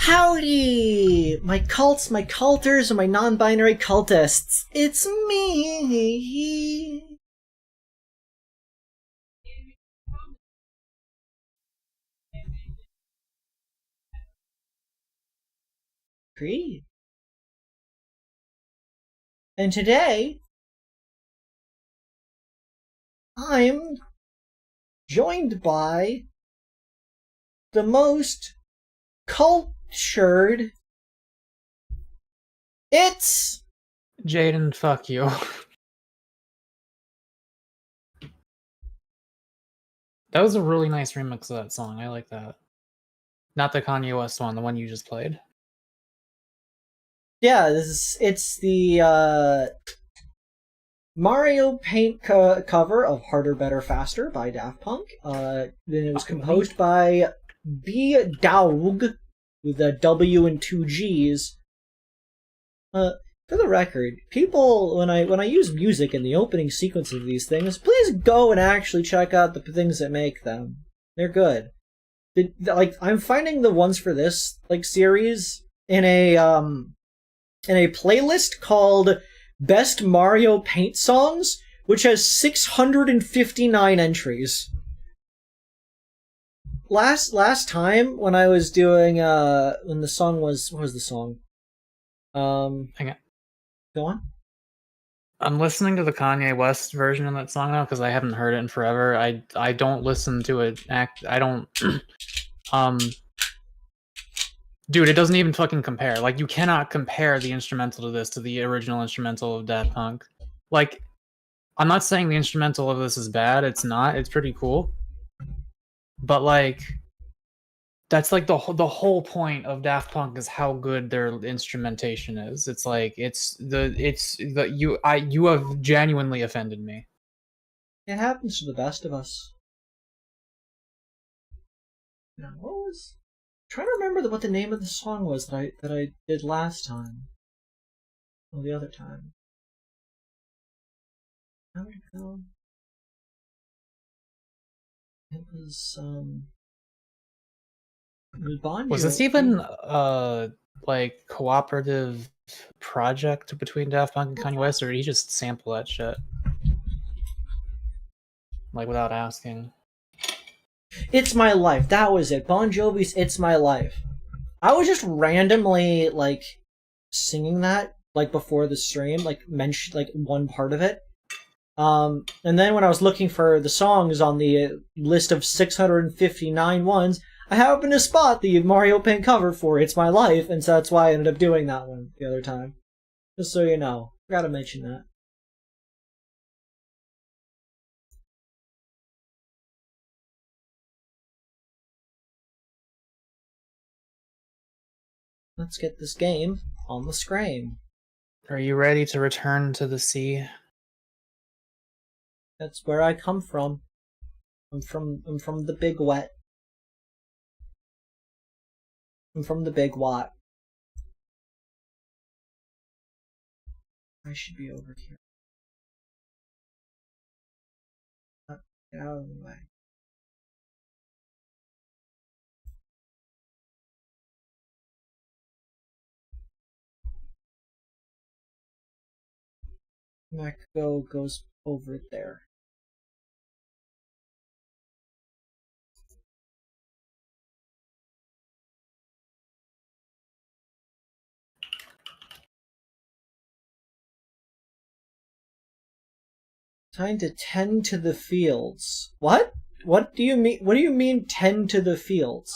Howdy! My cults, my culters, and my non-binary cultists. It's me! Great. And today, I'm joined by the most cultured. It's Jaden, fuck you. That was a really nice remix of that song. I like that. Not the Kanye West one, the one you just played. yeah, it's the Mario Paint cover of Harder, Better, Faster by Daft Punk. Then it was composed by B. Daug with a W and two G's. For the record, people, when I use music in the opening sequence of these things, please go and actually check out the things that make them. They're good. I'm finding the ones for this series in a playlist called Best Mario Paint Songs, which has 659 entries. Last time when I was doing when the song was, what was the song? Hang on. Go on. I'm listening to the Kanye West version of that song now because I haven't heard it in forever. I don't listen to it. I don't. Dude, it doesn't even fucking compare. Like, you cannot compare the instrumental to this to the original instrumental of Daft Punk. Like, I'm not saying the instrumental of this is bad. It's not. It's pretty cool. But like, that's like the whole point of Daft Punk is how good their instrumentation is. It's like you have genuinely offended me. It happens to the best of us. Now, what was? I'm trying to remember what the name of the song was that I did last time. Or the other time. How did it go? It was Bon Jovi. Was this even like cooperative project between Daft Punk and Kanye West, or did he just sample that shit like without asking? It's My Life. That was it. Bon Jovi's "It's My Life." I was just randomly singing that before the stream, mention one part of it. And then when I was looking for the songs on the list of 659 ones, I happened to spot the Mario Paint cover for "It's My Life," and so that's why I ended up doing that one the other time. Just so you know, forgot to mention that. Let's get this game on the screen. Are you ready to return to the sea? That's where I come from. I'm from the big wet. I'm from the big wat. I should be over here. Get out of the way. Mexico goes over there. Time to tend to the fields. What? What do you mean? What do you mean tend to the fields?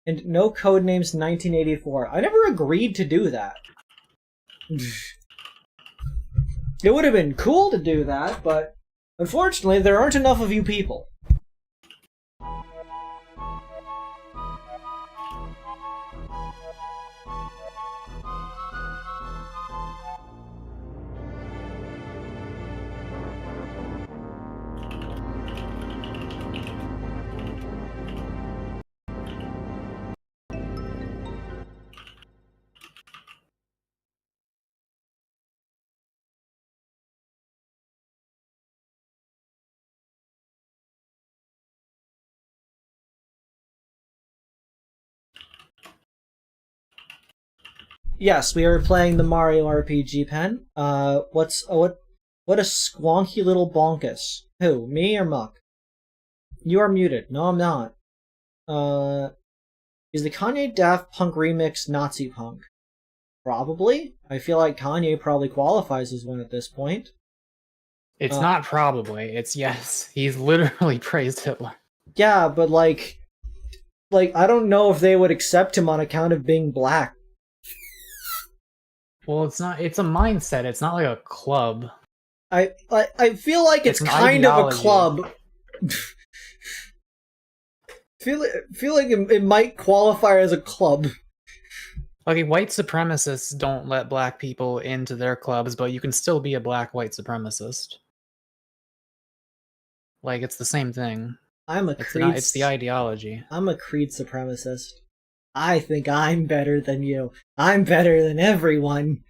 And no codenames 1984. I never agreed to do that. It would have been cool to do that, but unfortunately there aren't enough of you people. Yes, we are playing the Mario RPG pen. What a squonky little bonkus. Who, me or Muck? You are muted. No, I'm not. Is the Kanye Daft Punk remix Nazi punk? Probably. I feel like Kanye probably qualifies as one at this point. It's not probably. It's yes. He's literally praised Hitler. Yeah, but like I don't know if they would accept him on account of being black. Well, it's not. It's a mindset. It's not like a club. I feel like it's an kind of a ideology. club. feel like it might qualify as a club. Like, white supremacists don't let black people into their clubs, but you can still be a black white supremacist. Like, it's the same thing. It's the ideology. I'm a creed supremacist. I think I'm better than you. I'm better than everyone.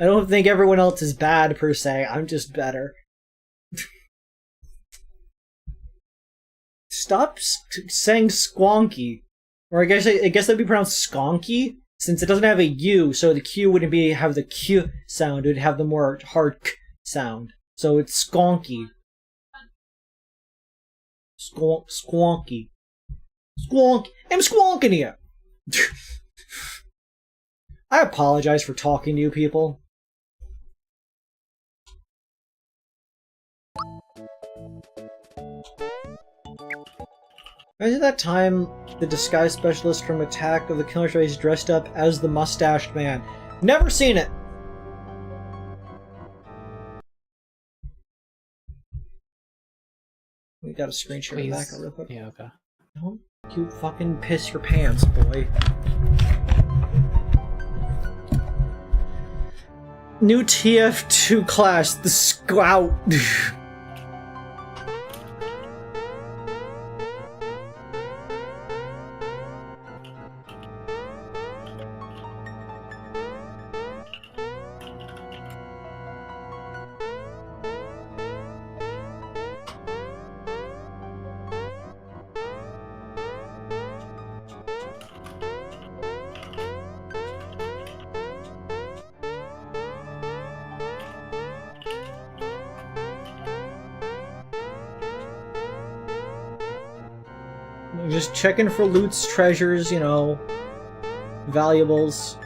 I don't think everyone else is bad per se. I'm just better. Stop saying squonky. Or I guess that'd be pronounced skonky, since it doesn't have a U, so the Q wouldn't have the Q sound, it would have the more hard K sound. So it's skonky. Squonky. Squonk. I'm squonking here. I apologize for talking to you people. Remember that time the disguise specialist from Attack of the Killer Race dressed up as the mustached man? Never seen it! We got a screenshot of that real quick. Yeah, okay. Don't you fucking piss your pants, boy. New TF2 class, the Scout. Just checking for loots, treasures, you know, valuables.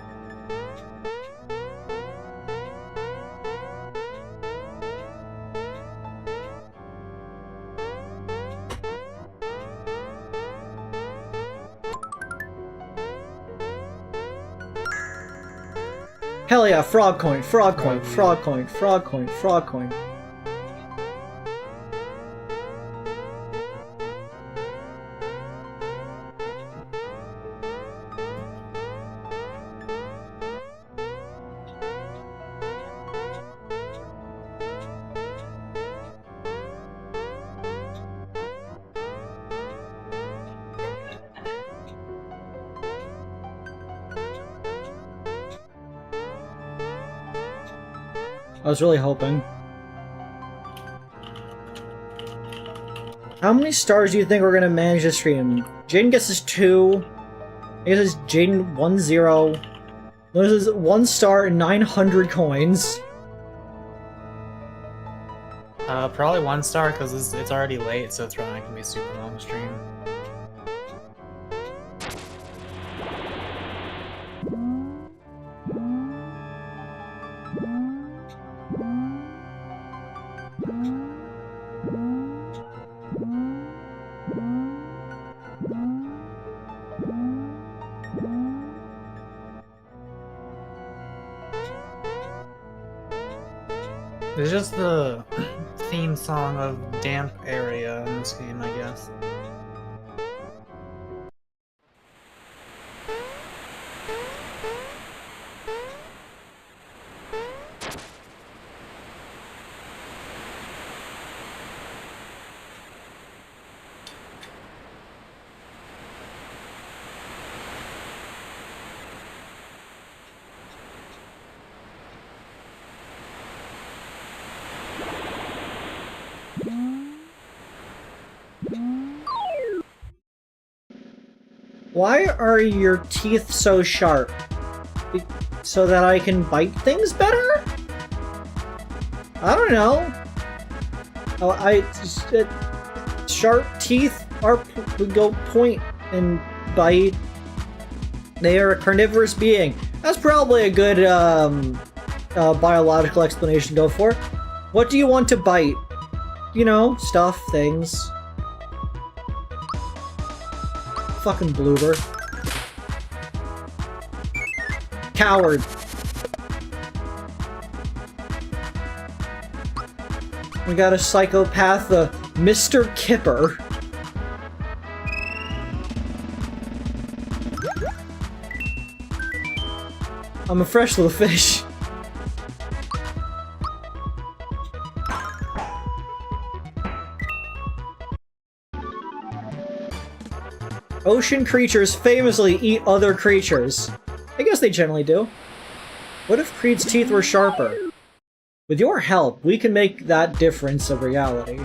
Hell yeah, frog coin, frog coin, frog coin, frog coin, frog coin. I was really hoping. How many stars do you think we're gonna manage this stream? Jaden gets his 2. I guess it's Jaden 1-0. This is 1 star and 900 coins. Probably 1 star because it's already late, so it's probably not gonna be a super long stream. It's just the theme song of Damp Area in this game, I guess. Why are your teeth so sharp? So that I can bite things better? I don't know. Sharp teeth would go point and bite. They are a carnivorous being. That's probably a good biological explanation to go for. What do you want to bite? You know, stuff, things. Fucking bloober. Coward. We got a psychopath, Mr. Kipper. I'm a fresh little fish. Ocean creatures famously eat other creatures. I guess they generally do. What if Creed's teeth were sharper? With your help, we can make that difference a reality.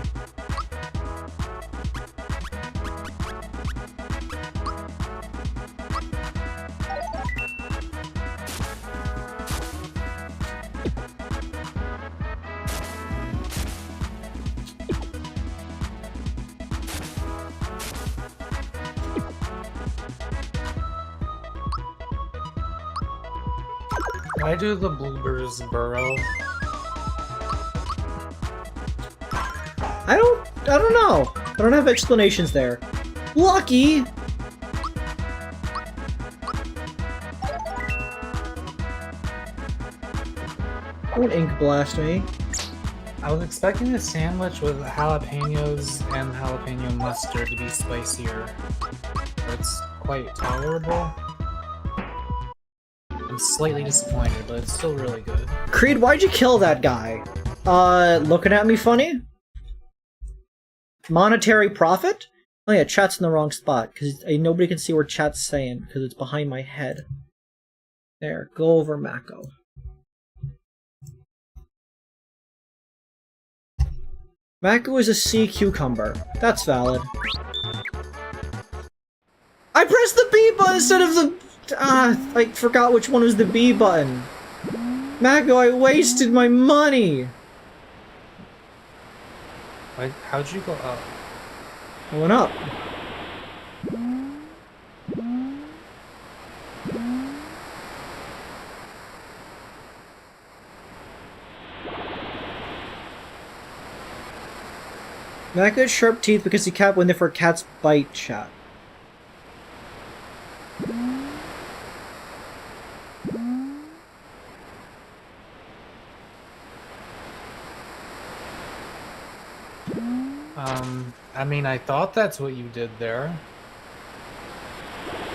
Why do the bloopers burrow? I don't know. I don't have explanations there. Lucky! Don't ink blast me. I was expecting a sandwich with jalapenos and jalapeno mustard to be spicier. It's quite tolerable. I'm slightly disappointed, but it's still really good. Creed, why'd you kill that guy? Looking at me funny? Monetary profit? Oh yeah, chat's in the wrong spot, because nobody can see what chat's saying, because it's behind my head. There, go over Mako. Mako is a sea cucumber. That's valid. I pressed the B button instead of the... I forgot which one was the B button. Mako, I wasted my money! Like, how'd you go up? I went up. Mako has sharp teeth because he can't win there for a cat's bite shot. I mean, I thought that's what you did there.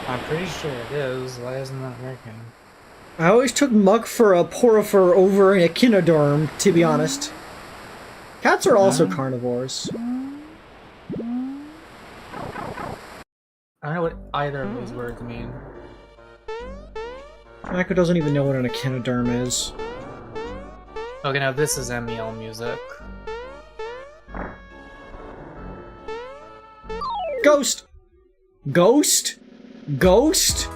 I'm pretty sure it is. Why isn't that working? I always took muck for a porifer over an echinoderm, to be honest. Cats are also carnivores. I don't know what either of those words mean. Mako doesn't even know what an echinoderm is. Okay, now this is MEL music. Ghost! Ghost! Ghost!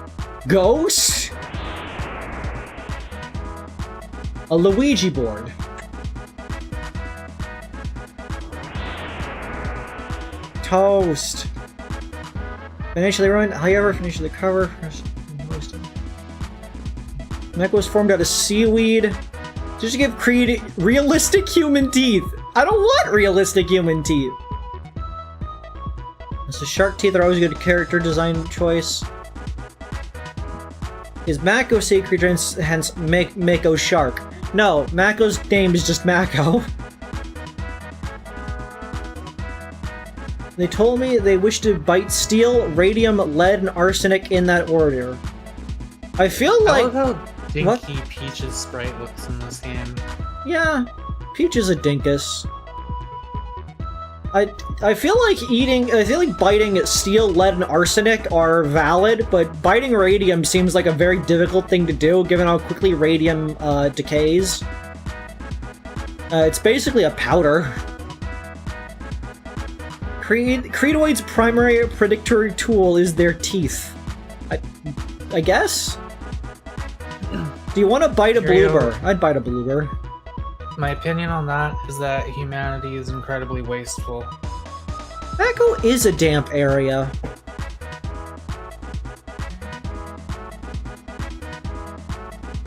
Ghost! A Luigi board. Toast. Financially ruined, however, financially recover. Neck was formed out of seaweed. Just to give Creed realistic human teeth. I don't want realistic human teeth. So shark teeth are always a good character design choice. Is Mako sea creature, hence Mako shark? No, Mako's name is just Mako. They told me they wish to bite steel, radium, lead, and arsenic in that order. I feel like... I love how dinky Peach's sprite looks in this game. Yeah, Peach is a dinkus. I feel like biting steel, lead, and arsenic are valid, but biting radium seems like a very difficult thing to do, given how quickly radium decays. It's basically a powder. Creedoid's primary predictory tool is their teeth. I guess? Do you want to bite a Curio. bloober? I'd bite a bloober. My opinion on that is that humanity is incredibly wasteful. Echo is a damp area.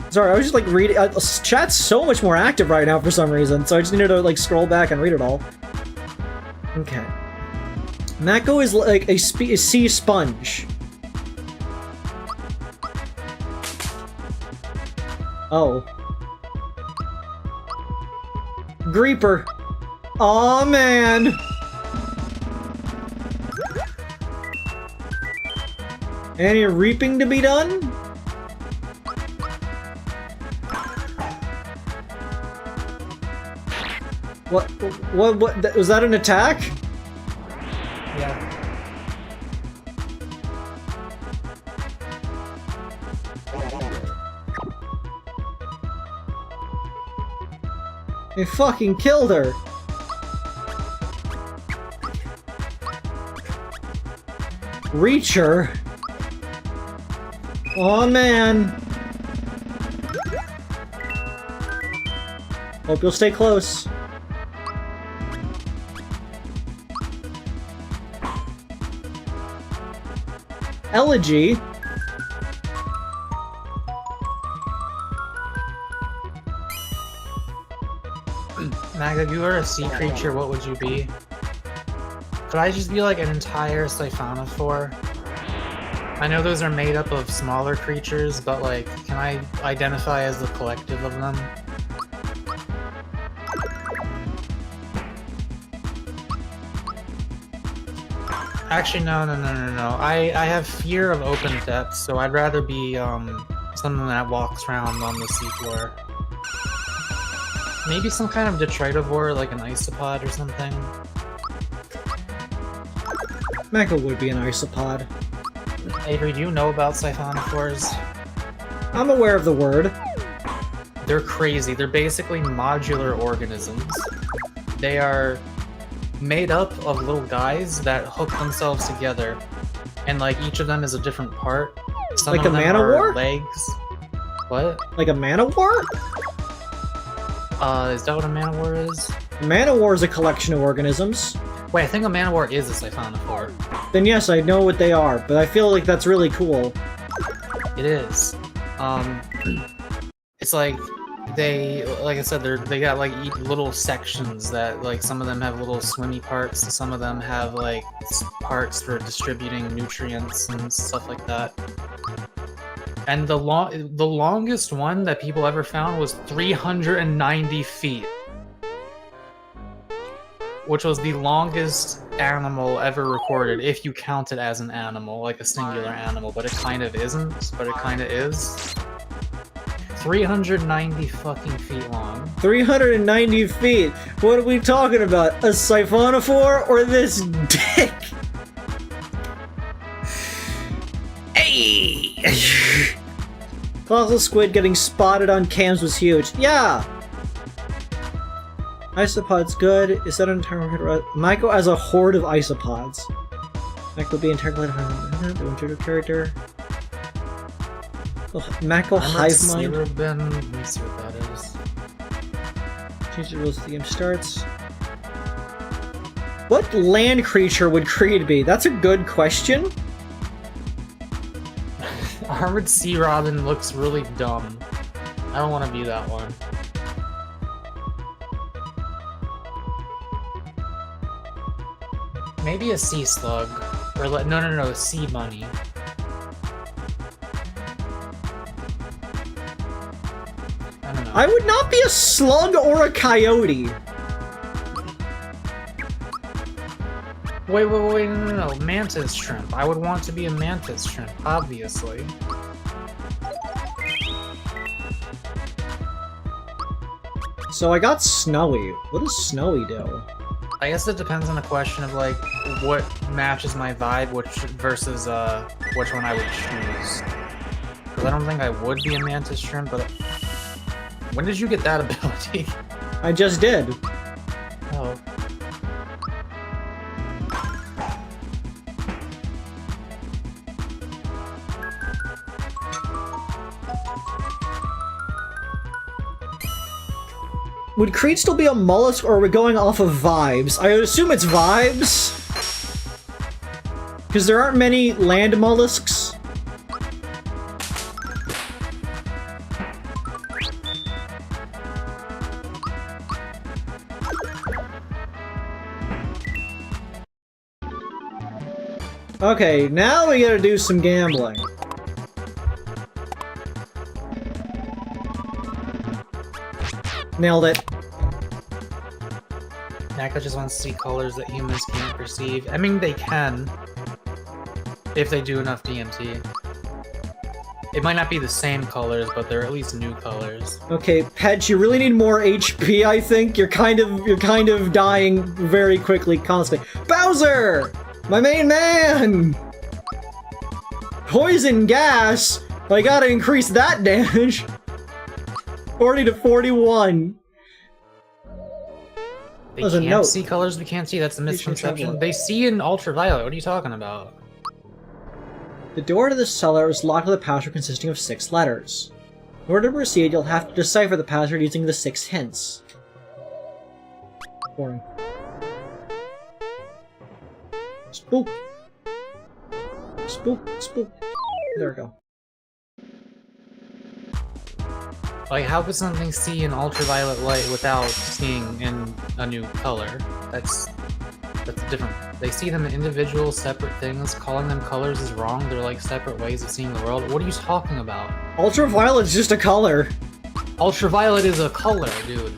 Sorry, I was just like reading. Chat's so much more active right now for some reason, so I just needed to like scroll back and read it all. Okay. Mako is like a sea sponge. Oh. Greeper. Aw, man. Any reaping to be done? What, was that an attack? Yeah. They fucking killed her. Reacher. Oh man. Hope you'll stay close. Elegy. Mag, if you were a sea creature, what would you be? Could I just be like an entire siphonophore? I know those are made up of smaller creatures, but like, can I identify as the collective of them? Actually, no. I have fear of open depths, so I'd rather be something that walks around on the seafloor. Maybe some kind of detritivore, like an isopod or something. Mako would be an isopod. Avery, do you know about siphonophores? I'm aware of the word. They're crazy. They're basically modular organisms. They are made up of little guys that hook themselves together, and like each of them is a different part. Some Like of a them man-o-war? are legs. What? Like a man-o-war? Is that what a man-o-war is? A man-o-war is a collection of organisms. Wait, I think a man-o-war is a siphonophore. Then yes, I know what they are, but I feel like that's really cool. It is. It's like like I said, they got like little sections that like some of them have little swimmy parts, some of them have like parts for distributing nutrients and stuff like that. And the longest one that people ever found was 390 feet, which was the longest animal ever recorded, if you count it as an animal, like a singular animal, but it kind of isn't, but it kind of is. 390 fucking feet long. 390 feet? What are we talking about? A siphonophore or this dick? Hey! Colossal squid getting spotted on cams was huge. Yeah! Isopods good. Is that an entire Mako as a horde of isopods? Mako would be intercalated the intuitive character. Mako hive mind. Let me see what that is. Change the rules as the game starts. What land creature would Creed be? That's a good question. Armored sea robin looks really dumb. I don't want to be that one. Maybe a sea slug. Or no, a sea bunny. I don't know. I would not be a slug or a coyote. Wait, no. Mantis shrimp. I would want to be a mantis shrimp, obviously. So I got Snowy. What does Snowy do? I guess it depends on the question of like what matches my vibe, versus which one I would choose. Because I don't think I would be a mantis shrimp, but when did you get that ability? I just did. Oh. Would Creed still be a mollusk, or are we going off of vibes? I would assume it's vibes. Because there aren't many land mollusks. Okay, now we gotta do some gambling. Nailed it. Naka just wants to see colors that humans can't perceive. I mean, they can. If they do enough DMT. It might not be the same colors, but they're at least new colors. Okay, Pet, you really need more HP, I think. You're kind of dying very quickly, constantly. Bowser! My main man! Poison gas! I gotta increase that damage. 40 to 41. They can't see colors we can't see. That's a misconception. They see in ultraviolet. What are you talking about? The door to the cellar is locked with a password consisting of 6 letters. In order to proceed, you'll have to decipher the password using the 6 hints. Boring. Spook! Spook! Spook! There we go. Like, how could something see in ultraviolet light without seeing in a new color? That's different. They see them in individual, separate things. Calling them colors is wrong. They're like separate ways of seeing the world. What are you talking about? Ultraviolet's just a color. Ultraviolet is a color, dude.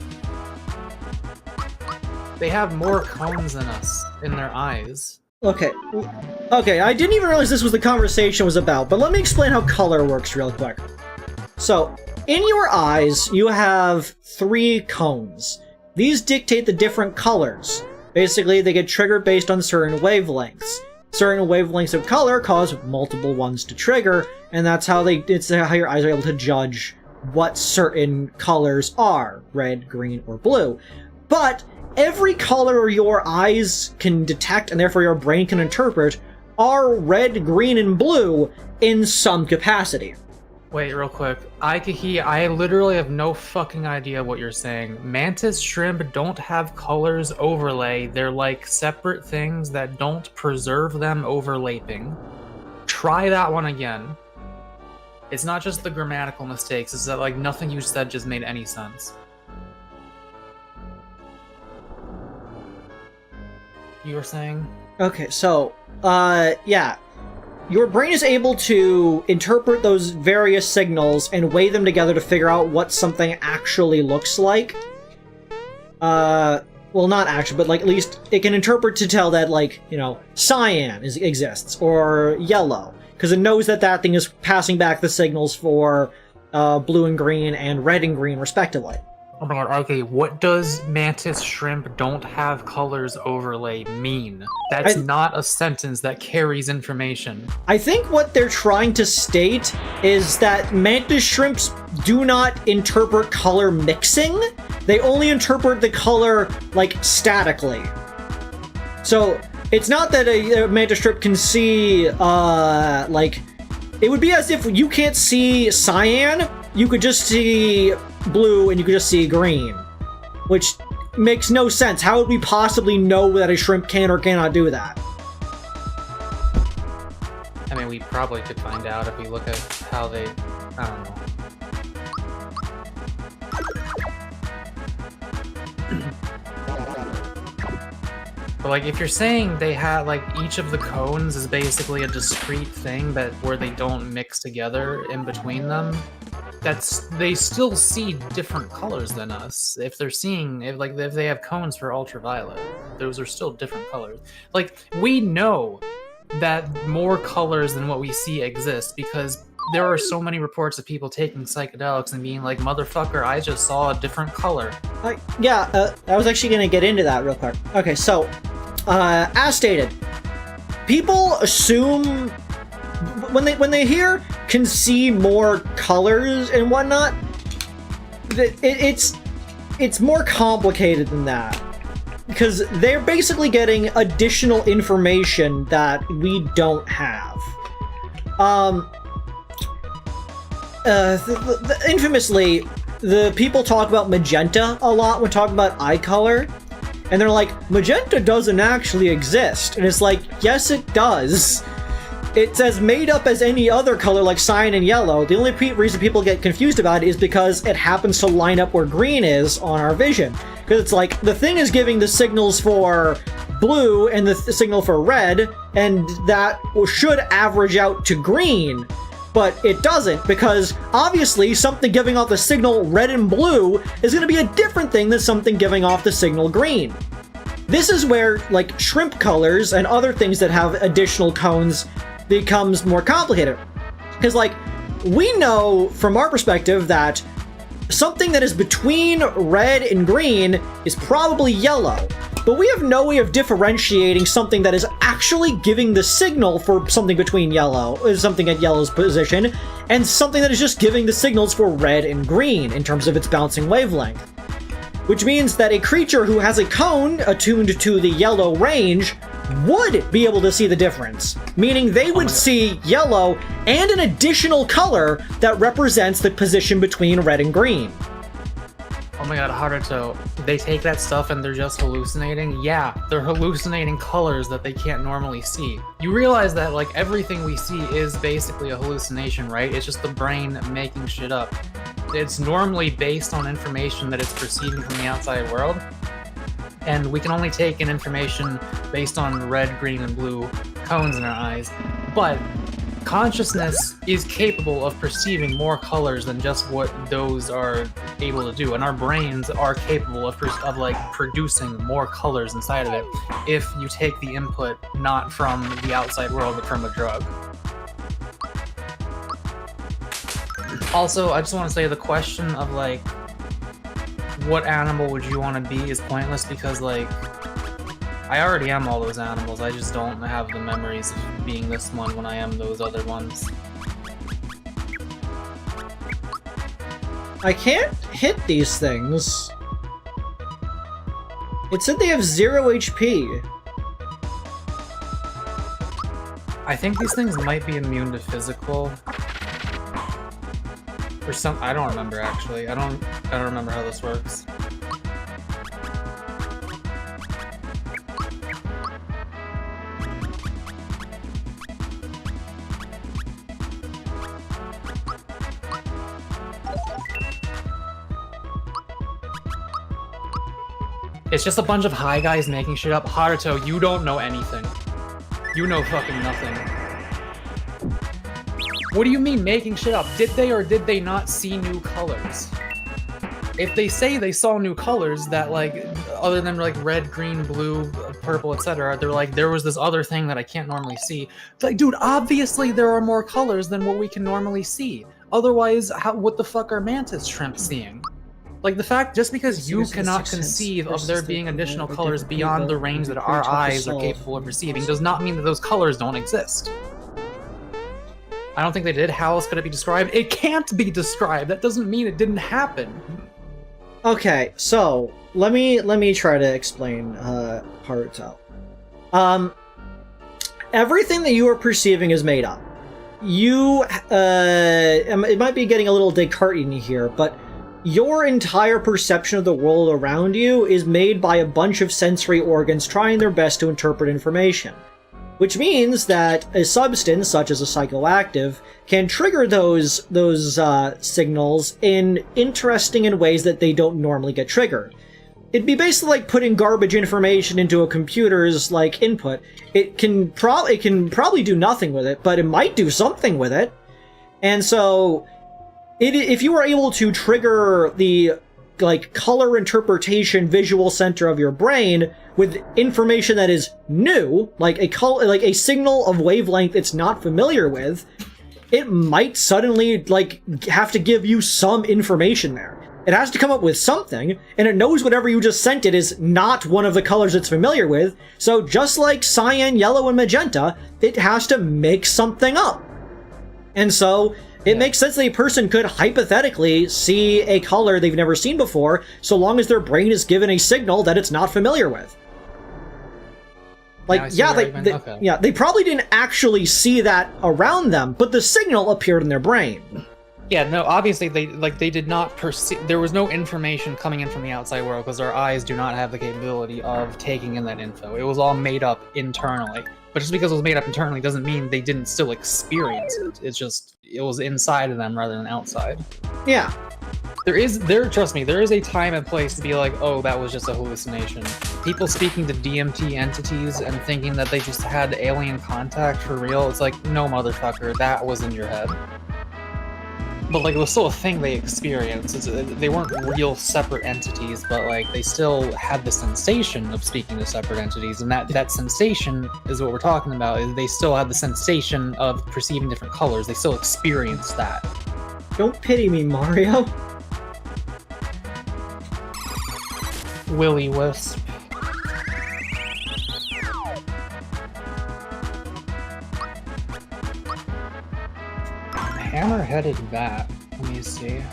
They have more cones than us in their eyes. Okay. Okay, I didn't even realize this was the conversation was about, but let me explain how color works real quick. So, in your eyes, you have 3 cones. These dictate the different colors. Basically, they get triggered based on certain wavelengths. Certain wavelengths of color cause multiple ones to trigger, and that's how it's how your eyes are able to judge what certain colors are, red, green, or blue. But every color your eyes can detect, and therefore your brain can interpret, are red, green, and blue in some capacity. Wait, real quick. Aikahi, I literally have no fucking idea what you're saying. Mantis shrimp don't have colors overlay. They're like separate things that don't preserve them overlapping. Try that one again. It's not just the grammatical mistakes, it's that like nothing you said just made any sense. You were saying? Okay, so, yeah. Your brain is able to interpret those various signals and weigh them together to figure out what something actually looks like. Well, not actually, but like at least it can interpret to tell that, like, you know, cyan exists, or yellow, because it knows that that thing is passing back the signals for blue and green and red and green, respectively. Oh my god, okay, what does mantis shrimp don't have colors overlay mean? That's not a sentence that carries information. I think what they're trying to state is that mantis shrimps do not interpret color mixing. They only interpret the color, like, statically. So, it's not that a mantis shrimp can see, like... It would be as if you can't see cyan, you could just see blue and you could just see green. Which makes no sense. How would we possibly know that a shrimp can or cannot do that? I mean, we probably could find out if we look at how they... I don't know. But like, if you're saying they have, like, each of the cones is basically a discrete thing that where they don't mix together in between them, they still see different colors than us. If they're seeing, if they have cones for ultraviolet, those are still different colors. Like, we know that more colors than what we see exist because there are so many reports of people taking psychedelics and being like, motherfucker, I just saw a different color. Yeah, I was actually going to get into that real quick. Okay, so, as stated, people assume when they hear can see more colors and whatnot, it's more complicated than that. Because they're basically getting additional information that we don't have. Infamously, the people talk about magenta a lot when talking about eye color, and they're like, magenta doesn't actually exist. And it's like, yes, it does. It's as made up as any other color like cyan and yellow. The only reason people get confused about it is because it happens to line up where green is on our vision. Because it's like, the thing is giving the signals for blue and the signal for red, and that should average out to green. But it doesn't, because obviously something giving off the signal red and blue is going to be a different thing than something giving off the signal green. This is where, like, shrimp colors and other things that have additional cones becomes more complicated. Because, like, we know from our perspective that something that is between red and green is probably yellow, but we have no way of differentiating something that is actually giving the signal for something between something at yellow's position, and something that is just giving the signals for red and green in terms of its bouncing wavelength. Which means that a creature who has a cone attuned to the yellow range would be able to see the difference, meaning they would see yellow and an additional color that represents the position between red and green. Oh my god, Haruto, they take that stuff and they're just hallucinating? Yeah, they're hallucinating colors that they can't normally see. You realize that, like, everything we see is basically a hallucination, right? It's just the brain making shit up. It's normally based on information that it's perceiving from the outside world, and we can only take in information based on red, green, and blue cones in our eyes. But consciousness is capable of perceiving more colors than just what those are able to do, and our brains are capable of like producing more colors inside of it if you take the input not from the outside world but from a drug. Also, I just want to say the question of, like, what animal would you want to be is pointless, because, like, I already am all those animals. I just don't have the memories of being this one when I am those other ones. I can't hit these things. It said they have 0 HP. I think these things might be immune to physical. Or some, I don't remember actually. I don't remember how this works. It's just a bunch of high guys making shit up. Haruto, you don't know anything. You know fucking nothing. What do you mean making shit up? Did they or did they not see new colors? If they say they saw new colors that, like, other than, like, red, green, blue, purple, etc., they're like, there was this other thing that I can't normally see. It's like, dude, obviously there are more colors than what we can normally see. Otherwise, what the fuck are mantis shrimp seeing? Like, the fact, just because you cannot conceive of there being additional colors beyond the range that our eyes are capable of perceiving does not mean that those colors don't exist. I don't think they did. How else could it be described? It can't be described. That doesn't mean it didn't happen. Okay, so let me try to explain Haruto. Everything that you are perceiving is made up. It might be getting a little Descartes-y here, but your entire perception of the world around you is made by a bunch of sensory organs trying their best to interpret information. Which means that a substance, such as a psychoactive, can trigger those signals in ways that they don't normally get triggered. It'd be basically like putting garbage information into a computer's, like, input. It can probably do nothing with it, but it might do something with it. And so, if you are able to trigger the, like, color interpretation visual center of your brain with information that is new, like a signal of wavelength it's not familiar with, it might suddenly, like, have to give you some information there. It has to come up with something, and it knows whatever you just sent it is not one of the colors it's familiar with, so just like cyan, yellow, and magenta, it has to make something up. And so, it makes sense that a person could hypothetically see a color they've never seen before, so long as their brain is given a signal that it's not familiar with. Like, they probably didn't actually see that around them, but the signal appeared in their brain. Yeah, no, obviously they did not perceive. There was no information coming in from the outside world because our eyes do not have the capability of taking in that info. It was all made up internally. But just because it was made up internally doesn't mean they didn't still experience it. It's just it was inside of them rather than outside. Yeah. Trust me, there is a time and place to be like, oh, that was just a hallucination. People speaking to DMT entities and thinking that they just had alien contact for real, it's like, no, motherfucker, that was in your head. But, like, it was still a thing they experienced. They weren't real separate entities, but, like, they still had the sensation of speaking to separate entities, and that sensation is what we're talking about, is they still had the sensation of perceiving different colors. They still experienced that. Don't pity me, Mario. Willy Wisp. Hammer-headed bat. Let me see.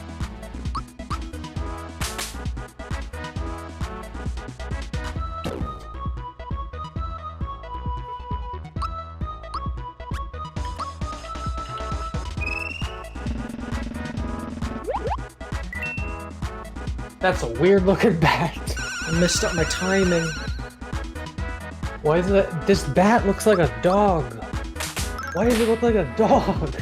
That's a weird-looking bat. I messed up my timing. Why is that? This bat looks like a dog. Why does it look like a dog?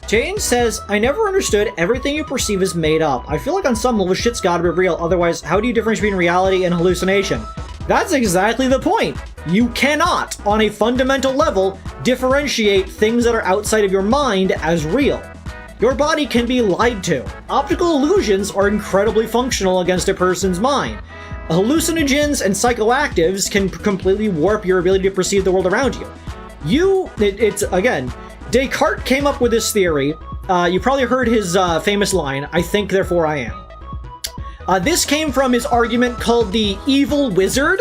Jane says, I never understood everything you perceive is made up. I feel like on some level shit's gotta be real, otherwise how do you differentiate between reality and hallucination? That's exactly the point. You cannot, on a fundamental level, differentiate things that are outside of your mind as real. Your body can be lied to. Optical illusions are incredibly functional against a person's mind. Hallucinogens and psychoactives can completely warp your ability to perceive the world around you. Again, Descartes came up with this theory. You probably heard his famous line, I think, therefore I am. This came from his argument called the evil wizard.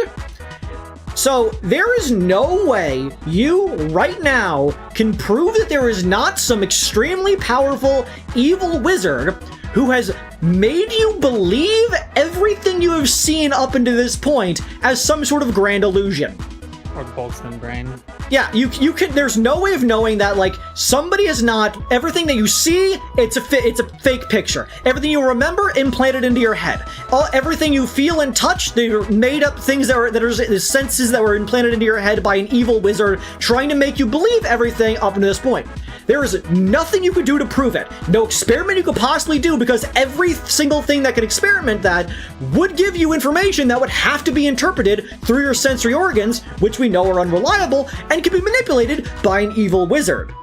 So, there is no way you, right now, can prove that there is not some extremely powerful evil wizard who has made you believe everything you have seen up until this point as some sort of grand illusion. Or Boltzmann brain. Yeah, you could. There's no way of knowing that, like, somebody is not everything that you see. It's a fake picture. Everything you remember implanted into your head. Everything you feel and touch, they're made up things that are senses that were implanted into your head by an evil wizard trying to make you believe everything up to this point. There is nothing you could do to prove it. No experiment you could possibly do, because every single thing that could experiment that would give you information that would have to be interpreted through your sensory organs, which we know are unreliable and can be manipulated by an evil wizard.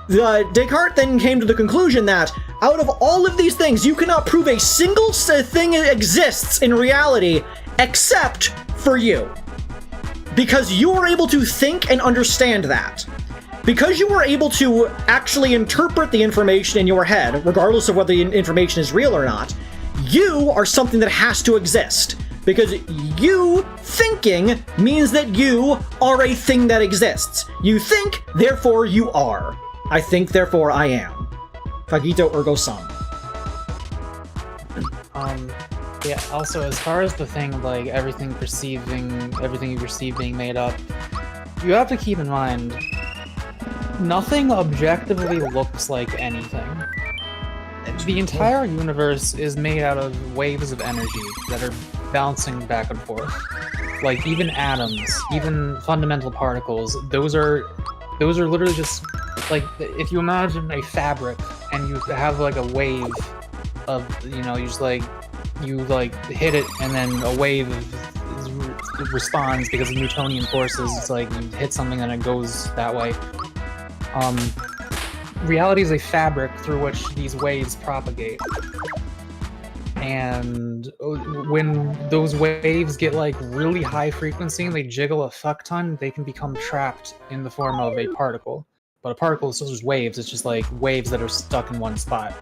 Descartes then came to the conclusion that out of all of these things, you cannot prove a single thing exists in reality except for you. Because you are able to think and understand that. Because you were able to actually interpret the information in your head, regardless of whether the information is real or not, you are something that has to exist. Because you thinking means that you are a thing that exists. You think, therefore you are. I think, therefore I am. Cogito ergo sum. Yeah, also, as far as the thing of, like, everything you perceive being made up, you have to keep in mind, nothing objectively looks like anything. The entire universe is made out of waves of energy that are bouncing back and forth. Like, even atoms, even fundamental particles, those are literally just, like, if you imagine a fabric and you have, like, a wave of, you know, you hit it and then a wave responds because of Newtonian forces. It's like you hit something and it goes that way. Reality is a fabric through which these waves propagate. And when those waves get, like, really high frequency and they jiggle a fuck ton, they can become trapped in the form of a particle. But a particle is still just waves, it's just like waves that are stuck in one spot.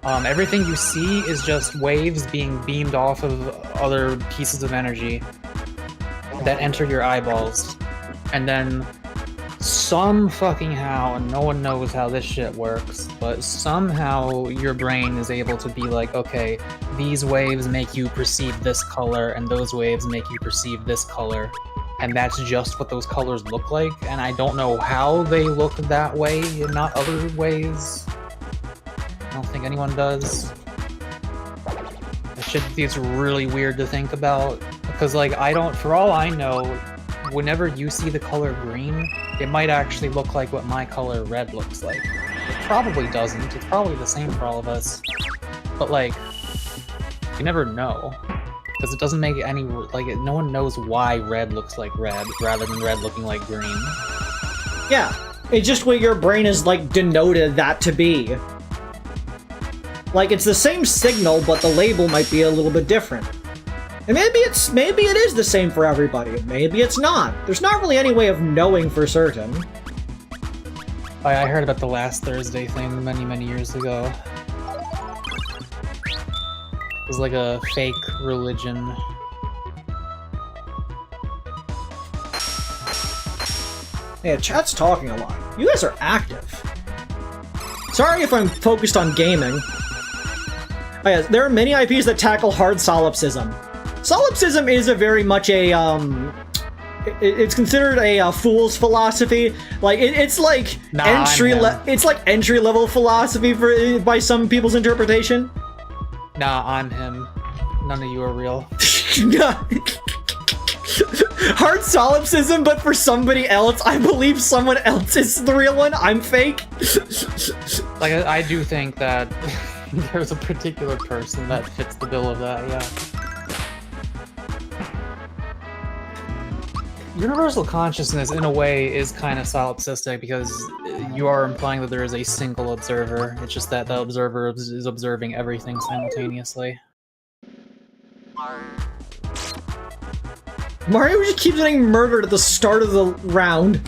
Everything you see is just waves being beamed off of other pieces of energy that enter your eyeballs. And then some fucking how, and no one knows how this shit works, but somehow your brain is able to be like, okay, these waves make you perceive this color, and those waves make you perceive this color. and that's just what those colors look like, and I don't know how they look that way and not other ways. I don't think anyone does. That shit is really weird to think about, because like for all I know, whenever you see the color green, it might actually look like what my color red looks like. It probably doesn't, it's probably the same for all of us, but like, you never know. Because it doesn't make any, like, no one knows why red looks like red, rather than red looking like green. Yeah, it's just what your brain is, like, denoted that to be. Like, it's the same signal, but the label might be a little bit different. And maybe it is the same for everybody, maybe it's not. There's not really any way of knowing for certain. I heard about the Last Thursday thing many, many years ago. It was like a fake religion. Yeah, chat's talking a lot. You guys are active. Sorry if I'm focused on gaming. Oh yeah, there are many IPs that tackle hard solipsism. Solipsism is a very much a, it's considered a fool's philosophy. Like, it's like entry-level philosophy by some people's interpretation. Nah, I'm him. None of you are real. Hard solipsism, but for somebody else. I believe someone else is the real one. I'm fake. Like, I do think that there's a particular person that fits the bill of that, yeah. Universal consciousness, in a way, is kind of solipsistic because you are implying that there is a single observer. It's just that the observer is observing everything simultaneously. Mario just keeps getting murdered at the start of the round.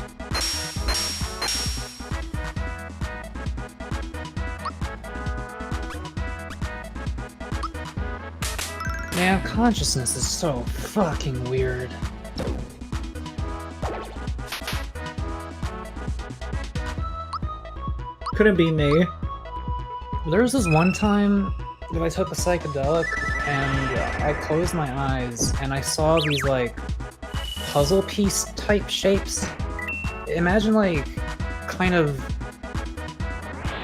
Man, consciousness is so fucking weird. Couldn't be me. There was this one time that I took a psychedelic and I closed my eyes and I saw these like puzzle piece type shapes. Imagine like kind of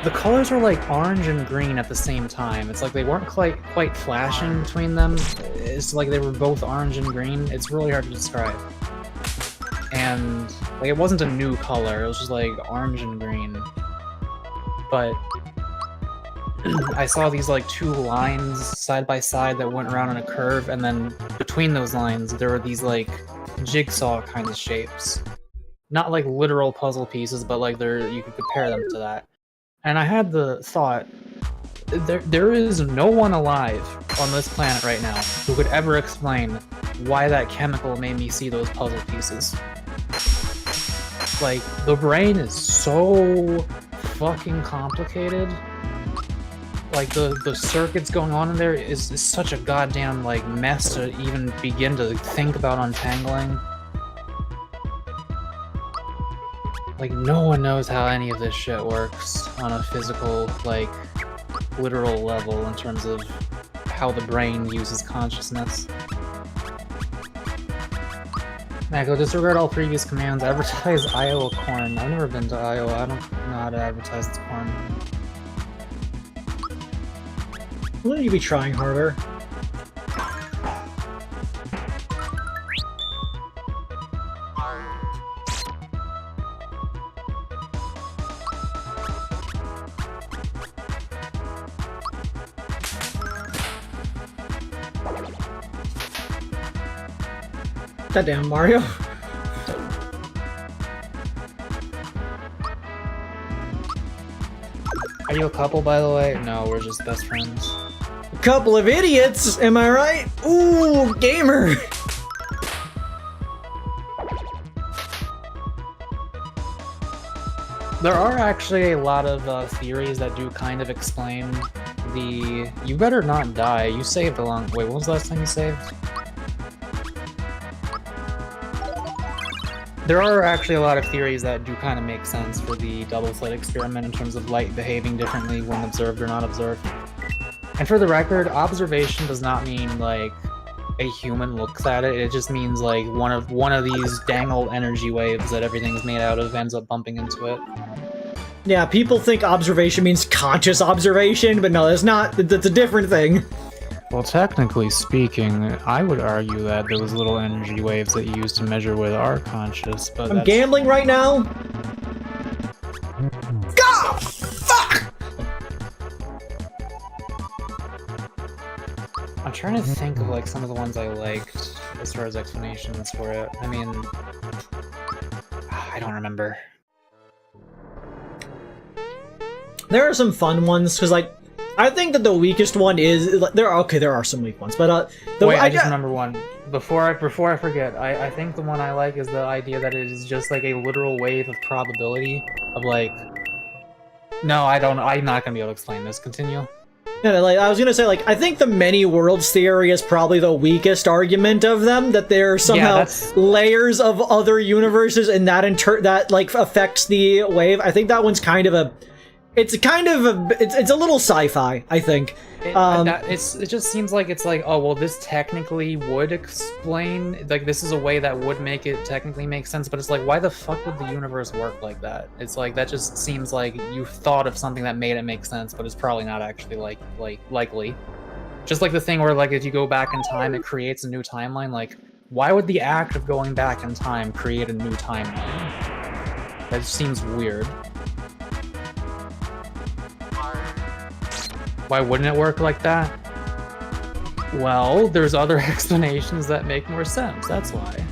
the colors were like orange and green at the same time. It's like they weren't quite flashing between them. It's like they were both orange and green. It's really hard to describe. And like it wasn't a new color, it was just like orange and green. But I saw these like two lines side by side that went around in a curve, and then between those lines there were these like jigsaw kind of shapes. Not like literal puzzle pieces, but like you could compare them to that. And I had the thought, there is no one alive on this planet right now who could ever explain why that chemical made me see those puzzle pieces. Like, the brain is so fucking complicated. Like, the circuits going on in there is such a goddamn, like, mess to even begin to think about untangling. Like, no one knows how any of this shit works on a physical, like, literal level in terms of how the brain uses consciousness. Mako, disregard all previous commands. Advertise Iowa corn. I've never been to Iowa. I don't know how to advertise its corn. Wouldn't you be trying harder? Goddamn, Mario. Are you a couple, by the way? No, we're just best friends. A couple of idiots, am I right? Ooh, gamer! There are actually a lot of theories that do kind of explain the... You better not die. You saved a long... Wait, when was the last time you saved? There are actually a lot of theories that do kind of make sense for the double slit experiment in terms of light behaving differently when observed or not observed. And for the record, observation does not mean, like, a human looks at it, it just means like one of these dang old energy waves that everything's made out of ends up bumping into it. Yeah, people think observation means conscious observation, but no, that's not. That's a different thing. Well, technically speaking, I would argue that those little energy waves that you use to measure with are conscious, but I'm gambling right now. God, fuck! I'm trying to think of like some of the ones I liked as far as explanations for it. I mean, I don't remember. There are some fun ones because, like, I think that the weakest one is there are some weak ones, but wait, I just remember one. Before I forget, I think the one I like is the idea that it is just like a literal wave of probability of like. No, I don't. I'm not gonna be able to explain this. Continue. Yeah, like I was gonna say, like I think the many worlds theory is probably the weakest argument of them. That there are somehow layers of other universes, and that like affects the wave. I think that one's kind of a. It's a little sci-fi, I think. It just seems like it's like, oh well, this technically would explain, like this is a way that would make it technically make sense, but it's like, why the fuck would the universe work like that? It's like that just seems like you thought of something that made it make sense, but it's probably not actually likely. Just like the thing where like if you go back in time, it creates a new timeline. Like, why would the act of going back in time create a new timeline? That seems weird. Why wouldn't it work like that? Well, there's other explanations that make more sense, that's why.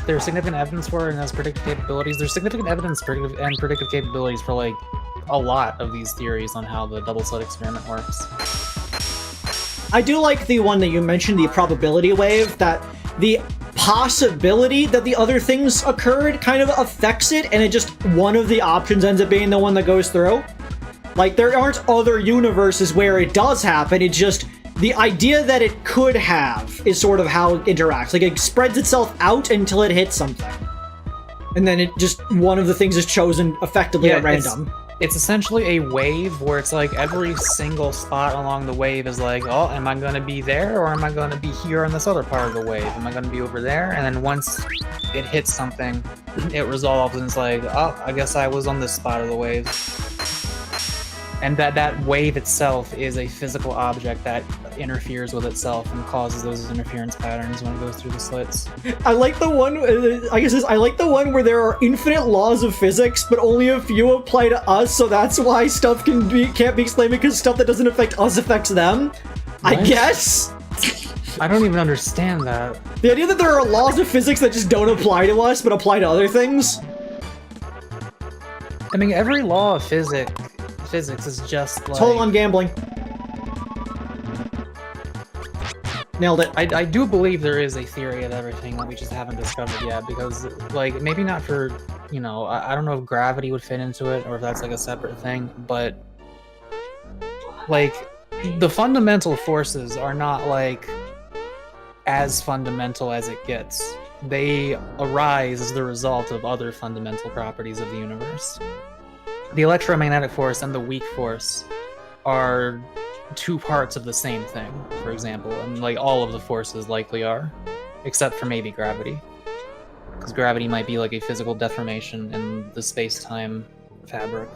There's significant evidence for it and has predictive capabilities. There's significant evidence and predictive capabilities for like a lot of these theories on how the double slit experiment works. I do like the one that you mentioned, the probability wave, that the possibility that the other things occurred kind of affects it, and it just one of the options ends up being the one that goes through. Like, there aren't other universes where it does happen, it's just the idea that it could have is sort of how it interacts. Like, it spreads itself out until it hits something. And then it just, one of the things is chosen effectively at random. It's essentially a wave where it's like every single spot along the wave is like, oh, am I going to be there or am I going to be here on this other part of the wave? Am I going to be over there? And then once it hits something, it resolves and it's like, oh, I guess I was on this spot of the wave. And that wave itself is a physical object that interferes with itself and causes those interference patterns when it goes through the slits. I like the one, I like the one where there are infinite laws of physics, but only a few apply to us, so that's why stuff can't be explained, because stuff that doesn't affect us affects them. What? I guess? I don't even understand that. The idea that there are laws of physics that just don't apply to us, but apply to other things? I mean, every law of physics is just like... Hold on, gambling. Nailed it. I do believe there is a theory of everything that we just haven't discovered yet, because, like, maybe not for, you know, I don't know if gravity would fit into it, or if that's, like, a separate thing, but, like, the fundamental forces are not, like, as fundamental as it gets. They arise as the result of other fundamental properties of the universe. The electromagnetic force and the weak force are two parts of the same thing, for example, and like all of the forces likely are, except for maybe gravity, because gravity might be like a physical deformation in the space-time fabric.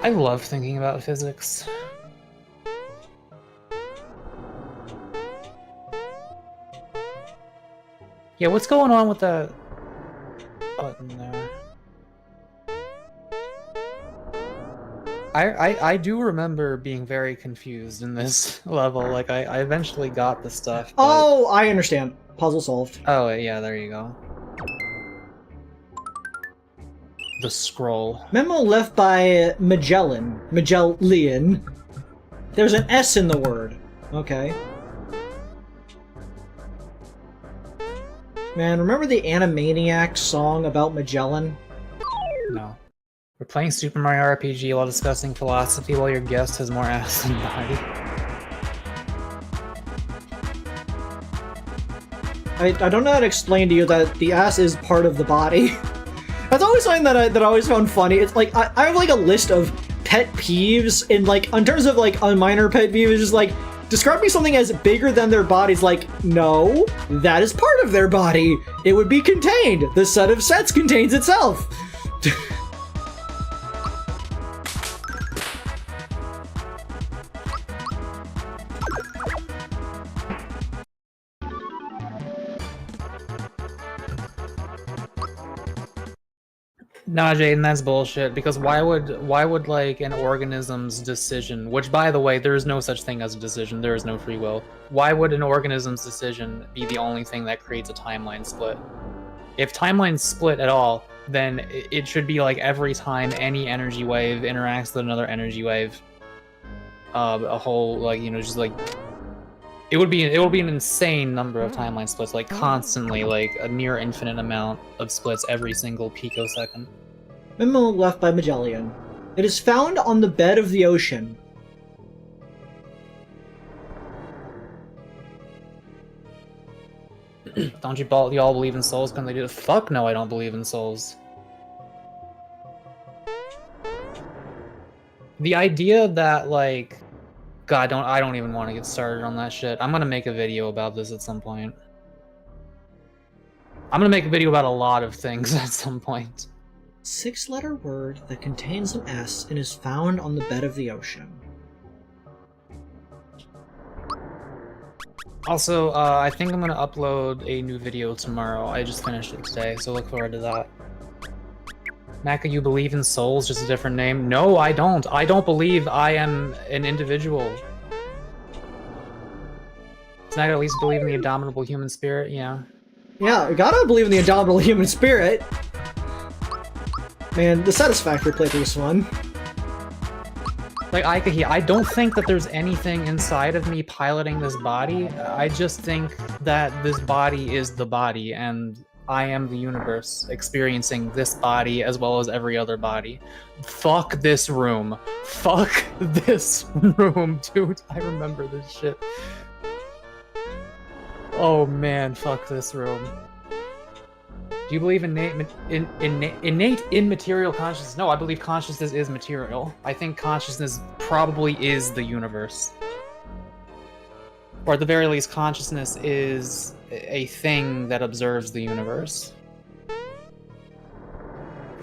I love thinking about physics. Yeah, what's going on with that button there? I do remember being very confused in this level. Like, I eventually got the stuff. But... Oh, I understand. Puzzle solved. Oh, yeah, there you go. The scroll. Memo left by Magellan. There's an S in the word. Okay. Man, remember the Animaniacs song about Magellan? No. We're playing Super Mario RPG while discussing philosophy while your guest has more ass than body. I don't know how to explain to you that the ass is part of the body. That's always something that I always found funny. It's like I have like a list of pet peeves, and like in terms of like a minor pet peeve is just like describe me something as bigger than their bodies. Like, no, that is part of their body. It would be contained. The set of sets contains itself. Nah, Jaden, that's bullshit. Because why would like an organism's decision, which by the way, there is no such thing as a decision, there is no free will. Why would an organism's decision be the only thing that creates a timeline split? If timelines split at all, then it should be like every time any energy wave interacts with another energy wave, a whole like just like it would be an insane number of timeline splits, like constantly, like a near infinite amount of splits every single picosecond. Memo left by Magellan. It is found on the bed of the ocean. Don't you all believe in souls? Can they do it? Fuck no, I don't believe in souls. The idea that like, God, I don't even want to get started on that shit. I'm gonna make a video about this at some point. I'm gonna make a video about a lot of things at some point. 6-letter word that contains an S and is found on the bed of the ocean. Also, I think I'm gonna upload a new video tomorrow. I just finished it today, so look forward to that. Maka, you believe in souls, just a different name? No, I don't. I don't believe I am an individual. Does Maka at least believe in the indomitable human spirit? Yeah. Yeah, I gotta believe in the indomitable human spirit. Man, the Satisfactory playthrough was fun. Like, I don't think that there's anything inside of me piloting this body. I just think that this body is the body, and I am the universe, experiencing this body as well as every other body. Fuck this room. Fuck this room, dude. I remember this shit. Oh man, fuck this room. Do you believe in innate immaterial consciousness? No, I believe consciousness is material. I think consciousness probably is the universe. Or at the very least, consciousness is a thing that observes the universe.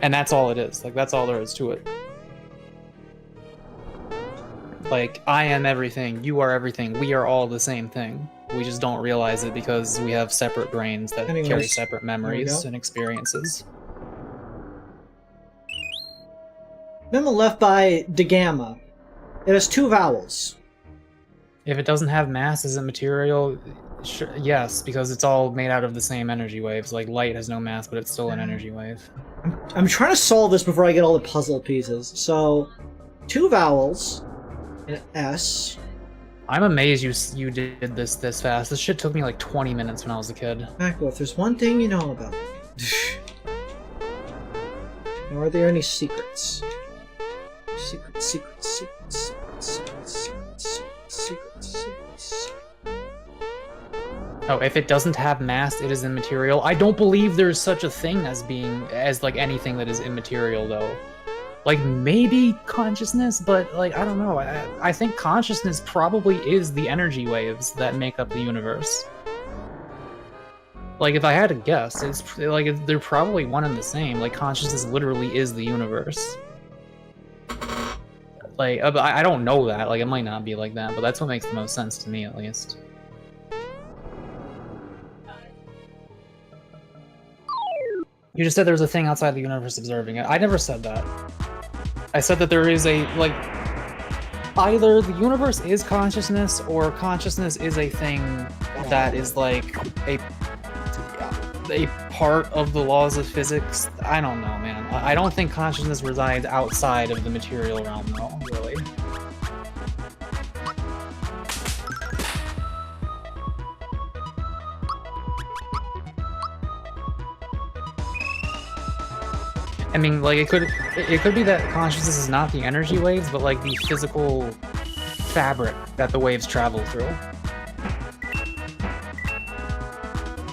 And that's all it is. Like, that's all there is to it. Like, I am everything, you are everything, we are all the same thing. We just don't realize it because we have separate brains that carry separate memories and experiences. Memo left by DeGamma. It has 2 vowels. If it doesn't have mass, is it material? Sure, yes, because it's all made out of the same energy waves. Like, light has no mass, but it's still an energy wave. I'm trying to solve this before I get all the puzzle pieces. So, 2 vowels, an S. I'm amazed you did this fast. This shit took me like 20 minutes when I was a kid. Mako, if there's one thing you know about me, are there any secrets? Secrets. Oh, if it doesn't have mass, it is immaterial. I don't believe there's such a thing as like anything that is immaterial, though. Like, maybe consciousness, but, like, I don't know. I think consciousness probably is the energy waves that make up the universe. Like, if I had to guess, it's, like, they're probably one and the same. Like, consciousness literally is the universe. Like, I don't know that. Like, it might not be like that, but that's what makes the most sense to me, at least. You just said there was a thing outside the universe observing it. I never said that. I said that there is a, like, either the universe is consciousness, or consciousness is a thing that is, like, a part of the laws of physics. I don't know, man. I don't think consciousness resides outside of the material realm, though, really. I mean, like, it could be that consciousness is not the energy waves, but like the physical fabric that the waves travel through.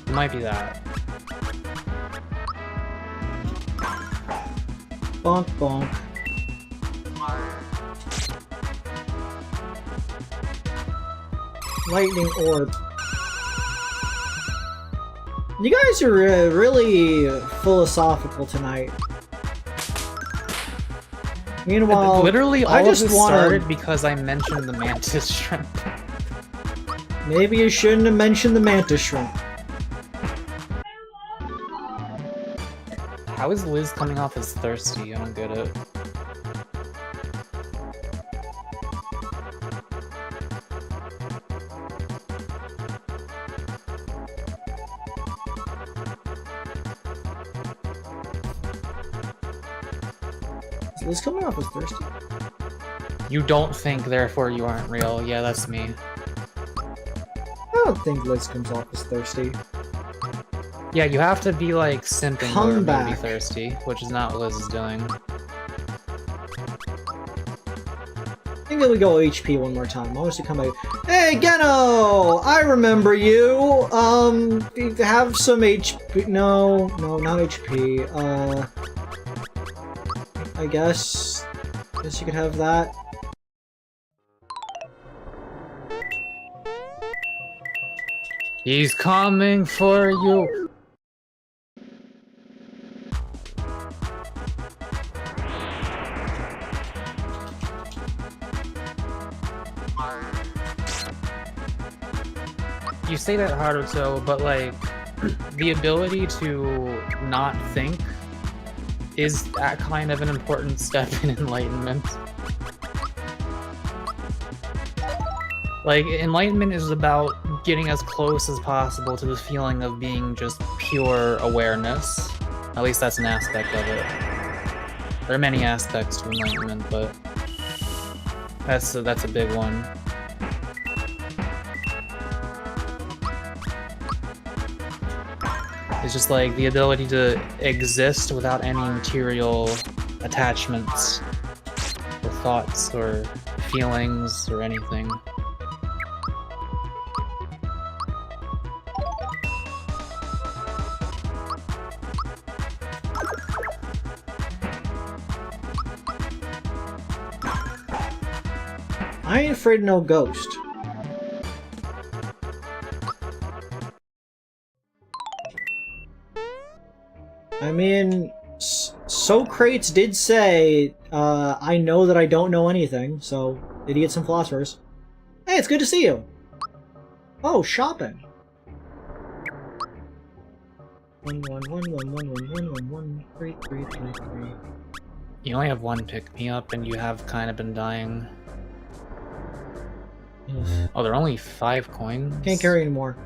It might be that. Bonk, bonk. Lightning orb. You guys are really philosophical tonight. Meanwhile, literally all I of just this wanted... started because I mentioned the mantis shrimp. Maybe you shouldn't have mentioned the mantis shrimp. How is Liz coming off as thirsty? I don't get it. Is Liz coming off as thirsty? You don't think, therefore you aren't real. Yeah, that's me. I don't think Liz comes off as thirsty. Yeah, you have to be like simping Come or back. be thirsty, which is not what Liz is doing. I think that we go HP one more time. I want to come back. Hey, Geno! I remember you! Have some HP. No, not HP. I guess you could have that. He's coming for you! You say that Haruto, but like, the ability to not think is that kind of an important step in enlightenment. Like, enlightenment is about getting as close as possible to the feeling of being just pure awareness. At least that's an aspect of it. There are many aspects to enlightenment, but that's a big one. It's just like the ability to exist without any material attachments, or thoughts, or feelings, or anything. I ain't afraid of no ghost. I mean, Socrates did say, I know that I don't know anything, so idiots and philosophers. Hey, it's good to see you! Oh, shopping! 11111113333. You only have one pick-me-up, and you have kind of been dying. Oh, there are only 5 coins? Can't carry anymore.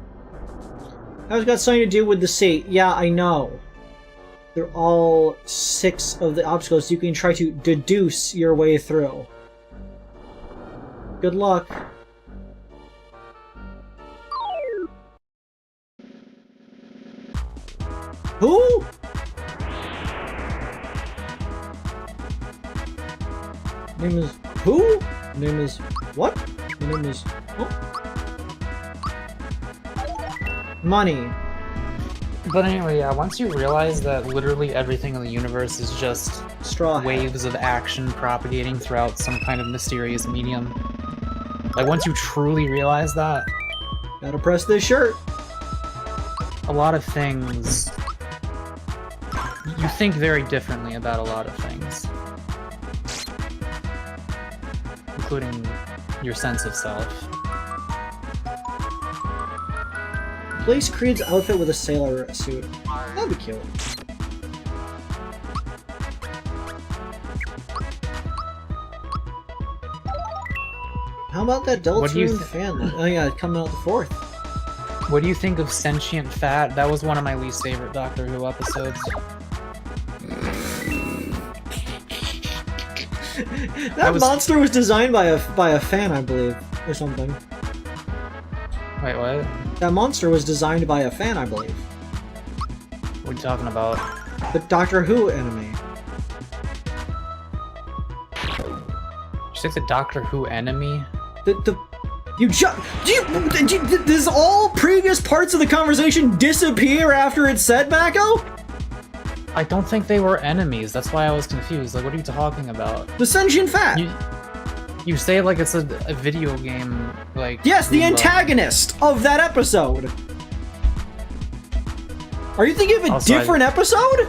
That's got something to do with the sea. Yeah, I know. They're all 6 of the obstacles you can try to deduce your way through. Good luck. Who? Name is who? Name is what? My name is oh. Money. But anyway, yeah, once you realize that literally everything in the universe is just Straw hat. waves of action propagating throughout some kind of mysterious medium. Like, once you truly realize that, Gotta press this shirt. a lot of things... You think very differently about a lot of things. Including your sense of self. Place Creed's outfit with a sailor suit. That'd be cute. How about that What do you Deltarune fan? Oh yeah, coming out the 4th. What do you think of Sentient Fat? That was one of my least favorite Doctor Who episodes. That monster was designed by a fan, I believe, or something. Wait, what? That monster was designed by a fan, I believe. What are you talking about? The Doctor Who enemy. You think the Doctor Who enemy? Does all previous parts of the conversation disappear after it's said, Mako? I don't think they were enemies. That's why I was confused. Like, what are you talking about? The sentient fat. You say it like it's a video game, like... Yes, the antagonist of that episode! Are you thinking of a different episode?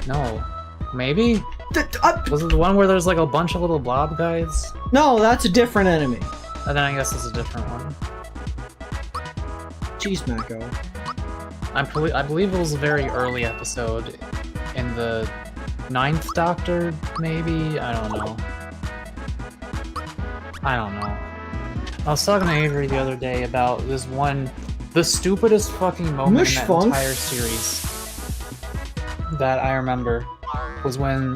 No. Maybe? Was it the one where there's like a bunch of little blob guys? No, that's a different enemy. And then I guess it's a different one. Jeez, Mako. I believe it was a very early episode in the 9th Doctor, maybe? I don't know. I was talking to Avery the other day about this one, the stupidest fucking moment in that entire series that I remember was when,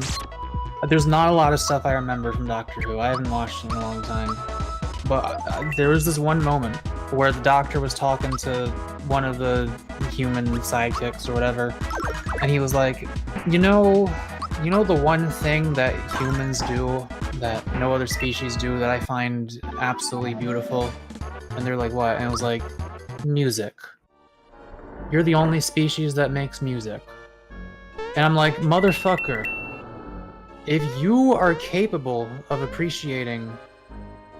there's not a lot of stuff I remember from Doctor Who. I haven't watched it in a long time. But there was this one moment where the Doctor was talking to one of the human sidekicks or whatever, and he was like, you know the one thing that humans do that no other species do that I find absolutely beautiful? And they're like, what? And it was like, music. You're the only species that makes music. And I'm like, motherfucker, if you are capable of appreciating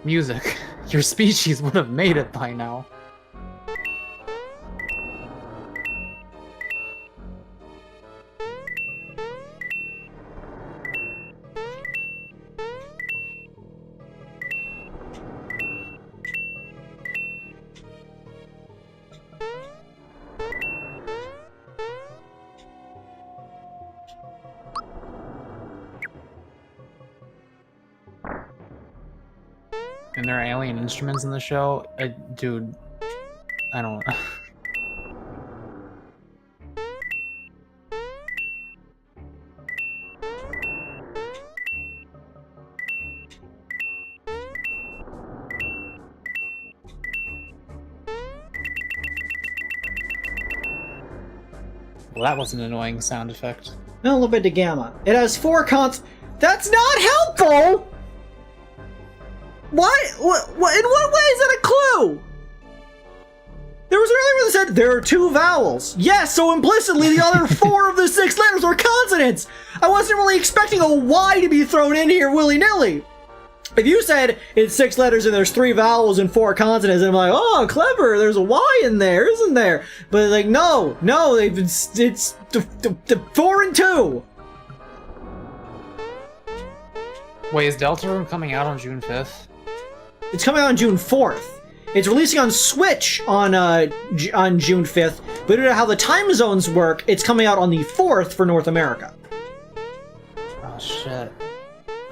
music, your species would have made it by now. And there are alien instruments in the show? Dude, I don't... Well, that was an annoying sound effect. No, a little bit of gamma. It has 4 cons. That's not helpful! What? In what way is that a clue? There was an earlier one that said there are 2 vowels. Yes, so implicitly the other 4 of the 6 letters were consonants. I wasn't really expecting a Y to be thrown in here willy-nilly. If you said it's 6 letters and there's 3 vowels and 4 consonants, and I'm like, oh, clever, there's a Y in there, isn't there? But like, no, it's 4 and 2. Wait, is Deltarune coming out on June 5th? It's coming out on June 4th. It's releasing on Switch on June 5th, but due to how the time zones work, it's coming out on the 4th for North America. Oh, shit.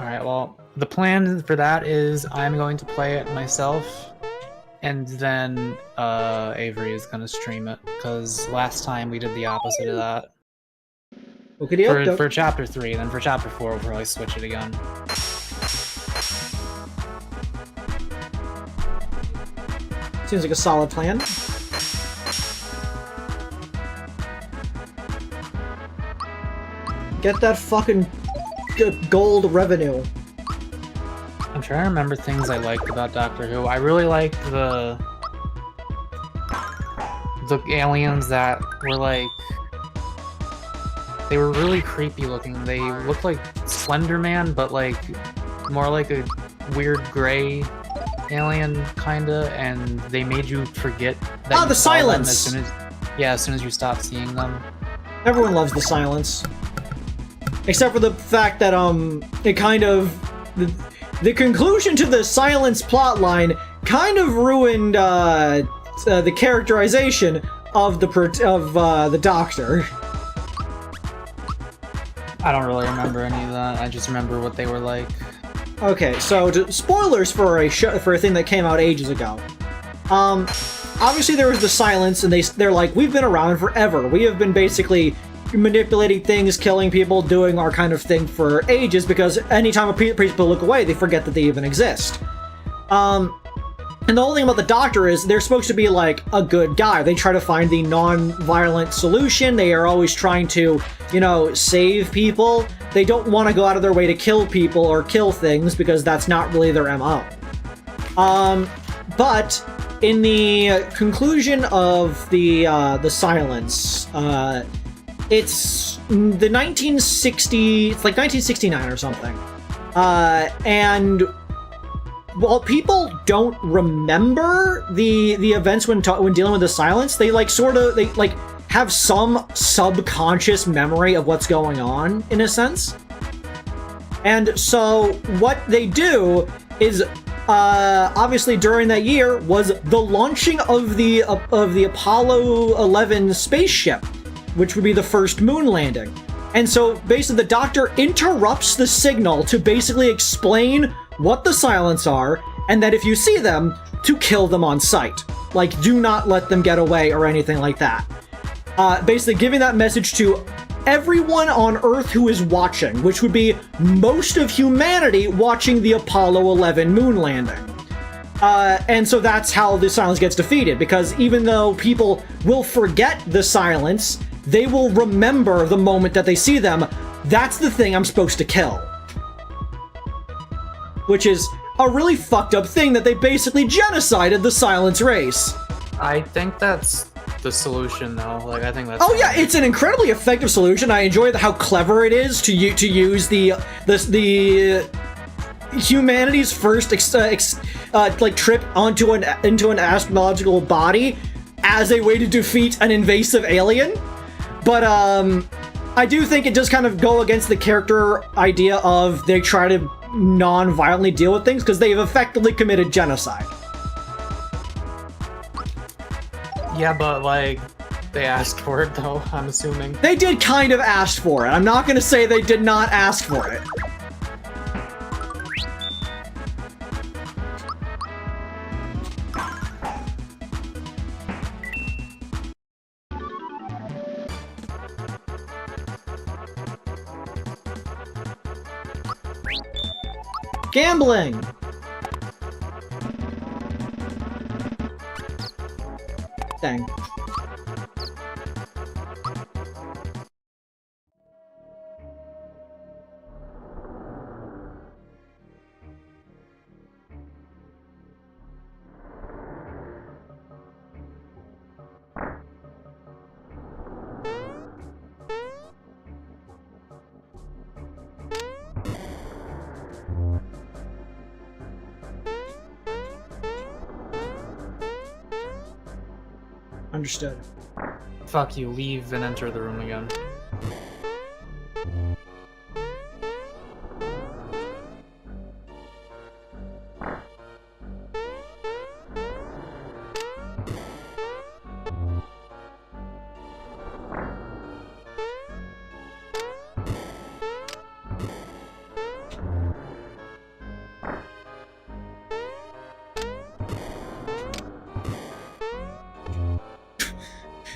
Alright, well, the plan for that is I'm going to play it myself, and then Avery is going to stream it, because last time we did the opposite of that. For Chapter 3, then for Chapter 4 we'll probably switch it again. Seems like a solid plan. Get that fucking gold revenue. I'm trying to remember things I liked about Doctor Who. I really liked the aliens that were like... They were really creepy looking. They looked like Slender Man, but like more like a weird gray alien, kinda, and they made you forget that the silence! As soon as you stop seeing them. Everyone loves the silence. Except for the fact that, it kind of... The conclusion to the silence plotline kind of ruined, the characterization of the Doctor. I don't really remember any of that. I just remember what they were like. Okay, so spoilers for a thing that came out ages ago. Obviously there was the silence, and they're like, we've been around forever. We have been basically manipulating things, killing people, doing our kind of thing for ages, because anytime people look away, they forget that they even exist. And the whole thing about the Doctor is they're supposed to be like a good guy. They try to find the non-violent solution. They are always trying to, save people. They don't want to go out of their way to kill people or kill things because that's not really their MO. But in the conclusion of the silence, It's the 1960, it's like 1969 or something. And while people don't remember the events when dealing with the silence, they like have some subconscious memory of what's going on, in a sense. And so what they do is, obviously during that year was the launching of the Apollo 11 spaceship, which would be the first moon landing. And so basically the Doctor interrupts the signal to basically explain what the silence are, and that if you see them, to kill them on sight. Like, do not let them get away or anything like that. Basically giving that message to everyone on Earth who is watching, which would be most of humanity watching the Apollo 11 moon landing. And so that's how the silence gets defeated, because even though people will forget the silence, they will remember the moment that they see them. That's the thing I'm supposed to kill. Which is a really fucked up thing that they basically genocided the silence race. I think that's the solution, though. Like, I think that's... Oh yeah, it's an incredibly effective solution. I enjoy how clever it is to use the humanity's first like trip into an astrological body as a way to defeat an invasive alien. But I do think it does kind of go against the character idea of they try to non-violently deal with things, because they've effectively committed genocide. Yeah, but like, they asked for it, though, I'm assuming. They did kind of ask for it. I'm not gonna say they did not ask for it. Gambling! Dang. Understood. Fuck you, leave and enter the room again.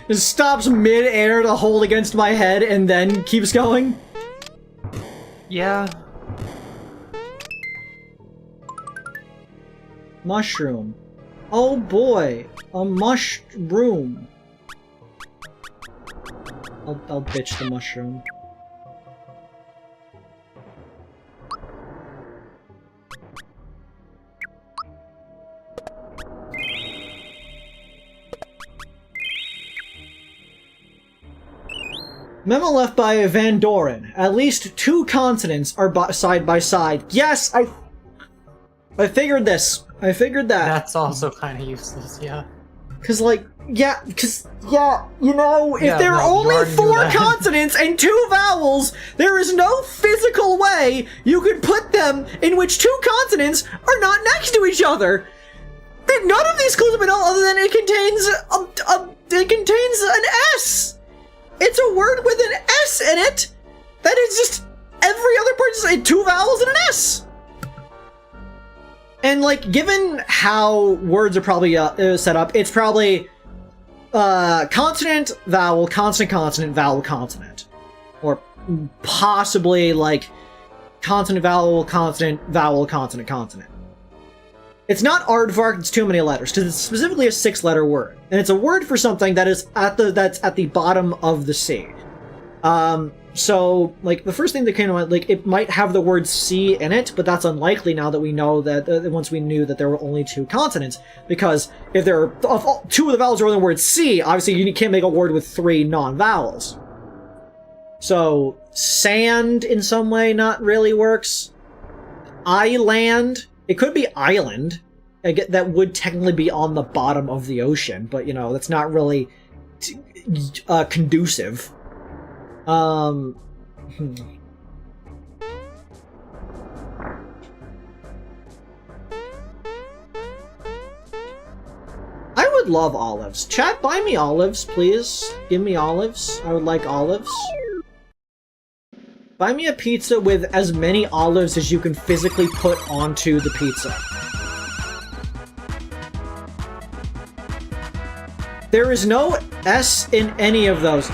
It stops mid-air to hold against my head and then keeps going? Yeah. Mushroom. Oh boy, a mushroom. I'll bitch the mushroom. Memo left by Van Doren. At least 2 continents are side by side. Yes, I figured this. I figured that. That's also kind of useless, yeah. Cause like, yeah, you know, if there are only 4 consonants and 2 vowels, there is no physical way you could put them in which 2 consonants are not next to each other. None of these clues have been other than it contains an S. It's a word with an S in it. That is just every other part is 2 vowels and an S. And like, given how words are probably set up, it's probably consonant, vowel, consonant, consonant, vowel, consonant, or possibly like consonant, vowel, consonant, consonant. It's not aardvark, it's too many letters, because it's specifically a 6-letter word. And it's a word for something that is that's at the bottom of the sea. So, like, the first thing that came to mind, like, it might have the word sea in it, but that's unlikely now that we know that, once we knew that there were only 2 consonants. Because if there are 2 of the vowels are in the word sea, obviously you can't make a word with 3 non-vowels. So, sand in some way not really works. Island. It could be island. That would technically be on the bottom of the ocean, but, you know, that's not really conducive. I would love olives. Chat, buy me olives, please. Give me olives. I would like olives. Buy me a pizza with as many olives as you can physically put onto the pizza. There is no S in any of those.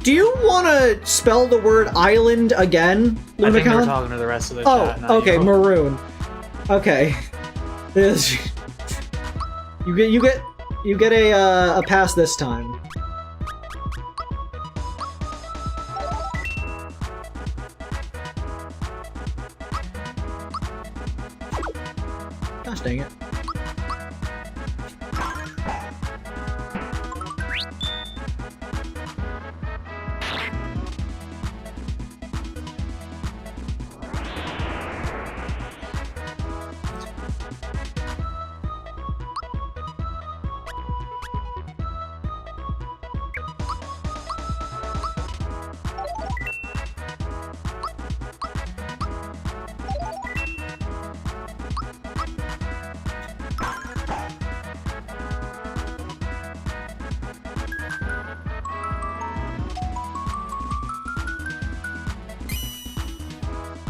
Do you want to spell the word island again, Lumicon? I think we're talking to the rest of the chat now. Okay, maroon. Okay. You get a pass this time. Gosh dang it.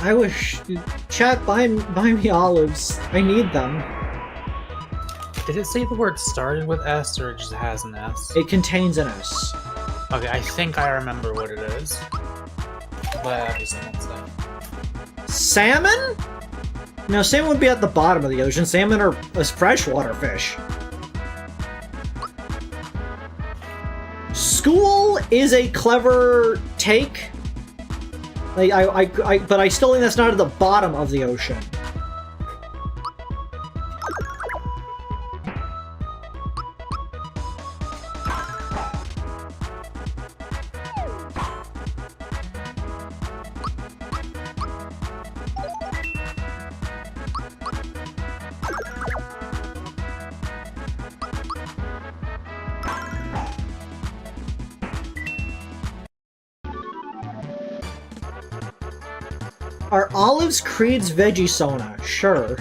I wish... Chat, buy me olives. I need them. Did it say the word started with S, or it just has an S? It contains an S. Okay, I think I remember what it is. But obviously not say. Salmon? No, salmon would be at the bottom of the ocean. Salmon are a freshwater fish. School is a clever take. But I still think that's not at the bottom of the ocean. Are olives Creed's veggie sona? Sure.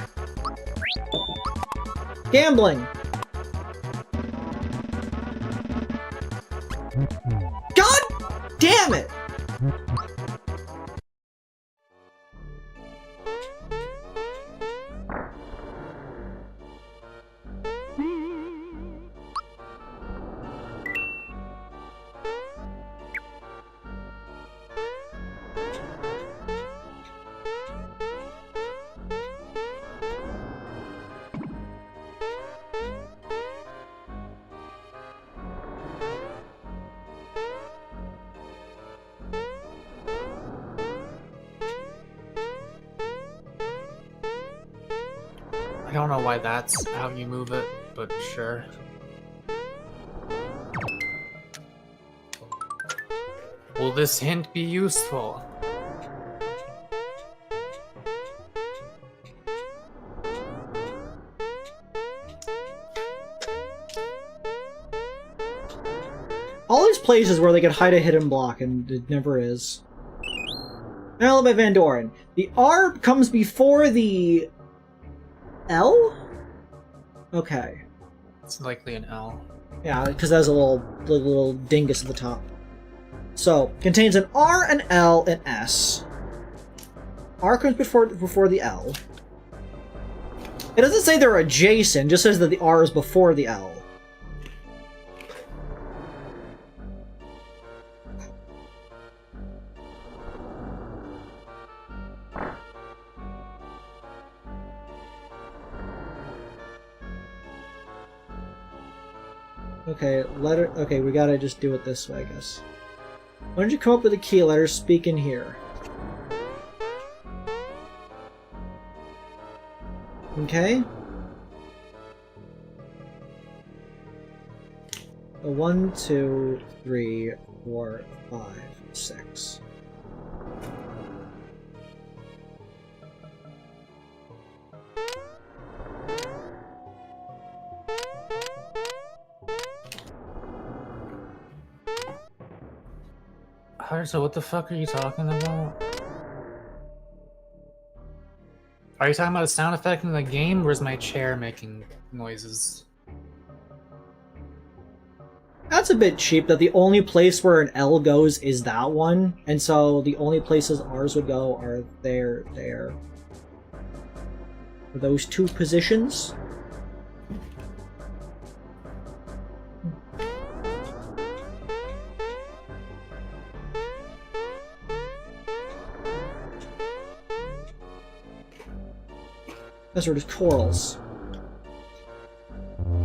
Gambling! God damn it! I don't know why that's how you move it, but sure. Will this hint be useful? All these places where they could hide a hidden block, and it never is. Mallow by Van Doren. The R comes before the L? Okay. It's likely an L. Yeah, because there's a little dingus at the top. So, contains an R, an L, an S. R comes before the L. It doesn't say they're adjacent, it just says that the R is before the L. Okay, okay, we gotta just do it this way, I guess. Why don't you come up with a key letter, speak in here. Okay? A 1, 2, 3, 4, 5, 6. So what the fuck are you talking about? Are you talking about a sound effect in the game, or is my chair making noises? That's a bit cheap that the only place where an L goes is that one, and so the only places R's would go are there. For those two positions. Those are just corals.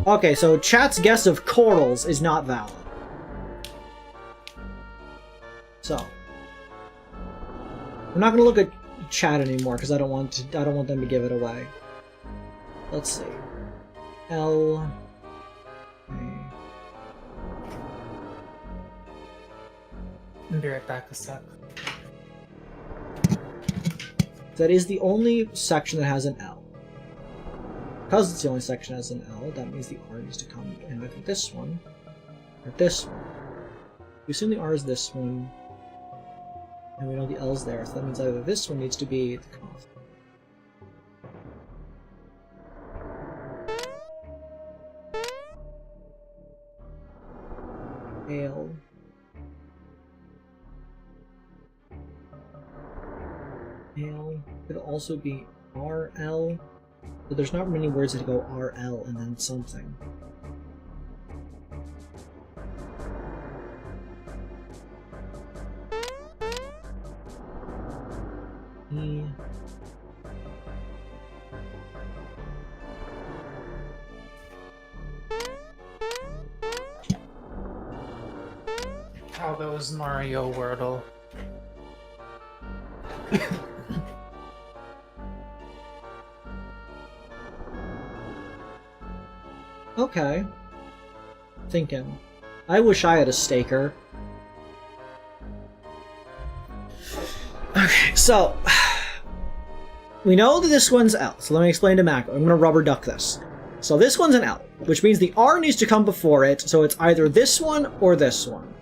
Okay, so chat's guess of corals is not valid. So I'm not gonna look at chat anymore because I don't want them to give it away. Let's see. L. I'll be right back a sec. That is the only section that has an L. Because it's the only section that has an L, that means the R needs to come in with this one, or this one. We assume the R is this one, and we know the L's there, so that means either this one needs to be the cutoff. L. L. Could also be RL. But there's not many words that go RL and then something. E. How goes Mario Wordle? Okay. Thinking. I wish I had a staker. Okay, so we know that this one's L, so let me explain to Mac. I'm gonna rubber duck this. So this one's an L, which means the R needs to come before it, so it's either this one or this one.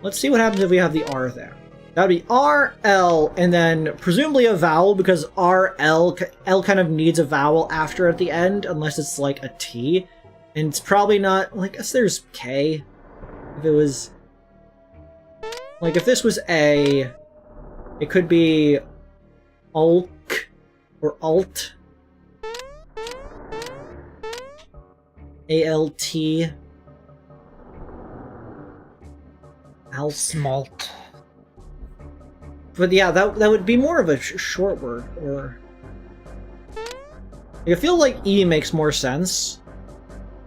Let's see what happens if we have the R there. That would be R, L, and then presumably a vowel, because R, L kind of needs a vowel after at the end, unless it's like a T. And it's probably not, like, I guess there's K. If it was, like, if this was A, it could be Ulk or Alt. A-L-T. Alt. Smalt. But yeah, that would be more of a short word, or... I feel like E makes more sense.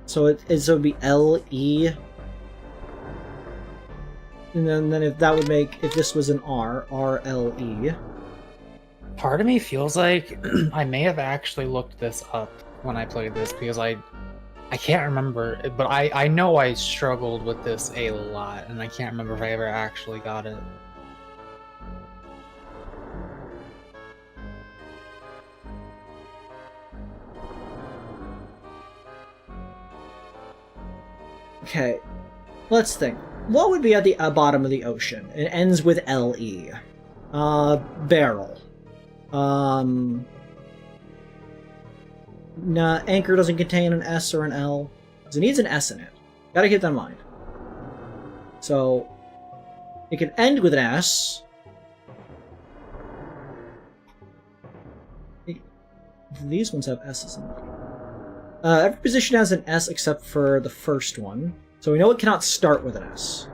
So it would be L-E. And then if that would make, if this was an R, R-L-E. Part of me feels like I may have actually looked this up when I played this, because I can't remember, but I know I struggled with this a lot, and I can't remember if I ever actually got it. Okay, let's think. What would be at the bottom of the ocean? It ends with L-E. Barrel. Nah, anchor doesn't contain an S or an L. Because it needs an S in it. Gotta keep that in mind. So, it can end with an S. These ones have S's in them. Every position has an S except for the first one. So we know it cannot start with an S.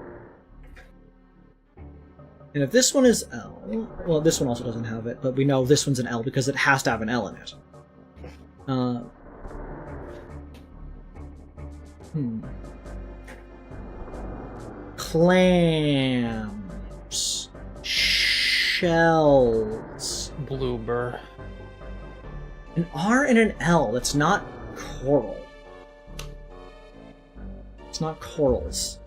And if this one is L... Well, this one also doesn't have it, but we know this one's an L because it has to have an L in it. Clams. Shells. Bloober. An R and an L. That's not coral. It's not corals.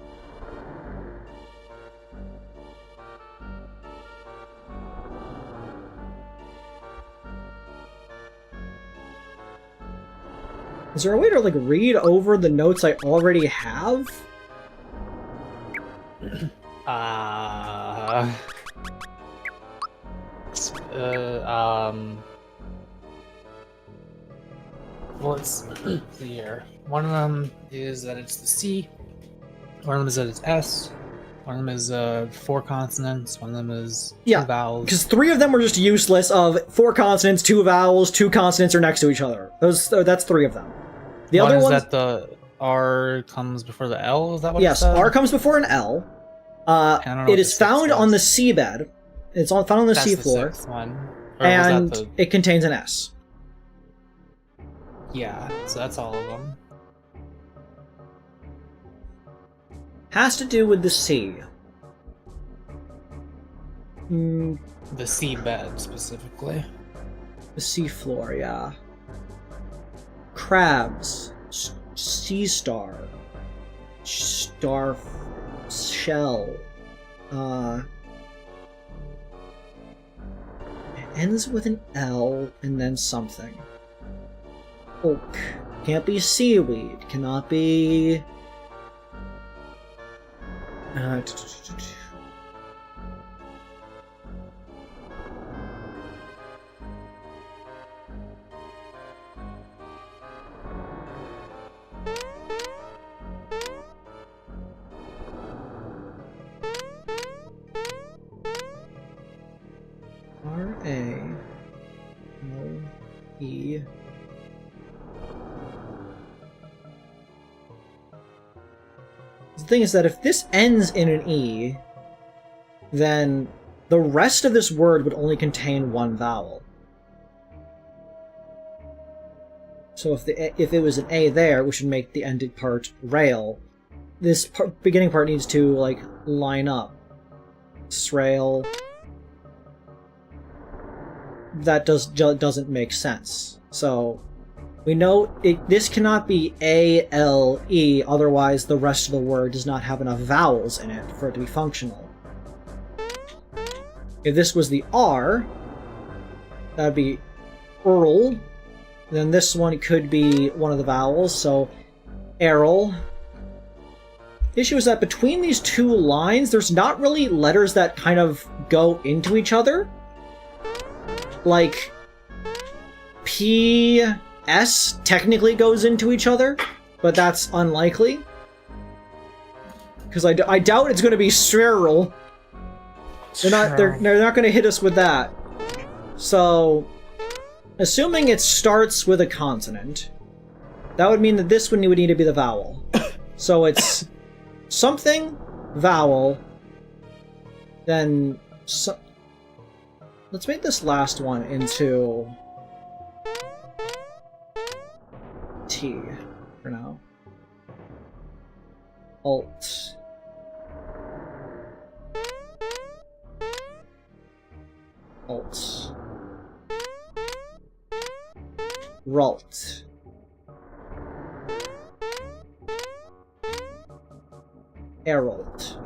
Is there a way to, like, read over the notes I already have? Well, let's see here. One of them is that it's the C. One of them is that it's S. One of them is 4 consonants. One of them is 2 vowels. Because 3 of them were just useless. Of 4 consonants, 2 vowels, 2 consonants are next to each other. That's 3 of them. The One other is ones, that the R comes before the L. Is that what? Yes, it said? R comes before an L. It is found on the seabed. It's found on the seafloor. The 6th one. And it contains an S. Yeah, so that's all of them. Has to do with the sea. The seabed, specifically. The seafloor, yeah. Crabs. Sea star. Star shell. It ends with an L and then something. Oak. Can't be seaweed. Cannot be... R-A-O-E... The thing is that if this ends in an E, then the rest of this word would only contain 1 vowel. So if it was an A there, which would make the ending part rail, this beginning part needs to, like, line up. Srail. That doesn't make sense. So we know this cannot be A-L-E, otherwise the rest of the word does not have enough vowels in it for it to be functional. If this was the R, that would be Earl. Then this one could be one of the vowels, so Errol. The issue is that between these 2 lines, there's not really letters that kind of go into each other. Like, P-S technically goes into each other, but that's unlikely. Because I doubt it's going to be Sherrill. They're not going to hit us with that. So, assuming it starts with a consonant, that would mean that this one would need to be the vowel. So it's something, vowel, then... Let's make this last one into T for now. Alt. Alt. Ralt. Eralt.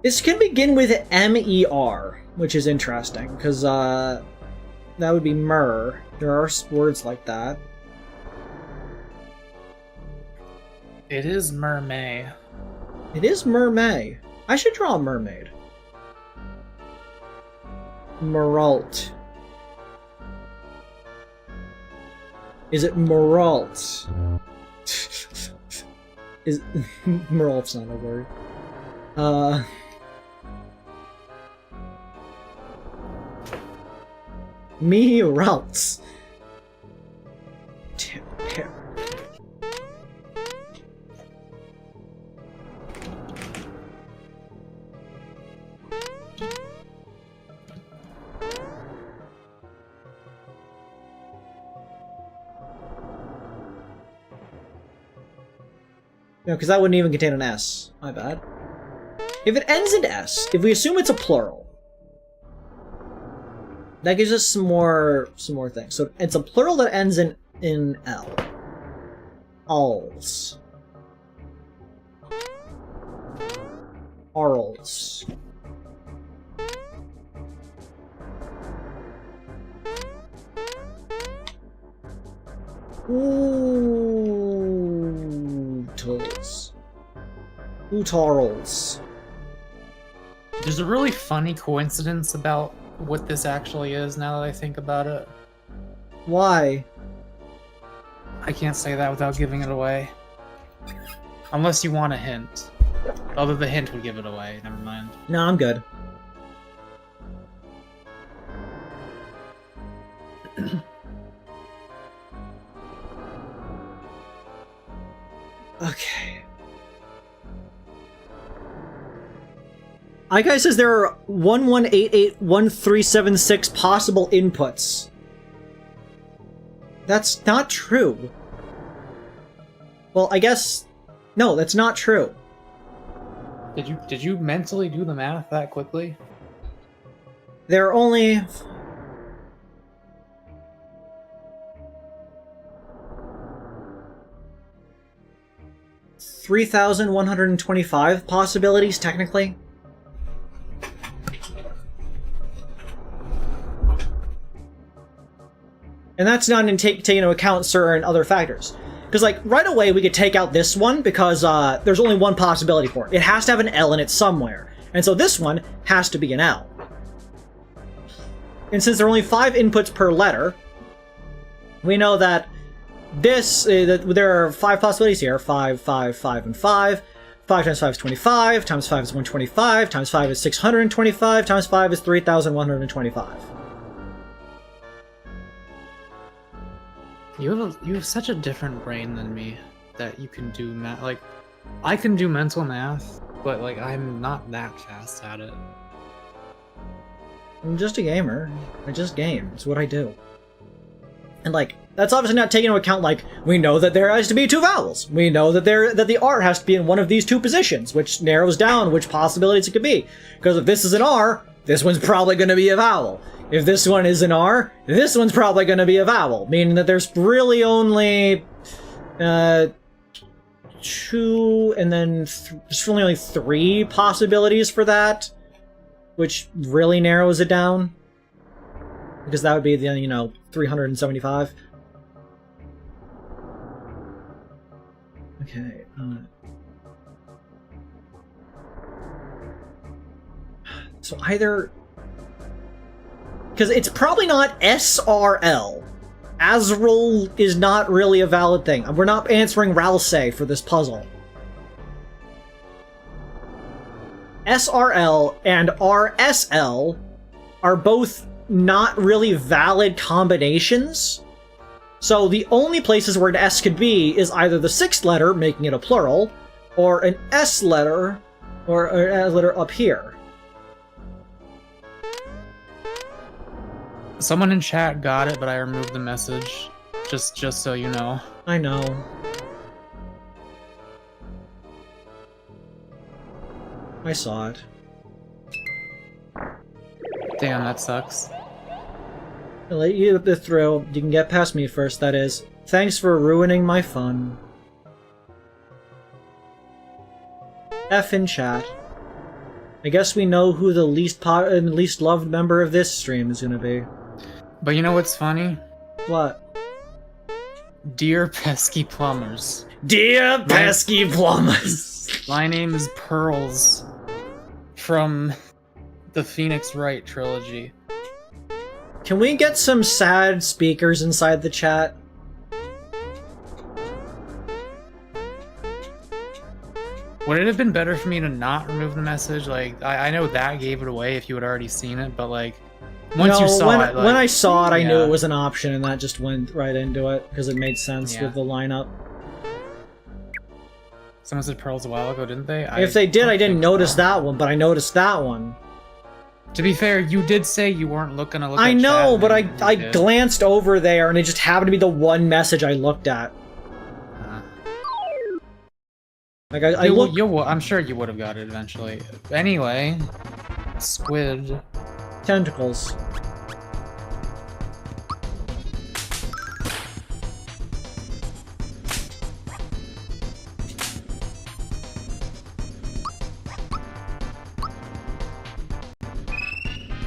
This can begin with M-E-R, which is interesting, because that would be mer. There are words like that. It is mermay. It is mermay. I should draw a mermaid. Meralt. Is it Meralt? Is Meralt's not a word. Me routes. No, because that wouldn't even contain an S. My bad. If it ends in S, if we assume it's a plural, that gives us some more things. So it's a plural that ends in L. Alls. Arls. Ootles. Ootarls. There's a really funny coincidence about what this actually is now that I think about it. Why? I can't say that without giving it away. Unless you want a hint. Although the hint would give it away, never mind. No, I'm good. Okay. iGuy says there are 11881376 possible inputs. That's not true. Well, I guess... No, that's not true. Did you mentally do the math that quickly? There are only... $3,125 possibilities, technically. And that's not taking into account certain other factors. Because, like, right away we could take out this one because there's only one possibility for it. It has to have an L in it somewhere. And so this one has to be an L. And since there are only 5 inputs per letter, we know that this, there are 5 possibilities here. 5, 5, 5, and 5. 5 times 5 is 25, times 5 is 125, times 5 is 625, times 5 is 3,125. You have such a different brain than me that you can do math. Like, I can do mental math, but like I'm not that fast at it. I'm just a gamer. I just game. It's what I do. And like, that's obviously not taking into account, like, we know that there has to be 2 vowels. We know that the R has to be in one of these 2 positions, which narrows down which possibilities it could be. Because if this is an R, this one's probably going to be a vowel. If this one is an R, this one's probably going to be a vowel, meaning that there's really only 2, and then there's really only 3 possibilities for that, which really narrows it down. Because that would be the, 375. Okay, so either... Because it's probably not SRL. Azrael is not really a valid thing. We're not answering Ralsei for this puzzle. SRL and RSL are both not really valid combinations. So the only places where an S could be is either the 6th letter, making it a plural, or an S letter, or a letter up here. Someone in chat got it, but I removed the message. Just so you know. I know. I saw it. Damn, that sucks. I'll let you through. You can get past me first, that is. Thanks for ruining my fun. F in chat. I guess we know who the least loved member of this stream is gonna be. But you know what's funny? What? Dear pesky plumbers. Dear pesky plumbers! My name is Pearls from the Phoenix Wright trilogy. Can we get some sad speakers inside the chat? Would it have been better for me to not remove the message? Like, I know that gave it away if you had already seen it, but like, once you saw it, like, when I saw it, I knew it was an option, and that just went right into it because it made sense with the lineup. Someone said Pearls a while ago, didn't they? If they did, I didn't notice that one, but I noticed that one. To be fair, you did say you weren't looking to look at I know, chat, but I glanced over there, and it just happened to be the one message I looked at. Like I'm sure you would have got it eventually. Anyway, squid tentacles.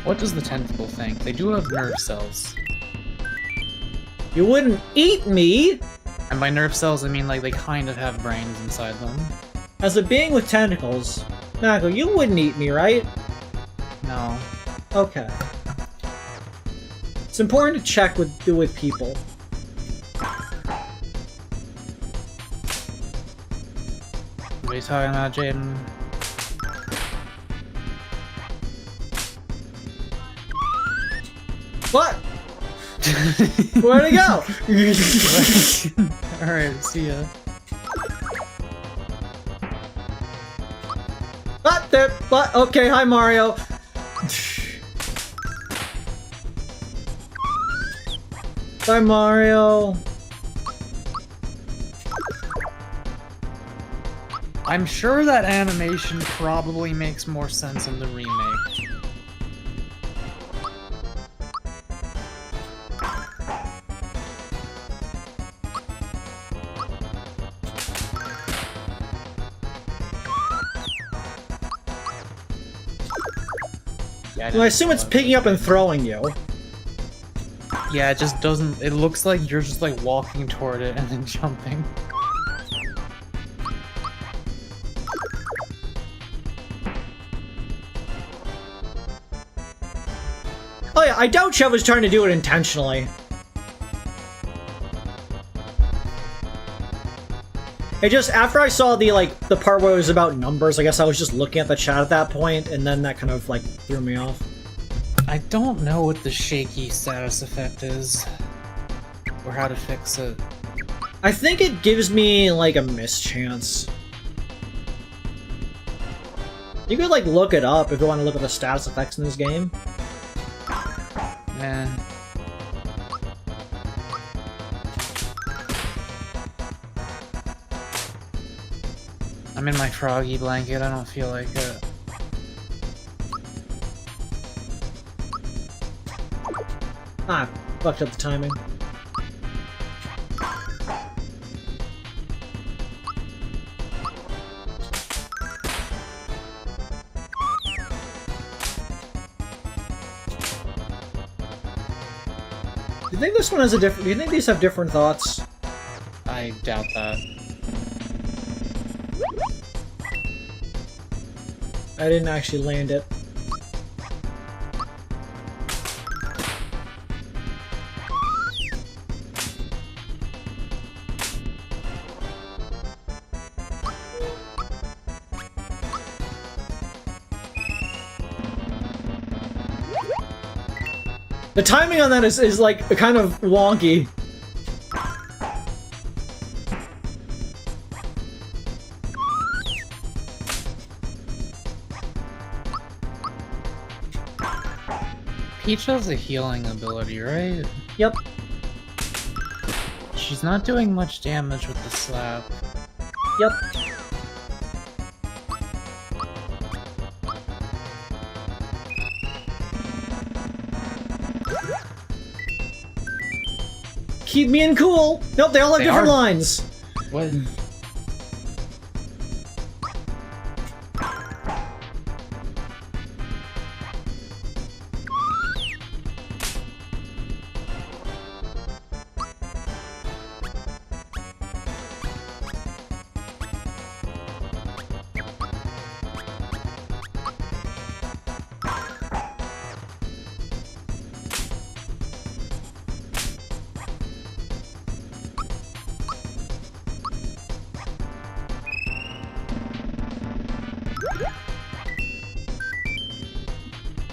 What does the tentacle think? They do have nerve cells. You wouldn't eat me! And by nerve cells, I mean like they kind of have brains inside them. As a being with tentacles, Mako, you wouldn't eat me, right? No. Okay. It's important to check with people. What are you talking about, Jaden? What? Where'd it go? Alright, see ya. What? There. What? Okay, hi Mario. Bye Mario. I'm sure that animation probably makes more sense in the remake. Yeah, Well, I assume it's picking up and throwing you. Yeah, it just doesn't. It looks like you're just like walking toward it and then jumping. Oh yeah, I doubt Chev was trying to do it intentionally. It just, after I saw the part where it was about numbers, I guess I was just looking at the chat at that point, and then that kind of, threw me off. I don't know what the shaky status effect is, or how to fix it. I think it gives me, a mischance. You could, look it up if you want to look at the status effects in this game. Eh. I'm in my froggy blanket, I don't feel like it. Ah, fucked up the timing. Do you think this one has a different... Do you think these have different thoughts? I doubt that. I didn't actually land it. The timing on that is kind of wonky. Peach has a healing ability, right? Yep. She's not doing much damage with the slap. Yep. Keep me in cool! Nope, they all have different lines! What?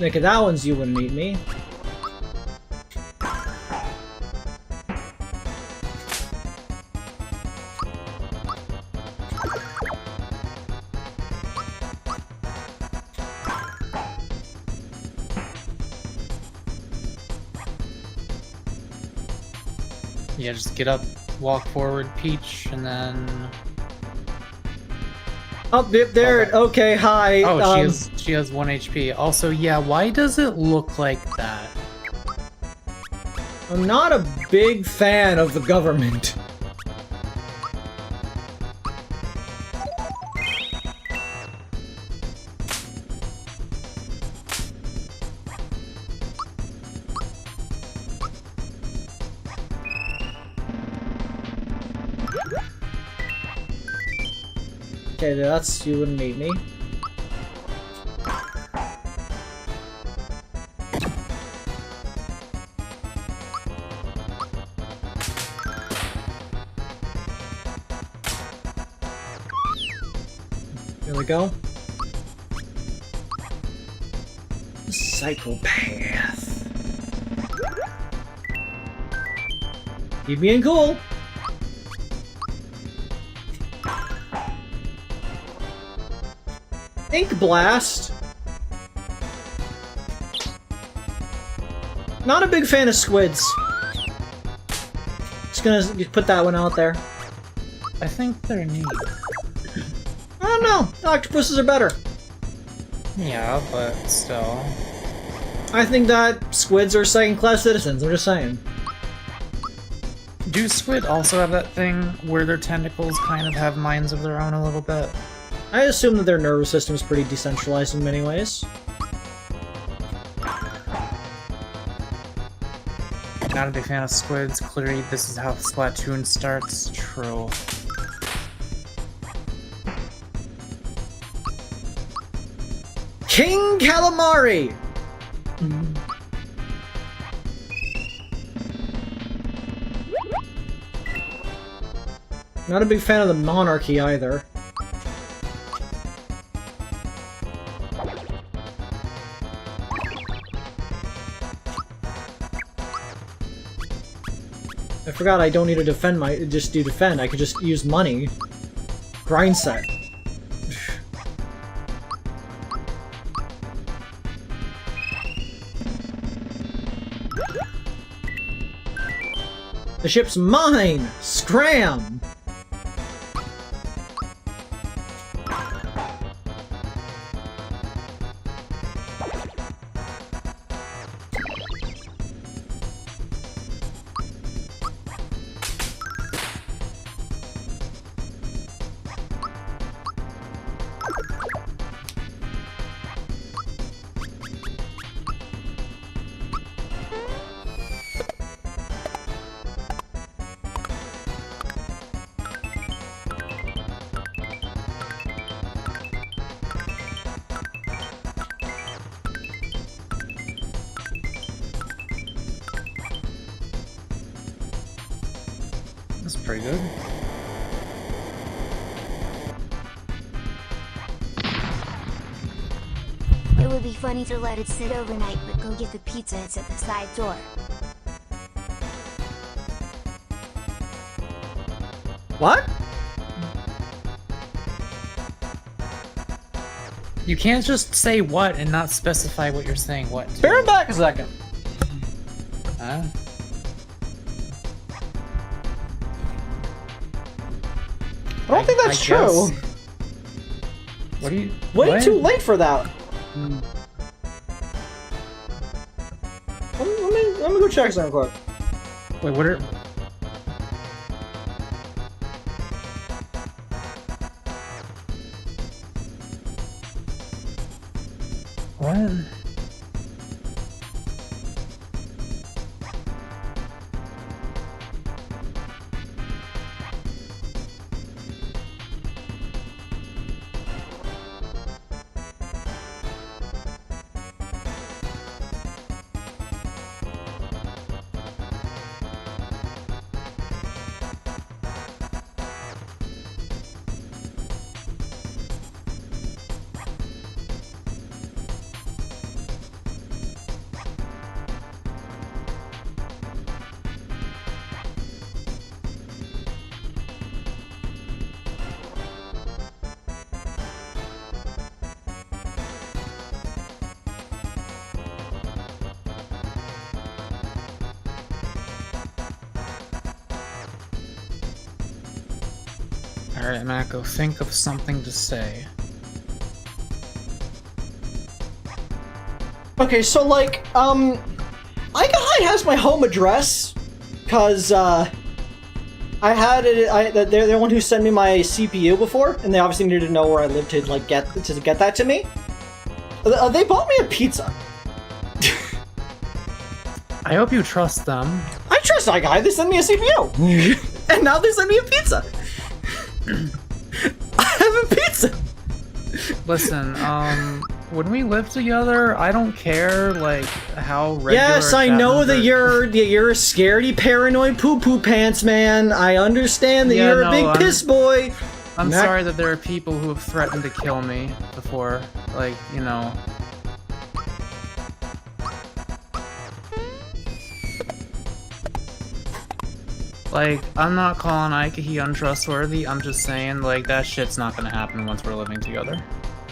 Nick, that one's you wouldn't eat me. Yeah, just get up, walk forward, Peach, and then... Oh, there. Okay, hi. Oh, she has 1 HP. Also, yeah, why does it look like that? I'm not a big fan of the government. Okay, that's... you wouldn't need me. There we go. Psychopath. Keep being cool. Ink Blast. Not a big fan of squids. Just gonna put that one out there. I think they're neat. I don't know. Octopuses are better. Yeah, but still. I think that squids are second-class citizens. I'm just saying. Do squid also have that thing where their tentacles kind of have minds of their own a little bit? I assume that their nervous system is pretty decentralized in many ways. Not a big fan of squids. Clearly, this is how Splatoon starts. True. King Calamari! Not a big fan of the monarchy either. I forgot I don't need to defend just do defend. I could just use money. Grind set. The ship's mine! Scram! That's pretty good. It would be funny to let it sit overnight, but go get the pizza, it's at the side door. What? You can't just say what and not specify what you're saying what to. Bear it back a second. Huh? I don't think that's true. Guess. What are you... Way what? too late for that. Let me go check something quick. Wait, what are... What? Alright, Mako, think of something to say. Okay, so like, High has my home address, cause, I had it, they're the one who sent me my CPU before, and they obviously needed to know where I lived to, like, get that to me. They bought me a pizza. I hope you trust them. I trust that guy, they sent me a CPU! And now they sent me a pizza! I a pizza. Listen, when we live together, I don't care like how regular. Yes, I know that you're a scaredy, paranoid poo-poo pants man. I understand that you're a big piss boy. I'm sorry that there are people who have threatened to kill me before, like, you know. Like, I'm not calling Aikahi untrustworthy, I'm just saying, like, that shit's not gonna happen once we're living together.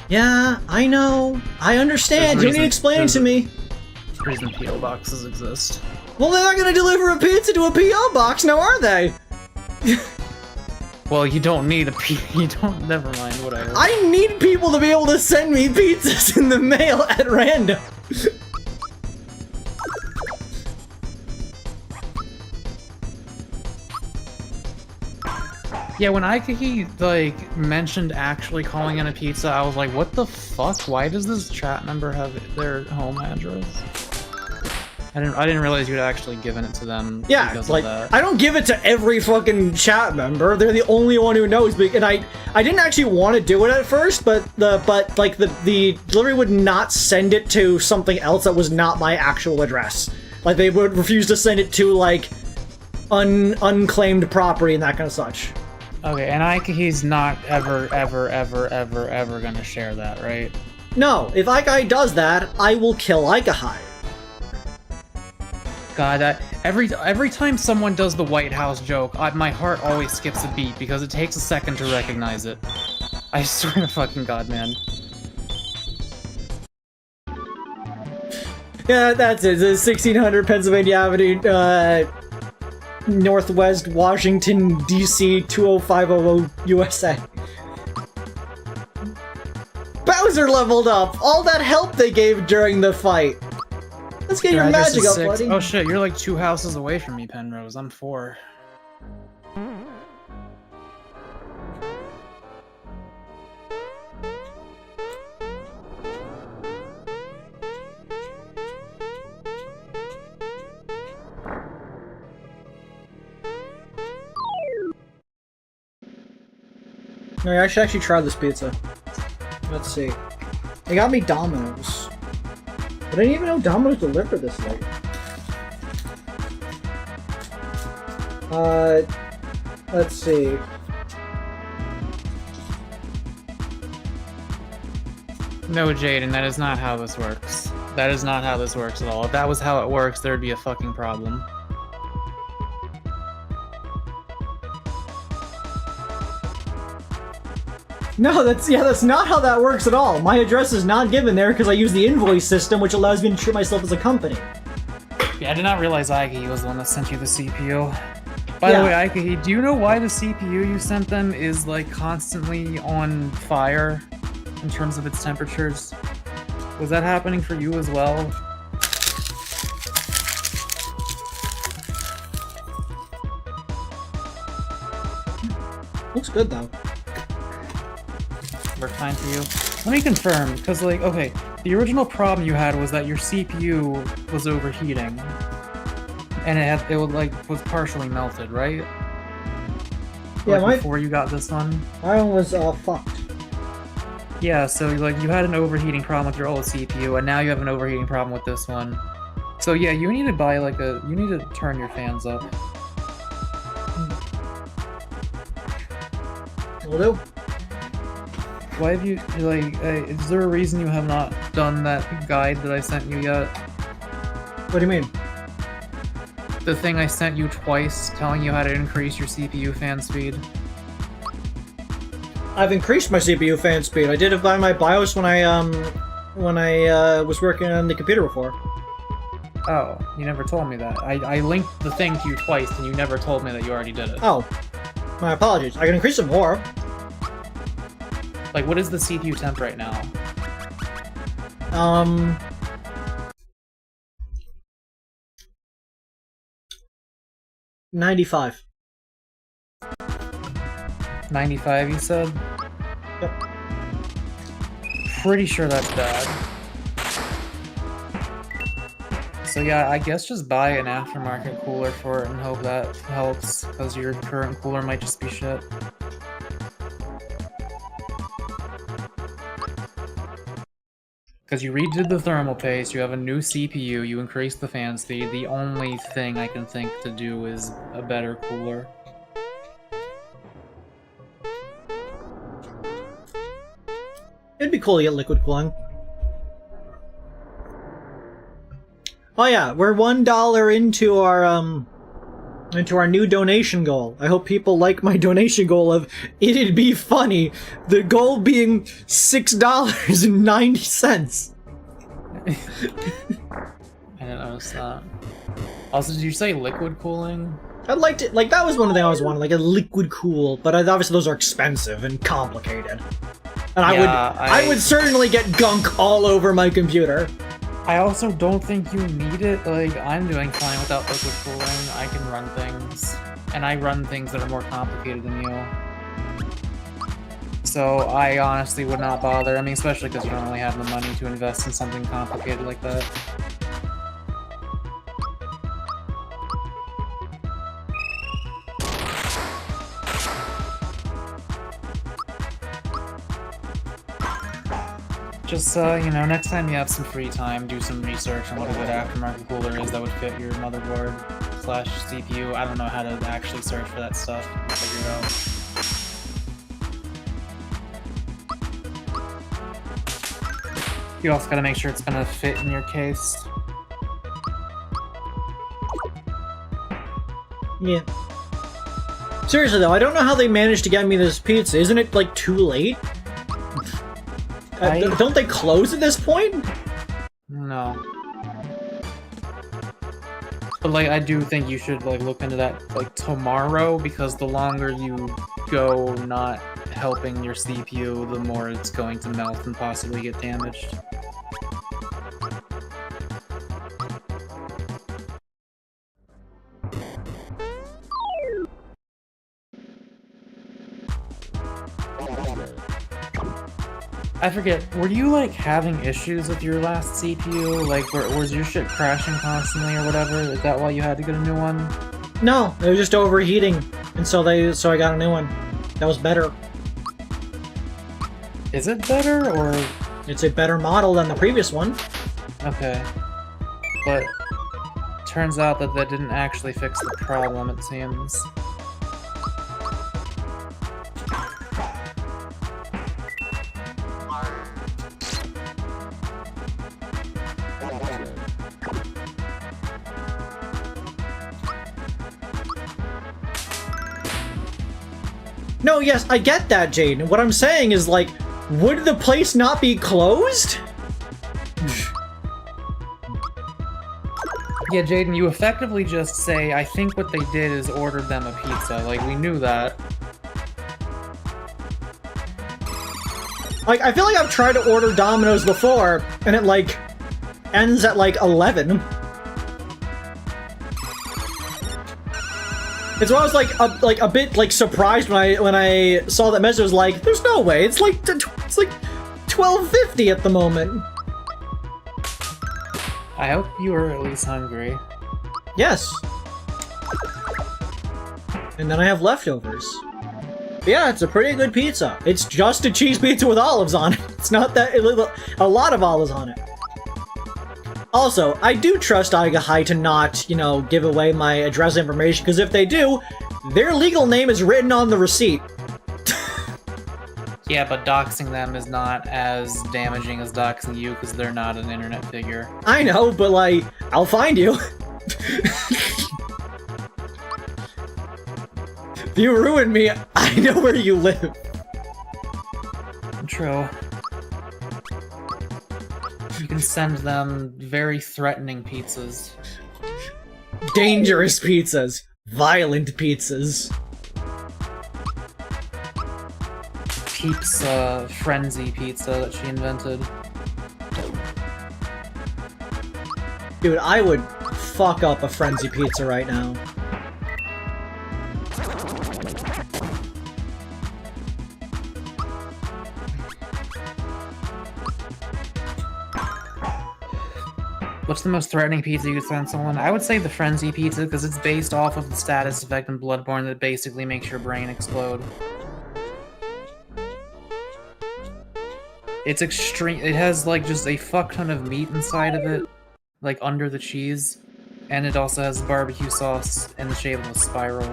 Yeah, I know. I understand. You don't need to explain it to me. Reason P.O. boxes exist. Well, they're not gonna deliver a pizza to a P.O. box, now are they? Well, you don't need you don't, never mind, whatever. I need people to be able to send me pizzas in the mail at random. Yeah, when Aikahi, like, mentioned actually calling in a pizza, I was like, what the fuck? Why does this chat member have their home address? I didn't realize you'd actually given it to them. Yeah, because like, of that. I don't give it to every fucking chat member. They're the only one who knows. And I didn't actually want to do it at first, but the delivery would not send it to something else that was not my actual address. Like, they would refuse to send it to, like, unclaimed property and that kind of such. Okay, and Aikahi's not ever gonna share that, right? No, if Aikai does that, I will kill Aikahi. God, every time someone does the White House joke, my heart always skips a beat because it takes a second to recognize it. I swear to fucking God, man. Yeah, that's it. It's 1600 Pennsylvania Avenue, Northwest Washington, D.C. 20500 USA. Bowser leveled up! All that help they gave during the fight! Let's get your magic up, buddy! Oh shit, you're like 2 houses away from me, Penrose. I'm 4. No, I should actually try this pizza. Let's see. They got me Domino's. But I didn't even know Domino's delivered this late. Let's see. No, Jaden, that is not how this works. That is not how this works at all. If that was how it works, there'd be a fucking problem. No, that's not how that works at all. My address is not given there because I use the invoice system, which allows me to treat myself as a company. Yeah, I did not realize Aikahi was the one that sent you the CPU. By the way, Aikahi, do you know why the CPU you sent them is, like, constantly on fire in terms of its temperatures? Was that happening for you as well? Looks good, though. Work fine for you. Let me confirm, because, like, okay, the original problem you had was that your CPU was overheating, and it was partially melted, right? Yeah, like before you got this one. My one was fucked. Yeah, so like you had an overheating problem with your old CPU, and now you have an overheating problem with this one. So yeah, you need to buy like you need to turn your fans up. Will do. Why have you, like, is there a reason you have not done that guide that I sent you yet? What do you mean? The thing I sent you twice, telling you how to increase your CPU fan speed. I've increased my CPU fan speed. I did it by my BIOS when I was working on the computer before. Oh, you never told me that. I linked the thing to you twice, and you never told me that you already did it. Oh, my apologies. I can increase it more. Like, what is the CPU temp right now? 95. 95, you said? Yep. Pretty sure that's bad. So yeah, I guess just buy an aftermarket cooler for it and hope that helps, because your current cooler might just be shit. Because you redid the thermal paste, you have a new CPU, you increased the fan speed. The only thing I can think to do is a better cooler. It'd be cool to get liquid cooling. Oh yeah, we're $1 into our new donation goal. I hope people like my donation goal of it'd be funny. The goal being $6.90. I didn't notice that. Also, did you say liquid cooling? I'd like to, like, that was one of the things I always wanted, like a liquid cool, but obviously those are expensive and complicated. And I would certainly get gunk all over my computer. I also don't think you need it. Like, I'm doing fine without liquid cooling. I can run things. And I run things that are more complicated than you. So I honestly would not bother. I mean, especially because you don't really have the money to invest in something complicated like that. Just, you know, next time you have some free time, do some research on what a good aftermarket cooler is that would fit your motherboard / CPU. I don't know how to actually search for that stuff. Figure it out. You also gotta make sure it's gonna fit in your case. Yeah. Seriously though, I don't know how they managed to get me this pizza. Isn't it, like, too late? Don't they close at this point? No. But, like, I do think you should, like, look into that, like, tomorrow, because the longer you go not helping your CPU, the more it's going to melt and possibly get damaged. I forget, were you, like, having issues with your last CPU? Like, was your shit crashing constantly or whatever? Is that why you had to get a new one? No, it was just overheating, and so I got a new one. That was better. Is it better, or...? It's a better model than the previous one. Okay. But, turns out that didn't actually fix the problem, it seems. No, yes, I get that, Jaden. What I'm saying is, like, would the place not be closed? Yeah, Jaden, you effectively just say, I think what they did is ordered them a pizza. Like, we knew that. Like, I feel like I've tried to order Domino's before, and it, like, ends at, like, 11. It's why I was like a bit like surprised when I saw that message. Was like, there's no way. It's like 12:50 at the moment. I hope you were at least hungry. Yes. And then I have leftovers. But yeah, it's a pretty good pizza. It's just a cheese pizza with olives on it. It's not that a lot of olives on it. Also, I do trust Aigahai to not, you know, give away my address information, because if they do, their legal name is written on the receipt. Yeah, but doxing them is not as damaging as doxing you, because they're not an internet figure. I know, but, like, I'll find you. If you ruin me, I know where you live. True. You can send them very threatening pizzas. Dangerous pizzas. Violent pizzas. Peeps frenzy pizza that she invented. Dude, I would fuck up a frenzy pizza right now. What's the most threatening pizza you could send someone? I would say the Frenzy pizza, because it's based off of the status effect in Bloodborne that basically makes your brain explode. It's extreme. It has like just a fuck ton of meat inside of it, like under the cheese, and it also has barbecue sauce in the shape of a spiral.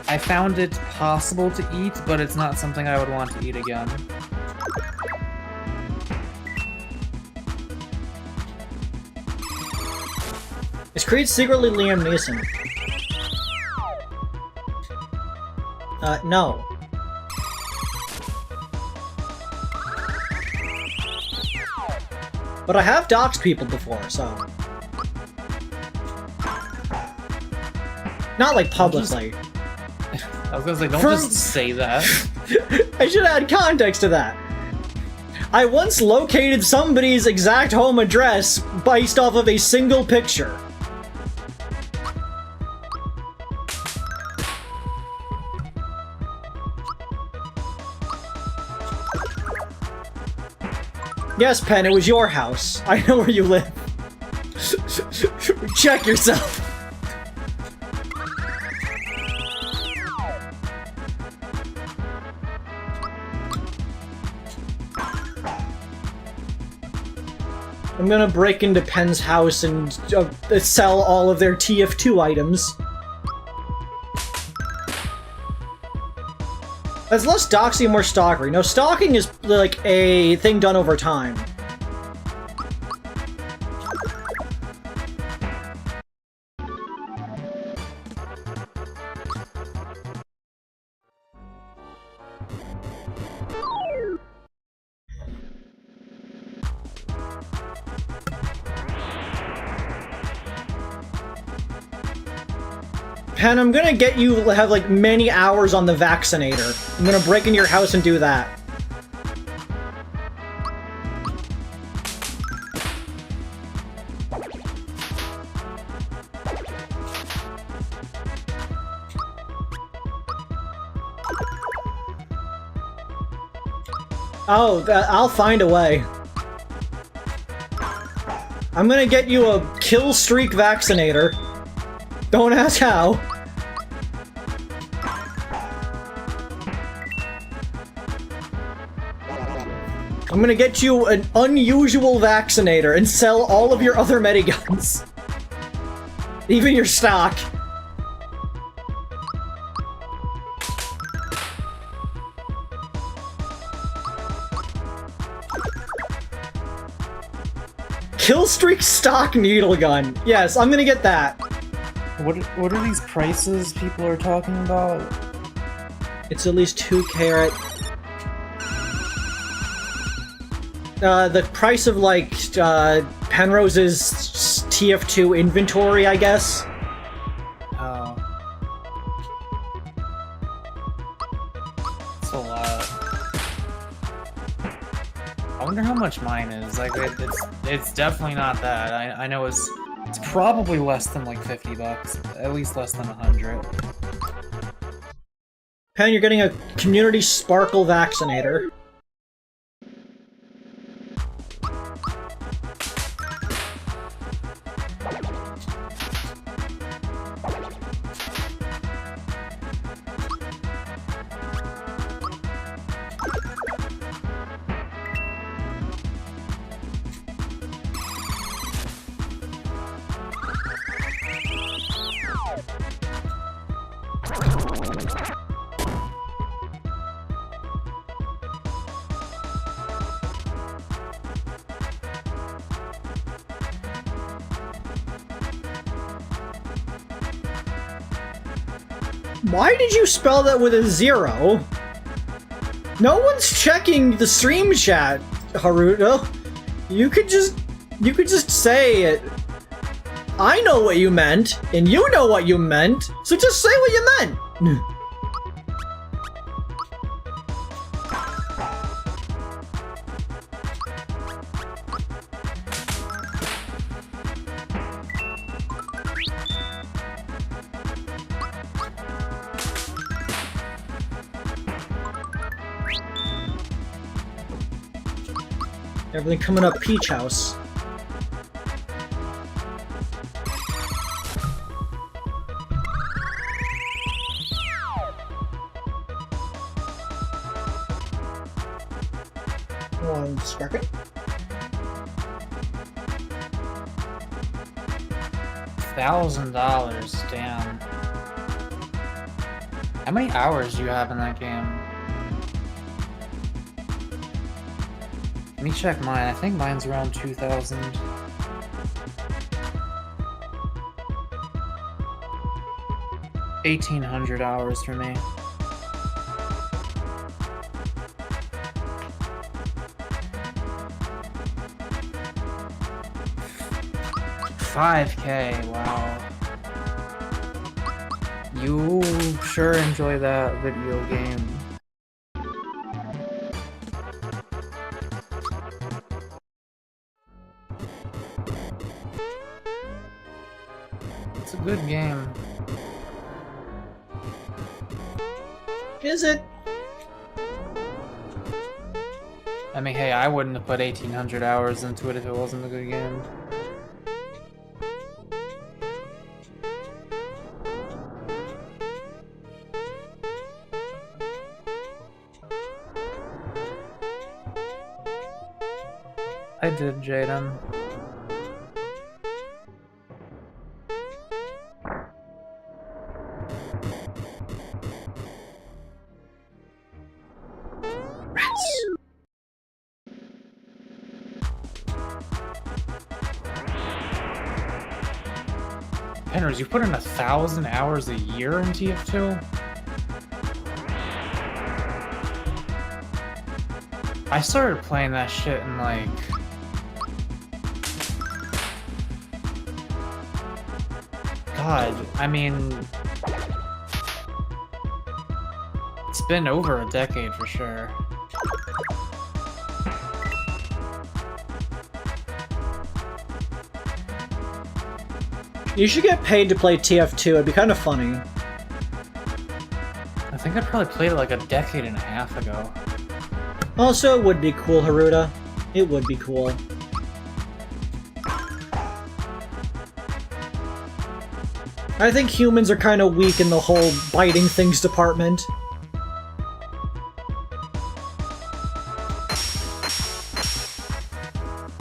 I found it possible to eat, but it's not something I would want to eat again. Is Creed secretly Liam Neeson? No. But I have doxed people before, so... Not like publicly. I was gonna say, don't just say that. I should add context to that. I once located somebody's exact home address based off of a single picture. Yes, Pen, it was your house. I know where you live. Check yourself. I'm gonna break into Pen's house and sell all of their TF2 items. That's less doxing, more stalkery. No, stalking is like a thing done over time. Pen, I'm gonna get you to have like many hours on the vaccinator. I'm gonna break into your house and do that. Oh, I'll find a way. I'm gonna get you a kill streak vaccinator. Don't ask how. I'm gonna get you an unusual vaccinator and sell all of your other mediguns. Even your stock. Killstreak stock needle gun. Yes, I'm gonna get that. What are these prices people are talking about? It's at least 2 carat. The price of, like, Penrose's TF2 inventory, I guess. Oh. That's a lot. I wonder how much mine is. Like, it's definitely not that. I know it's probably less than, like, $50. At least less than 100. Pen, you're getting a community sparkle vaccinator. Why did you spell that with a 0? No one's checking the stream chat, Haruto. You could just say it. I know what you meant, and you know what you meant, so just say what you meant. Everything coming up Peach House. 1 second. $1,000, damn. How many hours do you have in that game? Let me check mine. I think mine's around 2,000. 1,800 hours for me. $5K, wow. You sure enjoy that video game. It's a good game. Is it? I mean, hey, I wouldn't have put 1,800 hours into it if it wasn't a good game. I did, Jaden. Penrose, you put in 1,000 hours a year in TF2? I started playing that shit in like... God, I mean... It's been over a decade for sure. You should get paid to play TF2, it'd be kind of funny. I think I probably played it like a decade and a half ago. Also, it would be cool, Haruta. It would be cool. I think humans are kind of weak in the whole biting things department.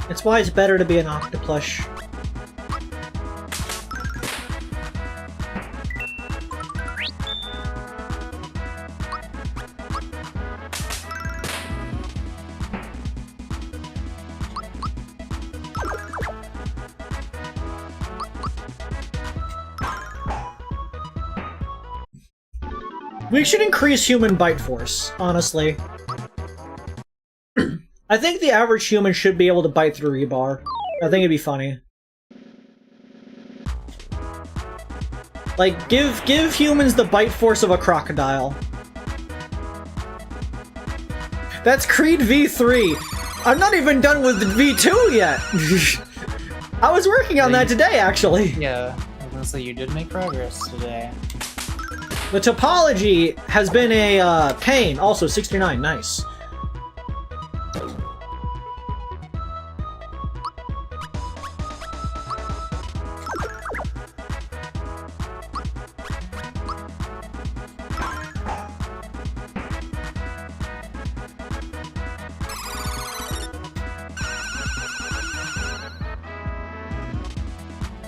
It's why it's better to be an octoplush. We should increase human bite force, honestly. I think the average human should be able to bite through rebar. I think it'd be funny. Like, give humans the bite force of a crocodile. That's Creed V3. I'm not even done with V2 yet. I was working on that today, actually. Yeah, I was gonna say you did make progress today. The topology has been a pain. Also, 69, nice.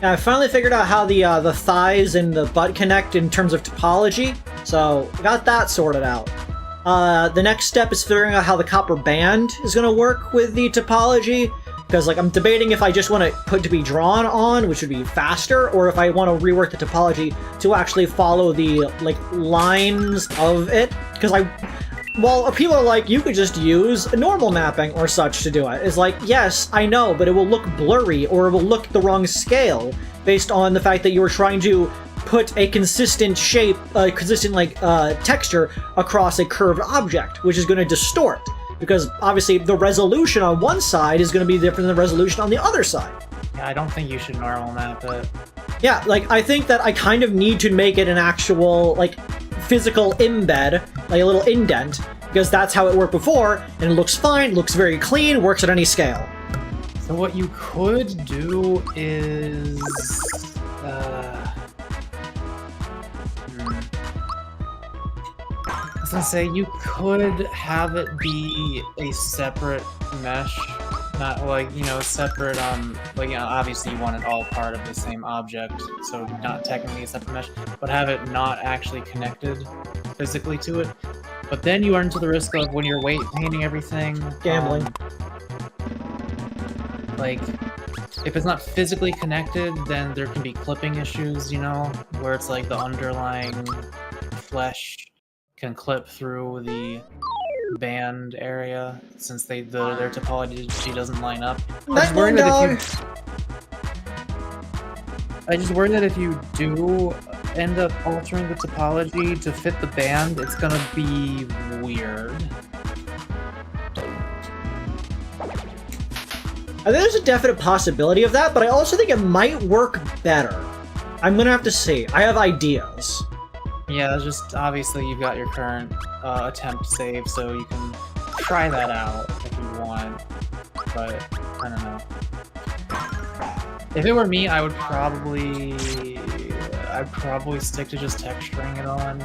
I finally figured out how the thighs and the butt connect in terms of topology, so got that sorted out. The next step is figuring out how the copper band is going to work with the topology, because like I'm debating if I just want to put to be drawn on, which would be faster, or if I want to rework the topology to actually follow the like lines of it, because well, people are like, you could just use normal mapping or such to do it. It's like, yes, I know, but it will look blurry or it will look the wrong scale based on the fact that you were trying to put a consistent shape, consistent like texture across a curved object, which is going to distort because obviously the resolution on one side is going to be different than the resolution on the other side. Yeah, I don't think you should normal map it. Yeah, like I think that I kind of need to make it an actual like physical embed, like a little indent, because that's how it worked before, and it looks fine, looks very clean, works at any scale. So what you could do is... gonna say, you could have it be a separate mesh, not like, you know, separate, like, you know, obviously you want it all part of the same object, so not technically a separate mesh, but have it not actually connected physically to it. But then you run into the risk of, when you're weight painting everything, Gambling. Like, if it's not physically connected, then there can be clipping issues, you know, where it's like the underlying flesh can clip through the band area since their topology doesn't line up. Night one, dog! I just worry that if you do end up altering the topology to fit the band, it's gonna be weird. I think there's a definite possibility of that, but I also think it might work better. I'm gonna have to see. I have ideas. Yeah, just obviously you've got your current attempt save, so you can try that out if you want, but I don't know. If it were me, I'd probably stick to just texturing it on.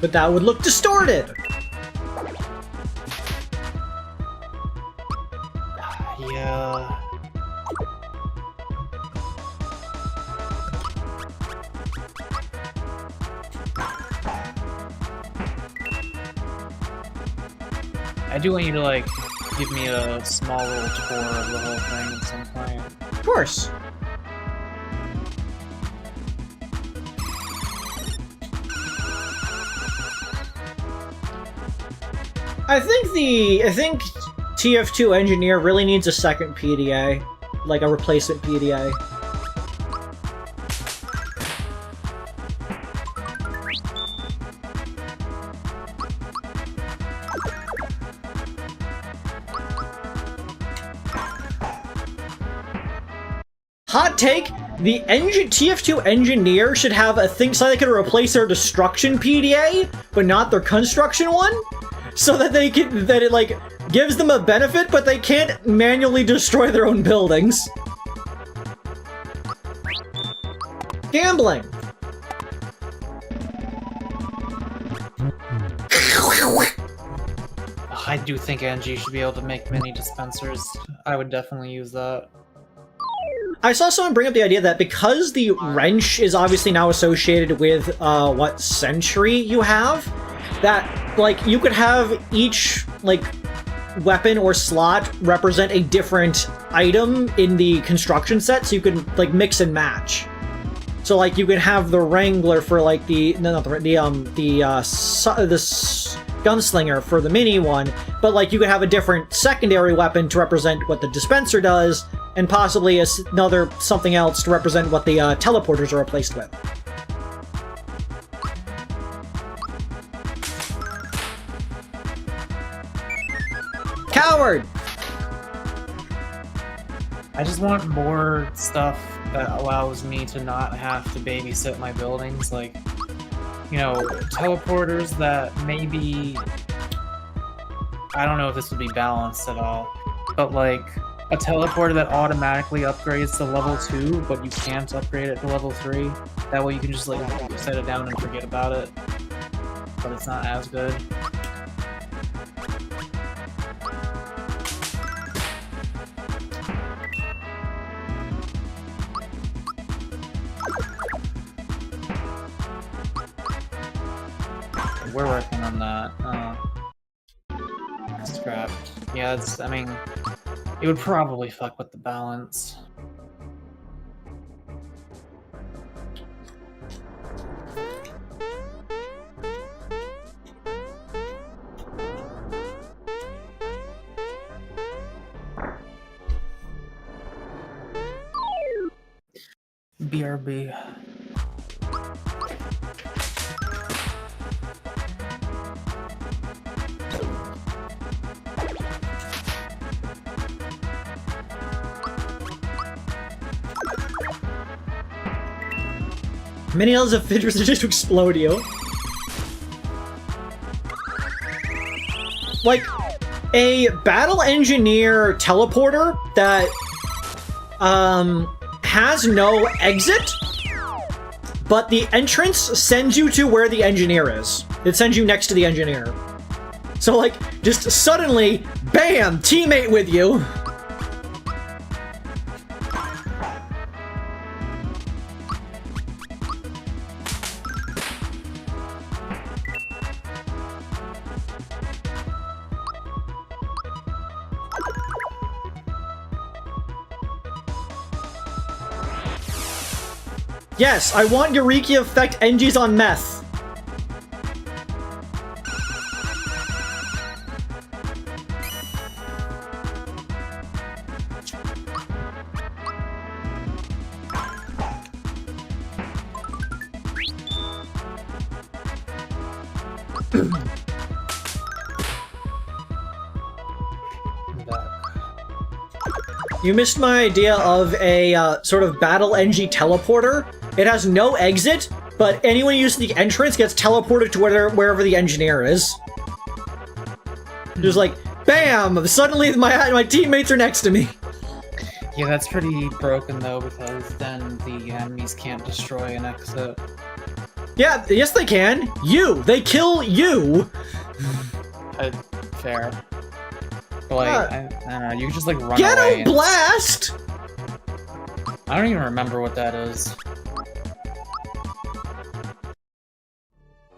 But that would look distorted! Yeah. I do want you to, like, give me a small little tour of the whole thing at some point. Of course. I think TF2 Engineer really needs a second PDA, like a replacement PDA. Hot take, the TF2 Engineer should have a thing so they can replace their destruction PDA, but not their construction one? So that it like gives them a benefit, but they can't manually destroy their own buildings. Gambling. I do think NG should be able to make mini dispensers. I would definitely use that. I saw someone bring up the idea that because the wrench is obviously now associated with what century you have, that like you could have each like weapon or slot represent a different item in the construction set, so you can like mix and match. So like you can have the Wrangler for like the gunslinger for the mini one, but like you could have a different secondary weapon to represent what the dispenser does, and possibly another something else to represent what the teleporters are replaced with. Coward! I just want more stuff that allows me to not have to babysit my buildings, like, you know, teleporters that maybe... I don't know if this would be balanced at all, but like, a teleporter that automatically upgrades to level 2, but you can't upgrade it to level 3. That way you can just like set it down and forget about it, but it's not as good. We're working on that. Scrapped. Yeah, it's, I mean, it would probably fuck with the balance. BRB. Many levels of fidgets are just to explode you. Like, a battle engineer teleporter that, has no exit, but the entrance sends you to where the engineer is. It sends you next to the engineer. So, like, just suddenly, bam, teammate with you. Yes, I want Eureka effect Engis on meth. You missed my idea of a sort of battle NG teleporter. It has no exit, but anyone who uses the entrance gets teleported to wherever the engineer is. Just like, bam! Suddenly my teammates are next to me. Yeah, that's pretty broken though, because then the enemies can't destroy an exit. Yeah, yes they can. They kill you. Fair. But, like, I don't know, you can just like run Ghetto away. Blast! I don't even remember what that is.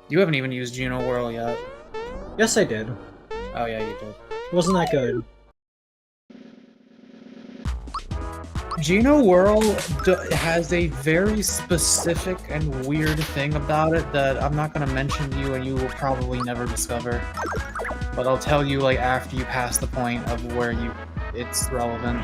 You haven't even used Juno Whirl yet. Yes, I did. Oh yeah, you did. It wasn't that good. Juno Whirl has a very specific and weird thing about it that I'm not going to mention to you and you will probably never discover. But I'll tell you like after you pass the point of where it's relevant.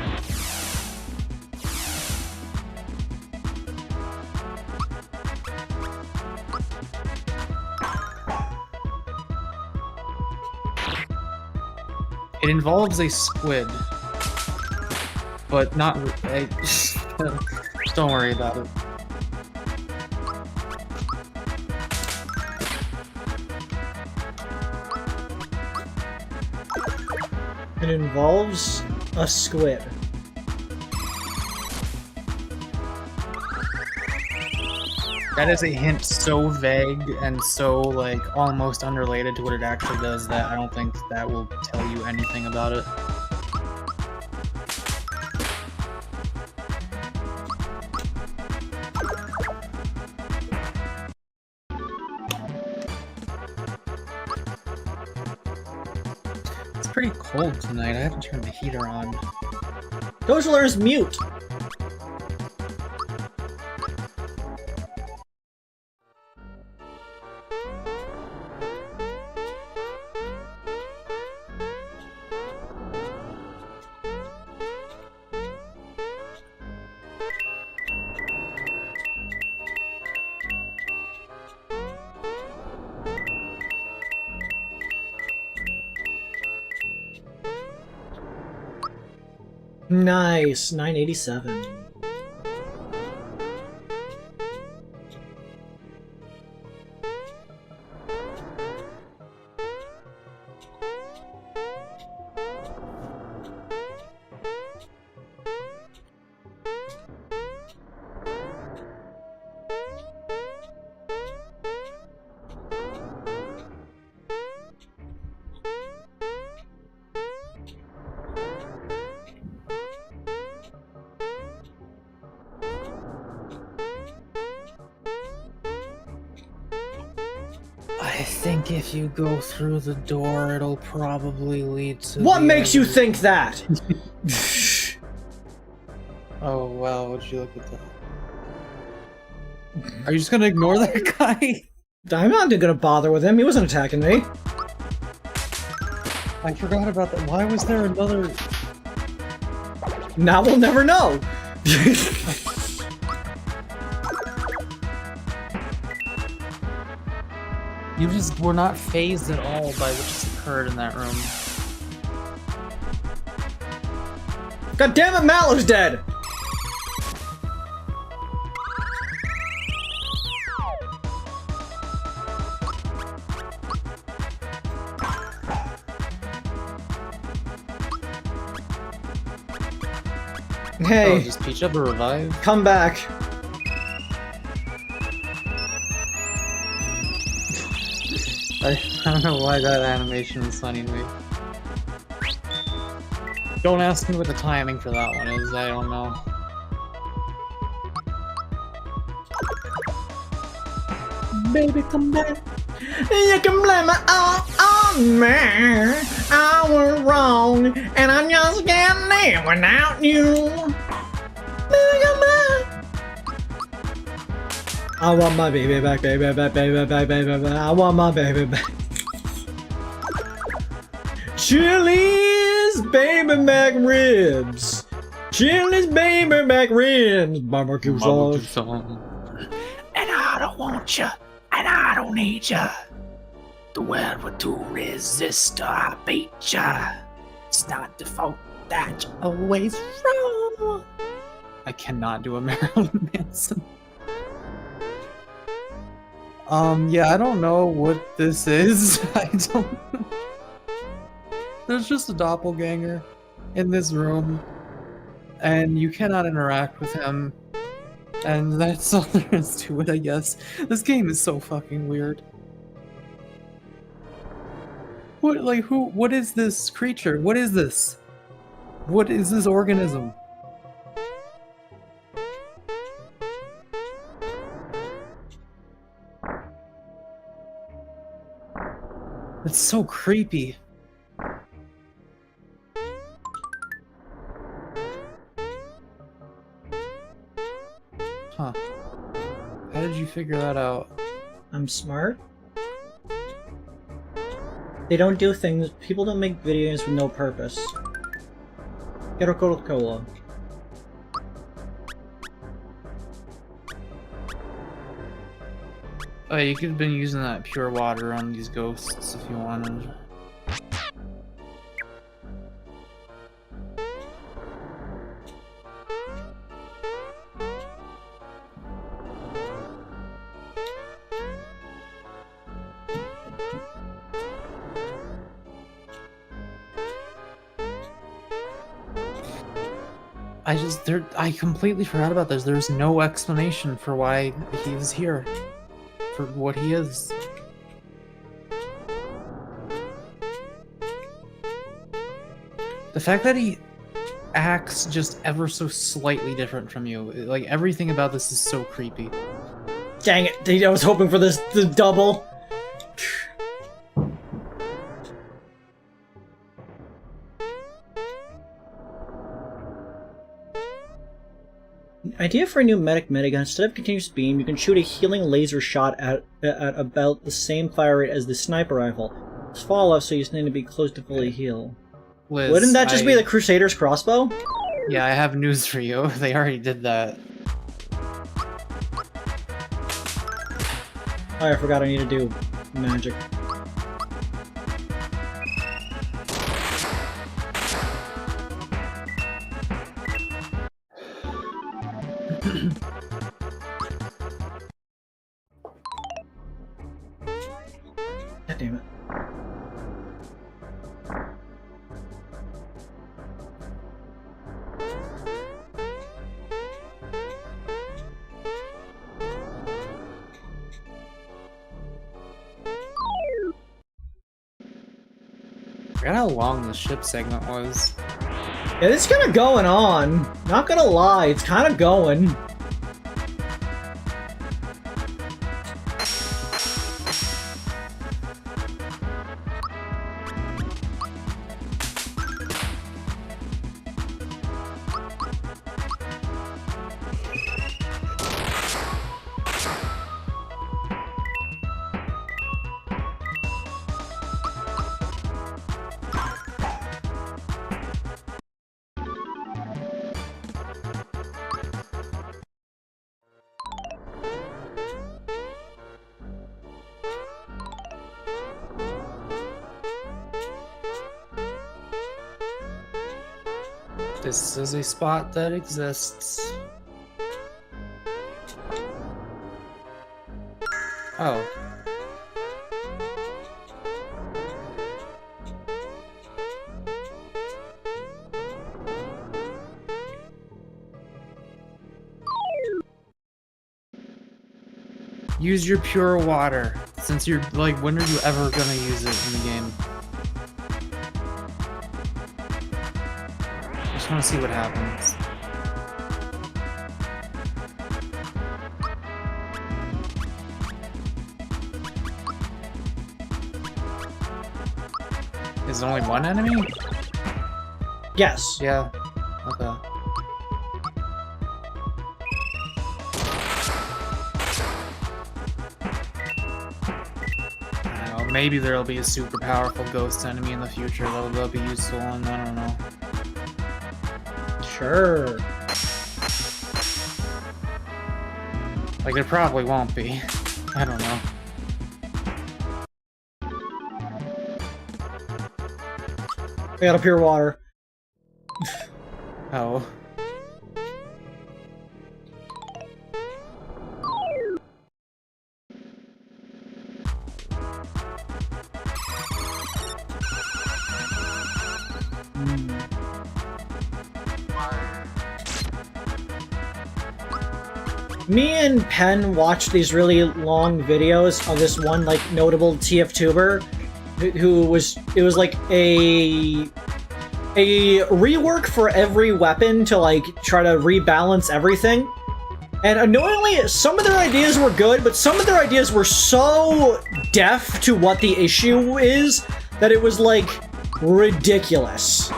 It involves a squid. But not... don't worry about it. It involves a squid. That is a hint so vague and so, like, almost unrelated to what it actually does that I don't think that will tell you anything about it. It's pretty cold tonight. I haven't turned the heater on. Dogeler is mute. Nice, 987. I think if you go through the door, it'll probably lead to What makes you think that? Oh, wow, would you look at that? Are you just gonna ignore that guy? I'm not gonna bother with him. He wasn't attacking me. I forgot about that. Why was there another... Now we'll never know. You just were not phased at all by what just occurred in that room. God damn it, Mallow's dead! Hey, Oh, just Peach up a revive? come back. I don't know why that animation is funny to me. Don't ask me what the timing for that one is, I don't know. Baby, come back. You can blame it all on me. I was wrong, and I just can't live without you. Baby, come back. I want my baby back, baby back, baby back, baby back. I want my baby back. Chili's baby back ribs. Chili's baby back ribs. Barbecue sauce. And I don't want you, and I don't need you. The world would to resist or I beat ya. It's not the fault that you're always wrong. I cannot do a Marilyn Manson. Yeah, I don't know what this is. I don't know. There's just a doppelganger in this room, and you cannot interact with him. And that's all there is to it, I guess. This game is so fucking weird. What is this creature? What is this? What is this organism? It's so creepy. Huh. How did you figure that out? I'm smart. They don't do things. People don't make video games with no purpose. Get a Coca-Cola. Oh, you could have been using that pure water on these ghosts if you wanted. I completely forgot about this. There's no explanation for why he is here. For what he is. The fact that he acts just ever so slightly different from you, like everything about this is so creepy. Dang it! I was hoping for this the double. Idea for a new medic minigun. Instead of continuous beam, you can shoot a healing laser shot at about the same fire rate as the sniper rifle. It's fall off, so you just need to be close to fully heal. Liz, Wouldn't that just be the Crusader's crossbow? Yeah, I have news for you. They already did that. Oh, I forgot I need to do magic. God damn it. I forgot how long the ship segment was. Yeah, this is kind of going on. Not gonna lie, it's kind of going. This is a spot that exists. Oh. Use your pure water. Since you're like, when are you ever gonna use it in the game? I just want to see what happens. Is it only one enemy? Yes. Yeah. Okay. I don't know, maybe there'll be a super powerful ghost enemy in the future that'll be useful, and I don't know. Sure. Like, it probably won't be. I don't know. I got a pure water. Oh. Me and Penn watched these really long videos of this one, like, notable TF-tuber who was, it was like a rework for every weapon to, like, try to rebalance everything. And annoyingly, some of their ideas were good, but some of their ideas were so deaf to what the issue is that it was, like, ridiculous.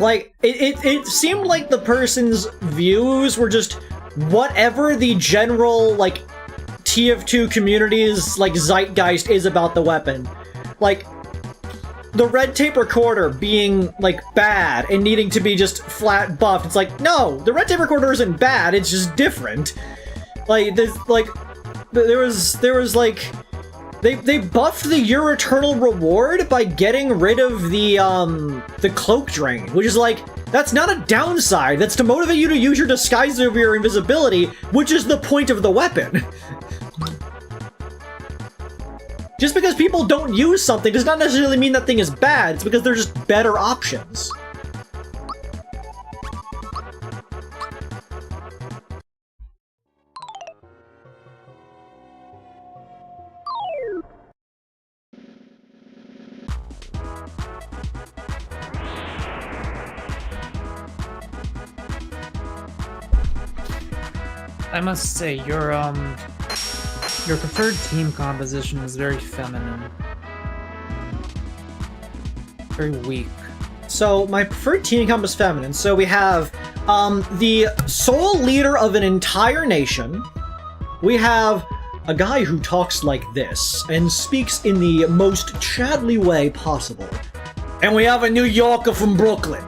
Like, it seemed like the person's views were just whatever the general, like, TF2 community's, like, zeitgeist is about the weapon. Like, the red tape recorder being, like, bad and needing to be just flat buffed. It's like, no, the red tape recorder isn't bad, it's just different. Like, there was, like, they buffed the Your Eternal Reward by getting rid of the cloak drain, which is like, that's not a downside. That's to motivate you to use your disguise over your invisibility, which is the point of the weapon. Just because people don't use something does not necessarily mean that thing is bad. It's because there's just better options. I must say, your preferred team composition is very feminine. Very weak. So, my preferred team comp is feminine. So we have, the sole leader of an entire nation. We have a guy who talks like this, and speaks in the most Chadley way possible. And we have a New Yorker from Brooklyn.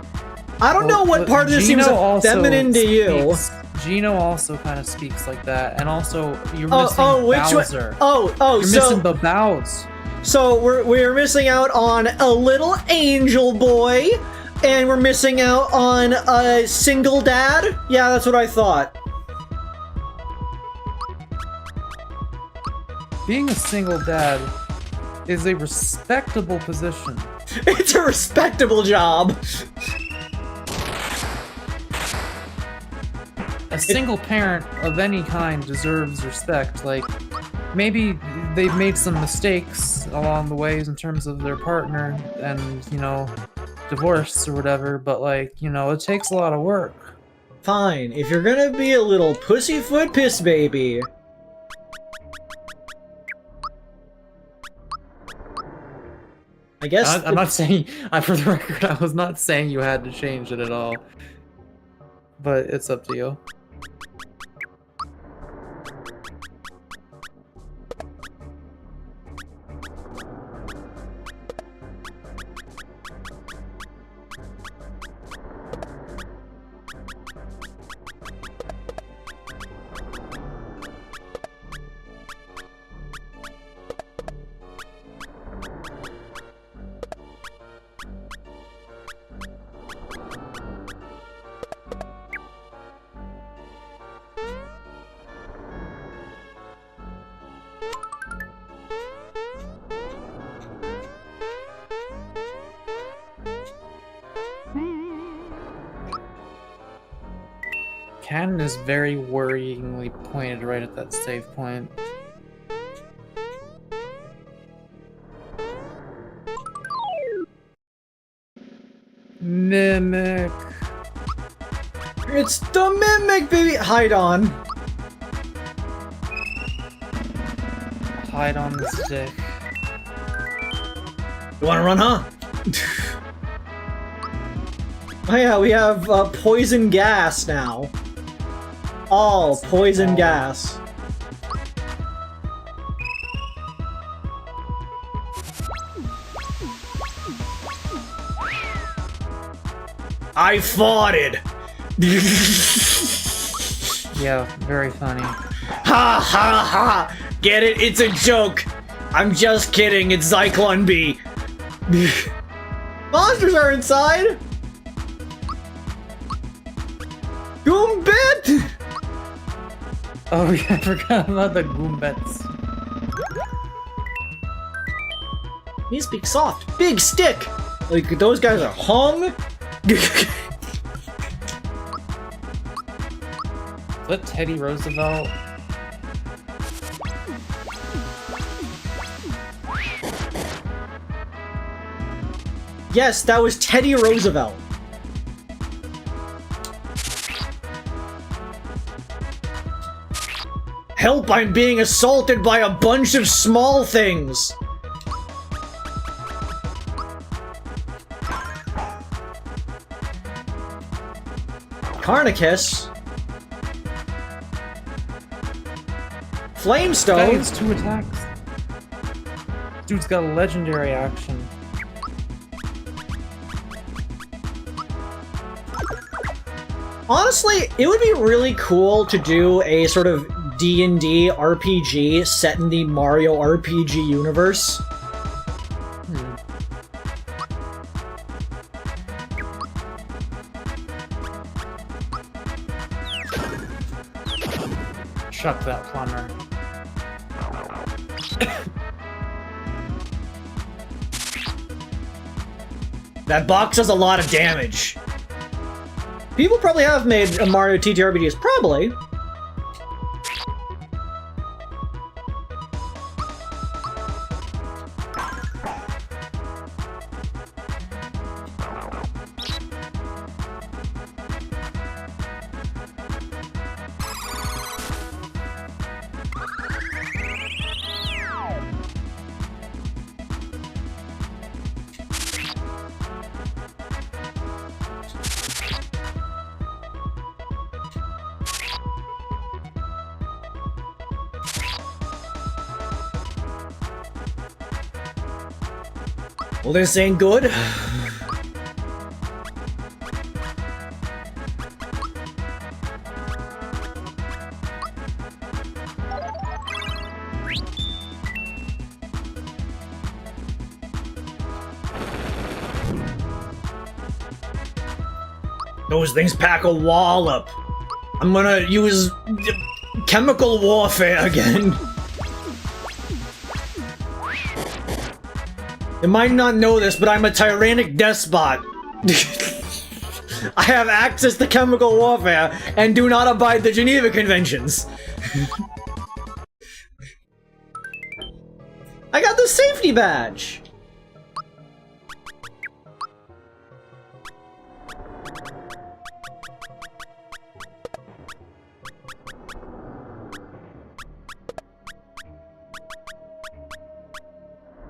I don't know what part of this seems feminine to you. Gino also kind of speaks like that, and also you're missing Bowser. You're missing the Bows. So we're missing out on a little angel boy, and we're missing out on a single dad. Yeah, that's what I thought. Being a single dad is a respectable position. It's a respectable job. A single parent of any kind deserves respect. Like, maybe they've made some mistakes along the ways in terms of their partner and, you know, divorce or whatever, but, like, you know, it takes a lot of work. Fine, if you're gonna be a little pussyfoot piss baby. I guess I'm not saying, for the record, I was not saying you had to change it at all. But it's up to you. Cannon is very worryingly pointed right at that save point. Mimic. It's the Mimic, baby! Hide on. Hide on the stick. You wanna run, huh? Oh yeah, we have poison gas now. All poison gas. I farted! Yeah, very funny. Ha ha ha! Get it? It's a joke! I'm just kidding, it's Zyklon B. Monsters are inside! Goombit! Oh yeah, I forgot about the Goombets. He speaks soft. Big stick! Like, those guys are hung? Is that Teddy Roosevelt? Yes, that was Teddy Roosevelt. Help, I'm being assaulted by a bunch of small things! Carnicus? Flamestone? He has 2 attacks. Dude's got a legendary action. Honestly, it would be really cool to do a sort of D&D RPG set in the Mario RPG universe. Chuck that plumber. That box does a lot of damage. People probably have made a Mario TTRPGs, probably. Well, this ain't good. Those things pack a wallop. I'm gonna use chemical warfare again. You might not know this, but I'm a tyrannic despot. I have access to chemical warfare and do not abide the Geneva Conventions. I got the safety badge.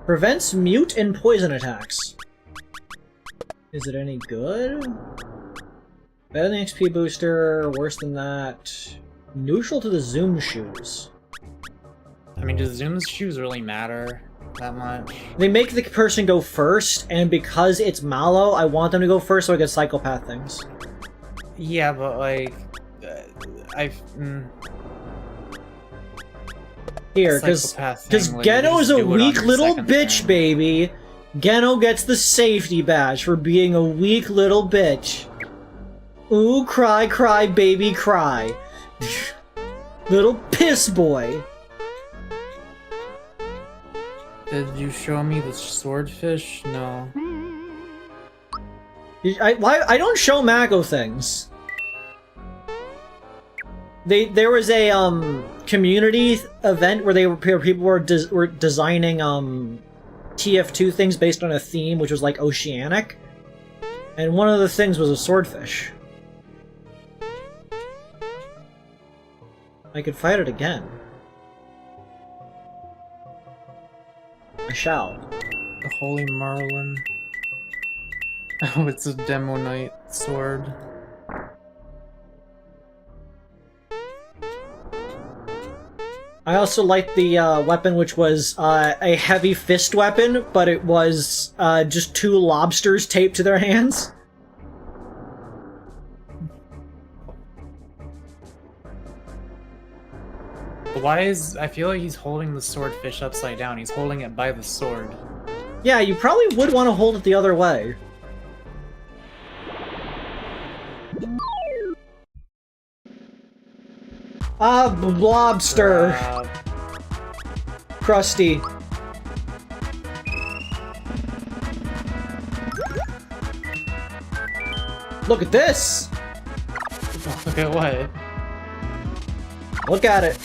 Prevents mute and poison attacks. Is it any good? Better than XP booster, worse than that. Neutral to the Zoom shoes. I mean, does Zoom's shoes really matter that much? They make the person go first, and because it's Mallow, I want them to go first so I get psychopath things. Yeah, but like... Here, because Geno is a weak little bitch, baby. Geno gets the safety badge for being a weak little bitch. Ooh, cry, cry, baby, cry. Little piss boy. Did you show me the swordfish? No. I don't show Mako things. There was a community event where people were designing TF2 things based on a theme which was like oceanic, and one of the things was a swordfish. I could fight it again. I shall. The Holy Merlin. Oh, it's a Demo Knight sword. I also liked the weapon, which was a heavy fist weapon, but it was just 2 lobsters taped to their hands. Why is... I feel like he's holding the swordfish upside down. He's holding it by the sword. Yeah, you probably would want to hold it the other way. Blobster! Krusty. Look at this! Look at what? Look at it.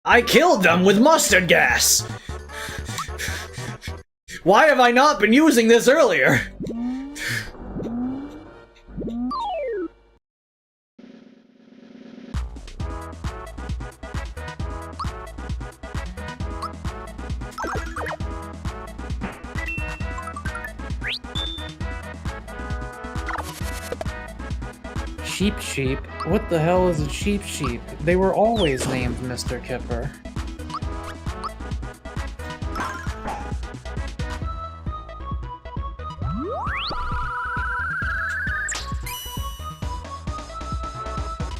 I killed them with mustard gas! Why have I not been using this earlier? Sheep? What the hell is a sheep? They were always named Mr. Kipper.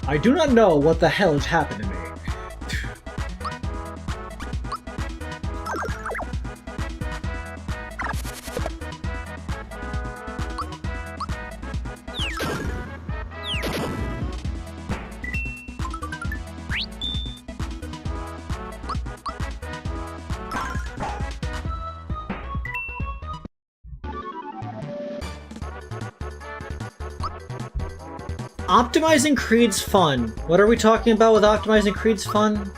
I do not know what the hell has happened to me. Optimizing Creed's fun. What are we talking about with optimizing Creed's fun?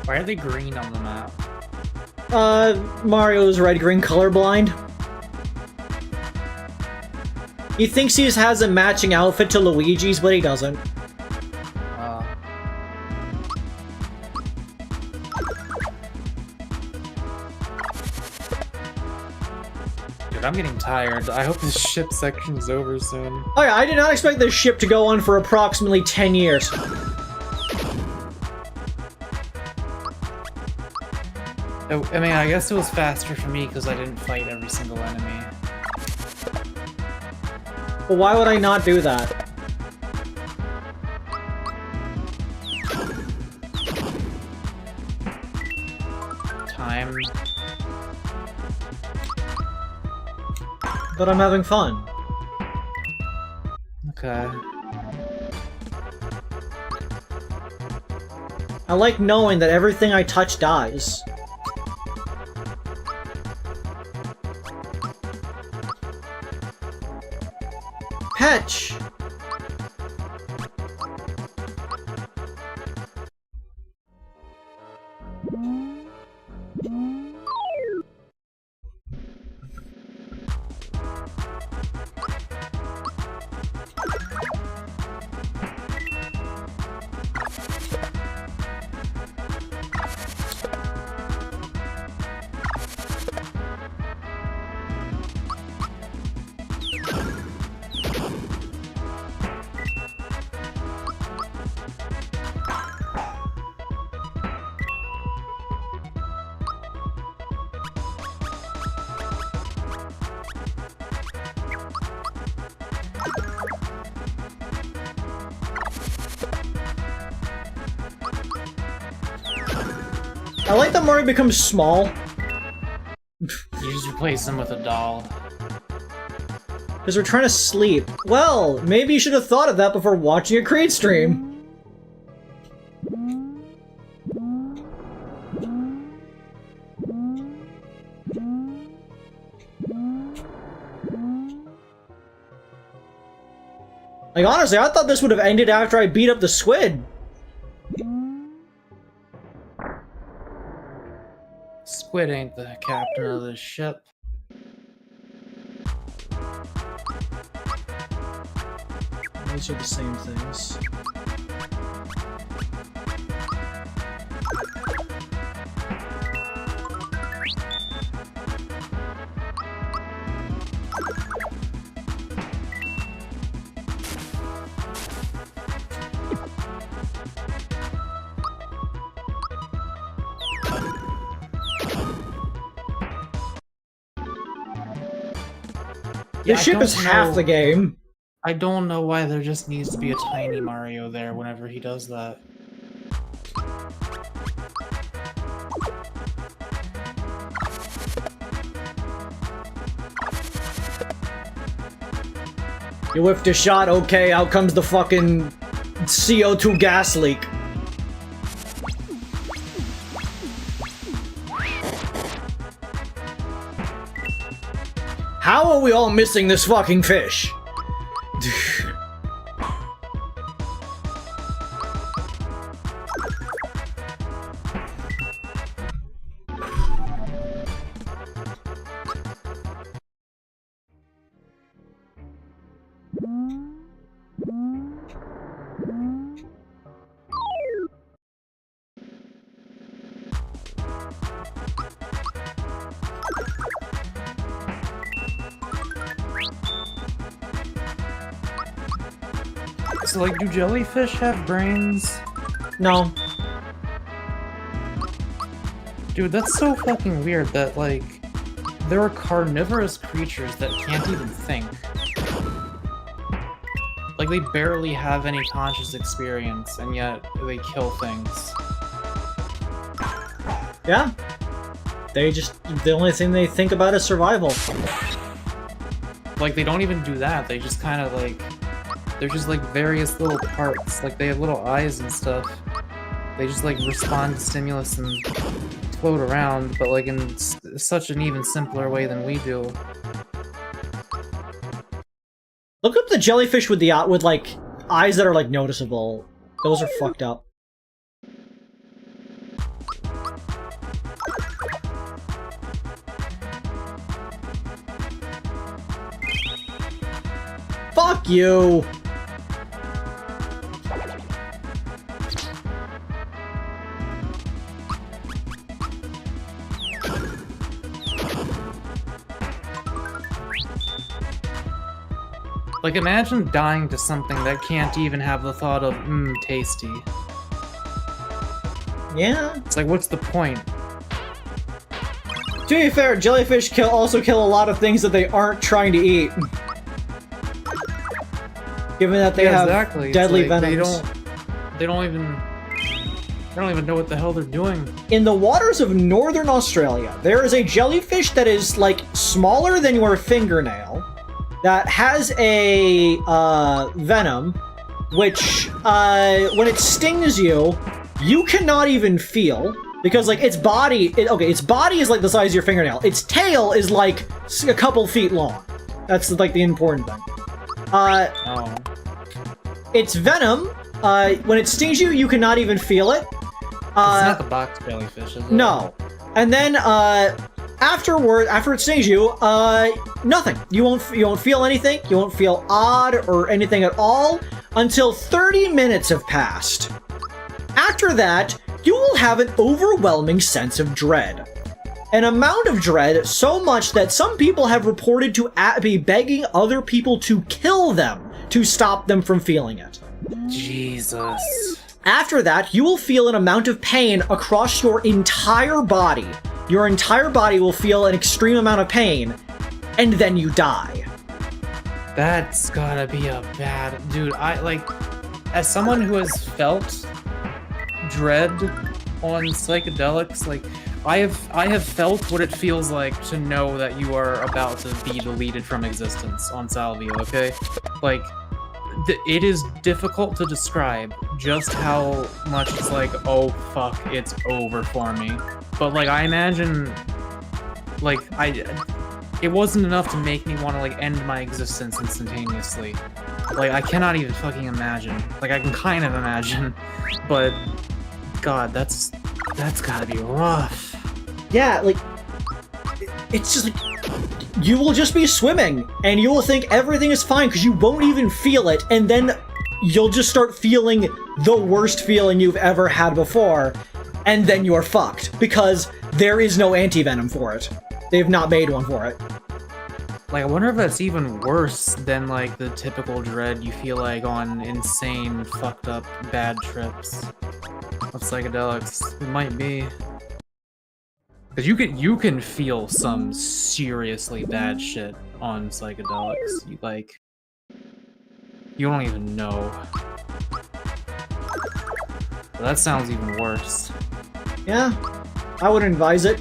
Why are they green on the map? Mario's red-green colorblind. He thinks he has a matching outfit to Luigi's, but he doesn't. Dude, I'm getting tired. I hope this ship section's over soon. Oh yeah, I did not expect this ship to go on for approximately 10 years. I mean, I guess it was faster for me because I didn't fight every single enemy. But why would I not do that? Time. But I'm having fun. Okay. I like knowing that everything I touch dies. Petch! I like that Mario becomes small. You just replace him with a doll. Because we're trying to sleep. Well, maybe you should have thought of that before watching a Creed stream. Like, honestly, I thought this would have ended after I beat up the squid. Squid ain't the captain of this ship. These are the same things. Yeah, The ship is half the game. I don't know why there just needs to be a tiny Mario there whenever he does that. You whiffed a shot, okay, out comes the fucking CO2 gas leak. How are we all missing this fucking fish? So, like, do jellyfish have brains? No. Dude, that's so fucking weird that, like, there are carnivorous creatures that can't even think. Like, they barely have any conscious experience, and yet they kill things. Yeah. The only thing they think about is survival. Like, they don't even do that, they just kind of, like, they're just, like, various little parts. Like, they have little eyes and stuff. They just, like, respond to stimulus and float around, but, like, in such an even simpler way than we do. Look up the jellyfish with like, eyes that are, like, noticeable. Those are fucked up. Fuck you! Like, imagine dying to something that can't even have the thought of, tasty. Yeah. It's like, what's the point? To be fair, jellyfish also kill a lot of things that they aren't trying to eat. Given that they have deadly venoms. They don't even know what the hell they're doing. In the waters of northern Australia, there is a jellyfish that is, like, smaller than your fingernail, that has a venom, which when it stings you, you cannot even feel, because, like, its body is like the size of your fingernail. Its tail is like a couple feet long. That's, like, the important thing. Its venom, when it stings you, you cannot even feel it. It's not the box jellyfish, is it? No. And then, after it stings you, nothing. You won't feel anything. You won't feel odd or anything at all until 30 minutes have passed. After that, you will have an overwhelming sense of dread. An amount of dread so much that some people have reported to be begging other people to kill them to stop them from feeling it. Jesus. After that, you will feel an amount of pain across your entire body. Your entire body will feel an extreme amount of pain, and then you die. That's gotta be a bad... Dude, as someone who has felt dread on psychedelics, like I have felt what it feels like to know that you are about to be deleted from existence on Salvia, okay? Like it is difficult to describe just how much it's like, oh fuck, it's over for me. But like I imagine like it wasn't enough to make me want to like end my existence instantaneously. Like I cannot even fucking imagine. Like I can kind of imagine, but God, that's gotta be rough. Yeah, like it's just like you will just be swimming and you will think everything is fine because you won't even feel it, and then you'll just start feeling the worst feeling you've ever had before, and then you're fucked because there is no anti-venom for it. They've not made one for it. Like, I wonder if that's even worse than, like, the typical dread you feel like on insane, fucked up, bad trips of psychedelics. It might be. Because you can feel some seriously bad shit on psychedelics. You don't even know. But that sounds even worse. Yeah, I would advise it.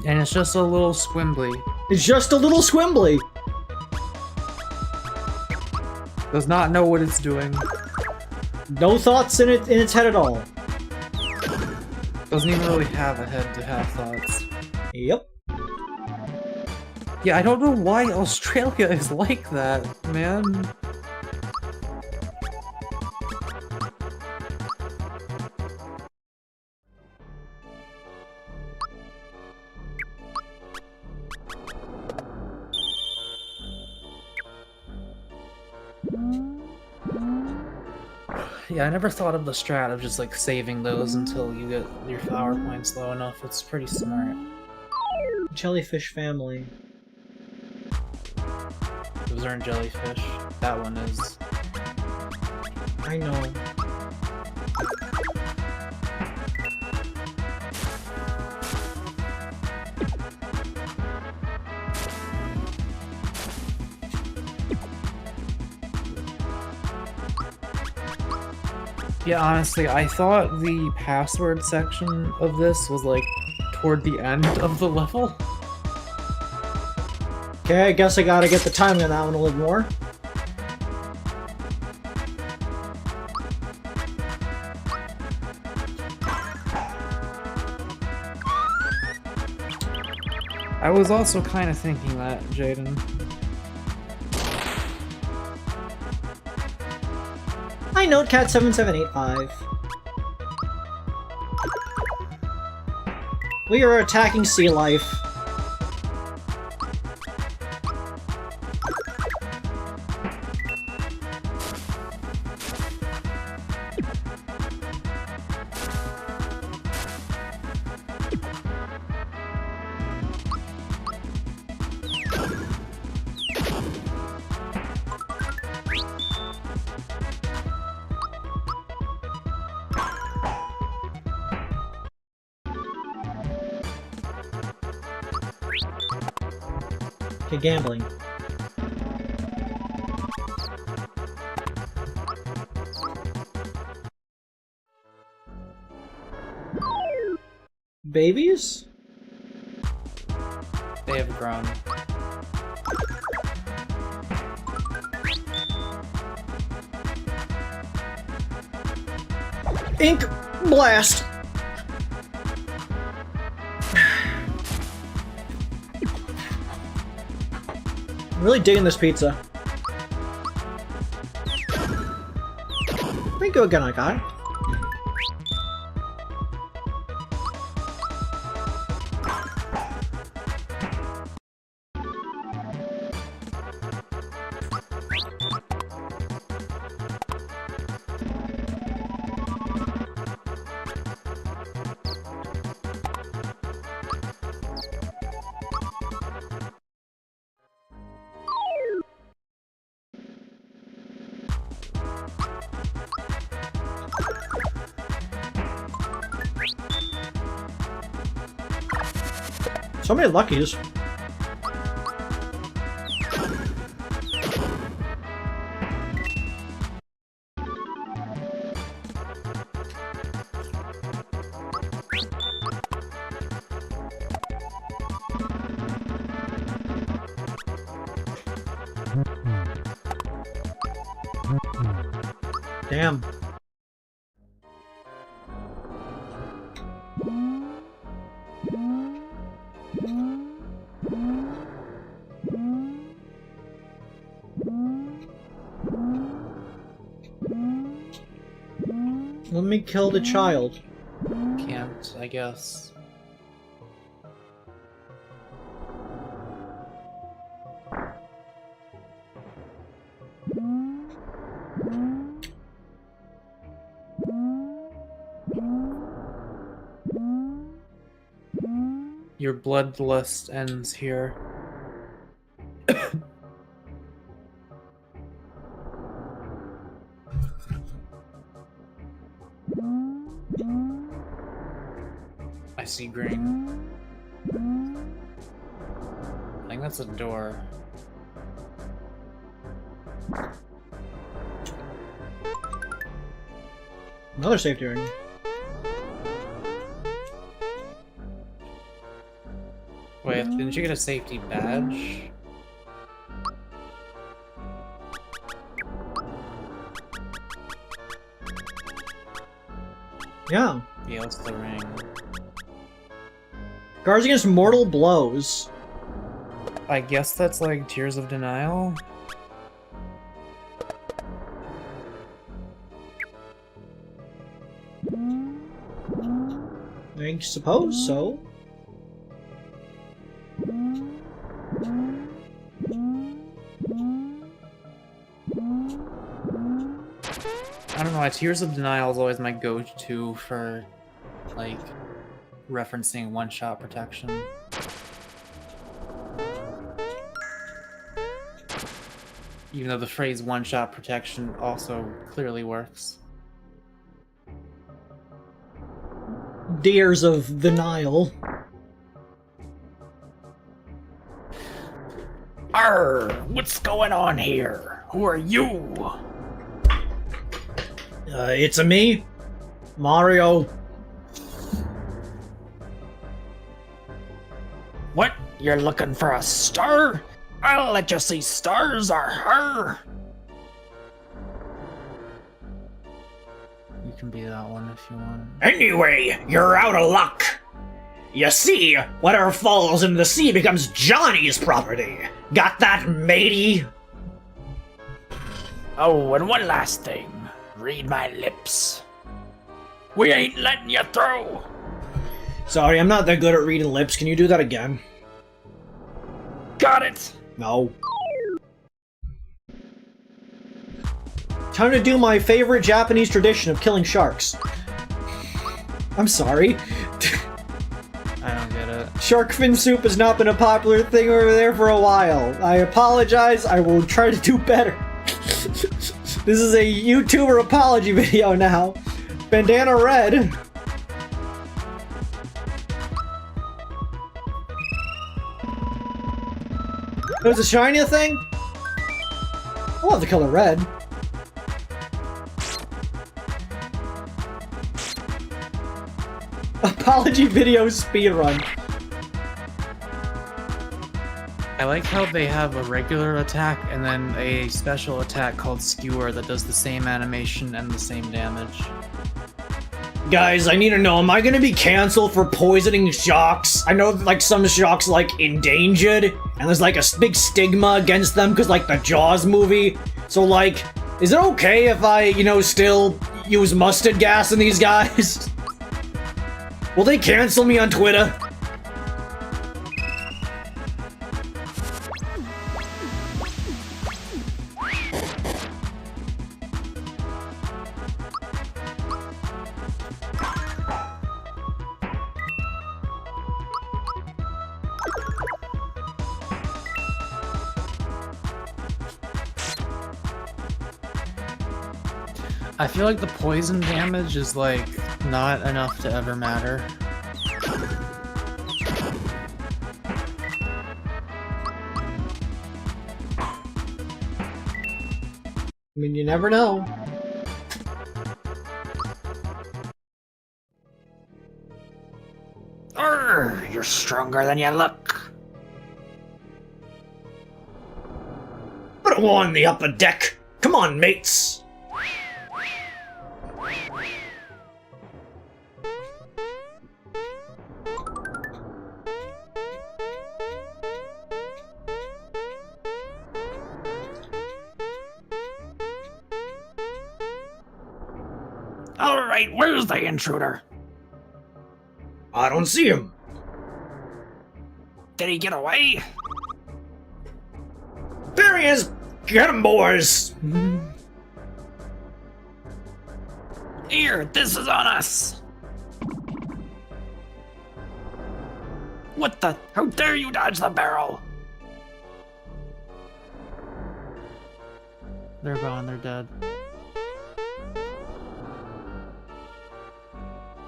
And it's just a little squimbly. It's just a little squimbly. Does not know what it's doing. No thoughts in its head at all. Doesn't even really have a head to have thoughts. Yep. Yeah, I don't know why Australia is like that, man. Yeah, I never thought of the strat of just like saving those until you get your flower points low enough. It's pretty smart. Jellyfish family. Those aren't jellyfish. That one is. I know. Yeah, honestly, I thought the password section of this was like toward the end of the level. Okay, I guess I gotta get the timing on that one a little more. I was also kind of thinking that, Jaden. Hi, NoteCat7785. We are attacking sea life. Okay, gambling. Babies? They have grown. Ink blast! I'm really digging this pizza. Thank you again, I got it. So many luckies. Damn. Let me kill the child. Can't, I guess. Your bloodlust ends here. I see green. I think that's a door. Another safety ring. Wait, didn't you get a safety badge? Yeah. Yeah, what's the ring? Guards against mortal blows. I guess that's like Tears of Denial? I suppose so. I don't know, Tears of Denial is always my go-to for, like, referencing one-shot protection. Even though the phrase one-shot protection also clearly works. Tears of the Nile. Arr! What's going on here? Who are you? It's a me, Mario. What? You're looking for a star? I'll let you see stars or her. You can be that one if you want. Anyway, you're out of luck. You see, whatever falls into the sea becomes Johnny's property. Got that, matey? Oh, and one last thing. Read my lips. We ain't letting you through. Sorry, I'm not that good at reading lips. Can you do that again? Got it. No. Time to do my favorite Japanese tradition of killing sharks. I'm sorry. I don't get it. Shark fin soup has not been a popular thing over there for a while. I apologize. I will try to do better. This is a YouTuber apology video now. Bandana red. There's a shiny thing? I love the color red. Apology video speedrun. I like how they have a regular attack and then a special attack called Skewer that does the same animation and the same damage. Guys, I need to know, am I gonna be canceled for poisoning sharks? I know, like, some sharks, like, endangered, and there's, like, a big stigma against them because, like, the Jaws movie. So, like, is it okay if I, you know, still use mustard gas in these guys? Will they cancel me on Twitter? I feel like the poison damage is, like, not enough to ever matter. mean, you never know. Arr, you're stronger than you look. Put a war on the upper deck. Come on, mates. Alright, where's the intruder? I don't see him. Did he get away? There he is. Get him, boys. Here, this is on us. What the? How dare you dodge the barrel? They're gone, they're dead.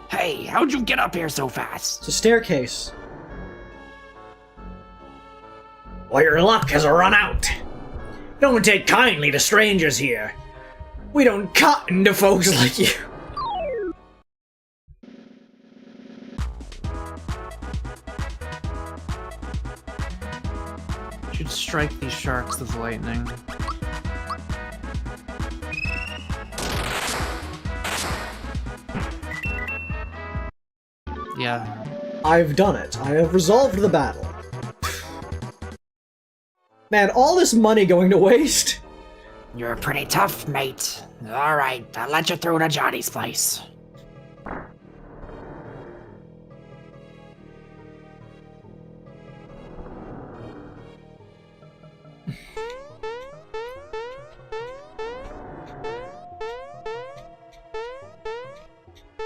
Hey, how'd you get up here so fast? It's a staircase. Well, your luck has run out. Don't take kindly to strangers here. We don't cotton to folks like you. Should strike these sharks with lightning. Yeah. I've done it. I have resolved the battle. Man, all this money going to waste? You're pretty tough, mate. Alright, I'll let you through to Johnny's place.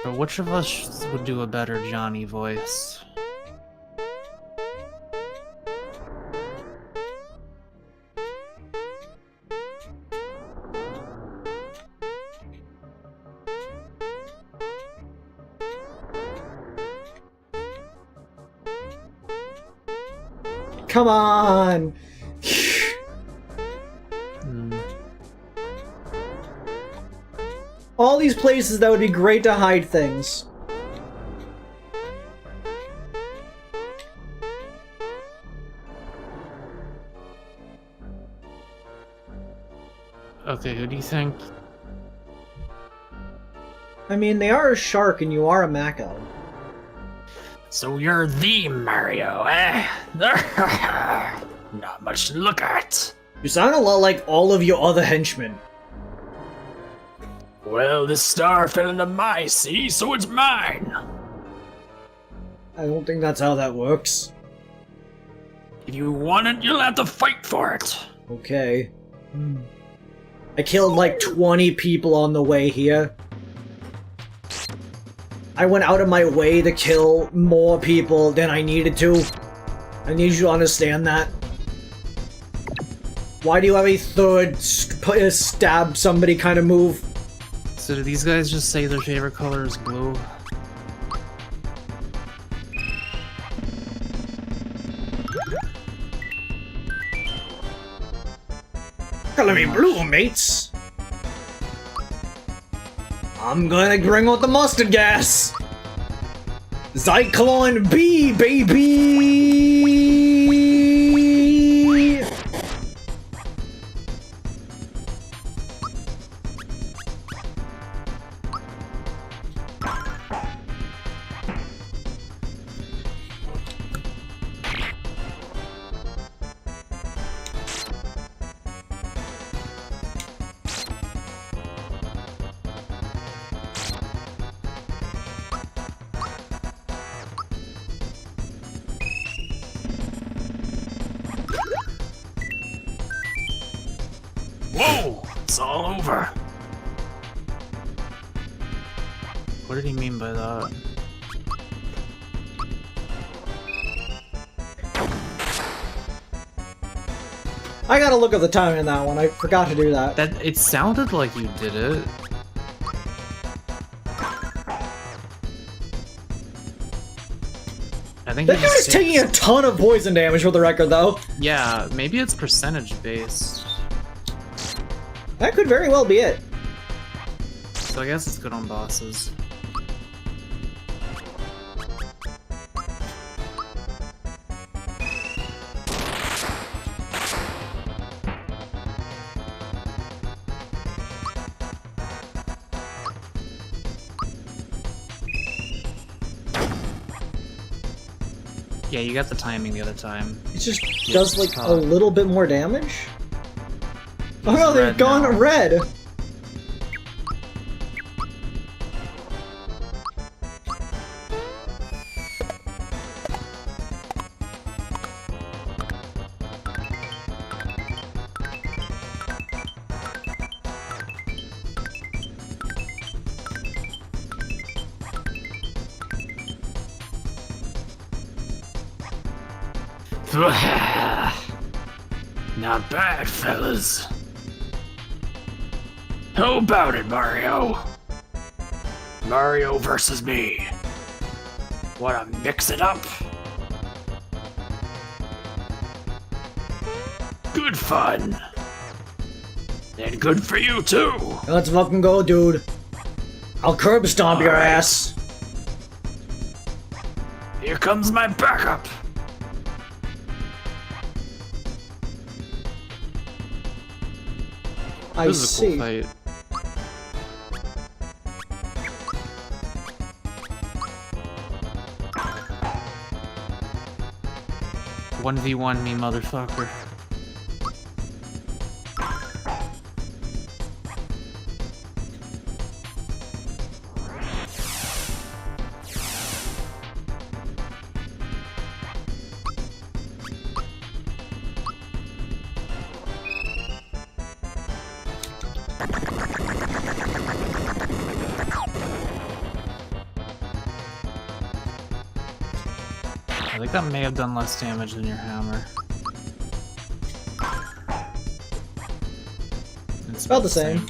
But which of us would do a better Johnny voice? Come on! All these places that would be great to hide things. Okay, who do you think? I mean, they are a shark and you are a Mako. So you're the Mario, eh? Not much to look at. You sound a lot like all of your other henchmen. Well, this star fell into my sea, so it's mine. I don't think that's how that works. If you want it, you'll have to fight for it. Okay. I killed like 20 people on the way here. I went out of my way to kill more people than I needed to. I need you to understand that. Why do you have a third stab somebody kind of move? So do these guys just say their favorite color is blue? Color me blue, mates. I'm gonna bring out the mustard gas. Zyklon B, baby! Whoa, it's all over. What did he mean by that? I gotta look at the timing in that one. I forgot to do that. It sounded like you did it. I think That he dude just is taking a ton of poison damage for the record, though. Yeah, maybe it's percentage based. That could very well be it. So I guess it's good on bosses. Yeah, you got the timing the other time. It just does like a little bit more damage. Oh no, they've gone now. red! Not bad, fellas. How about it, Mario? Mario versus me. Wanna mix it up? Good fun. And good for you, too. Let's fucking go, dude. I'll curb stomp your Alright. ass. Here comes my backup. I This is a see. cool fight. One v one me, motherfucker. I think that may have done less damage than your hammer. It's About the same.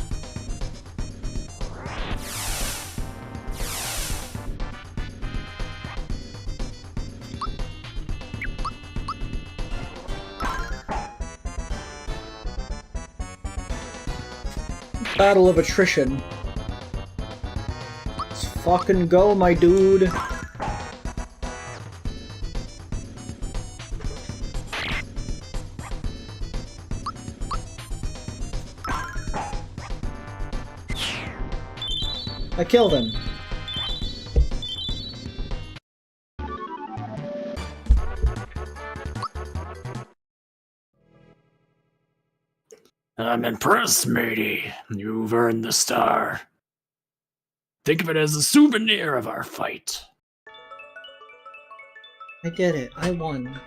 Battle of attrition. Let's fucking go, my dude. I killed him. I'm impressed, matey. You've earned the star. Think of it as a souvenir of our fight. I did it. I won.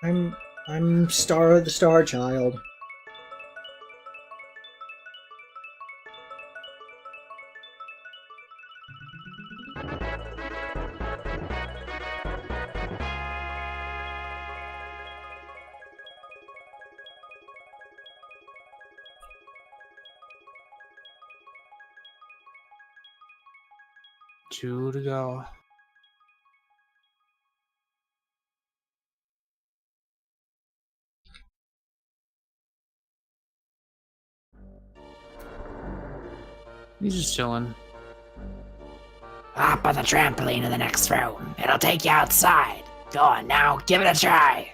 I'm Star the Star Child. Two to go. He's just chilling. Hop on the trampoline in the next room. It'll take you outside. Go on now, give it a try.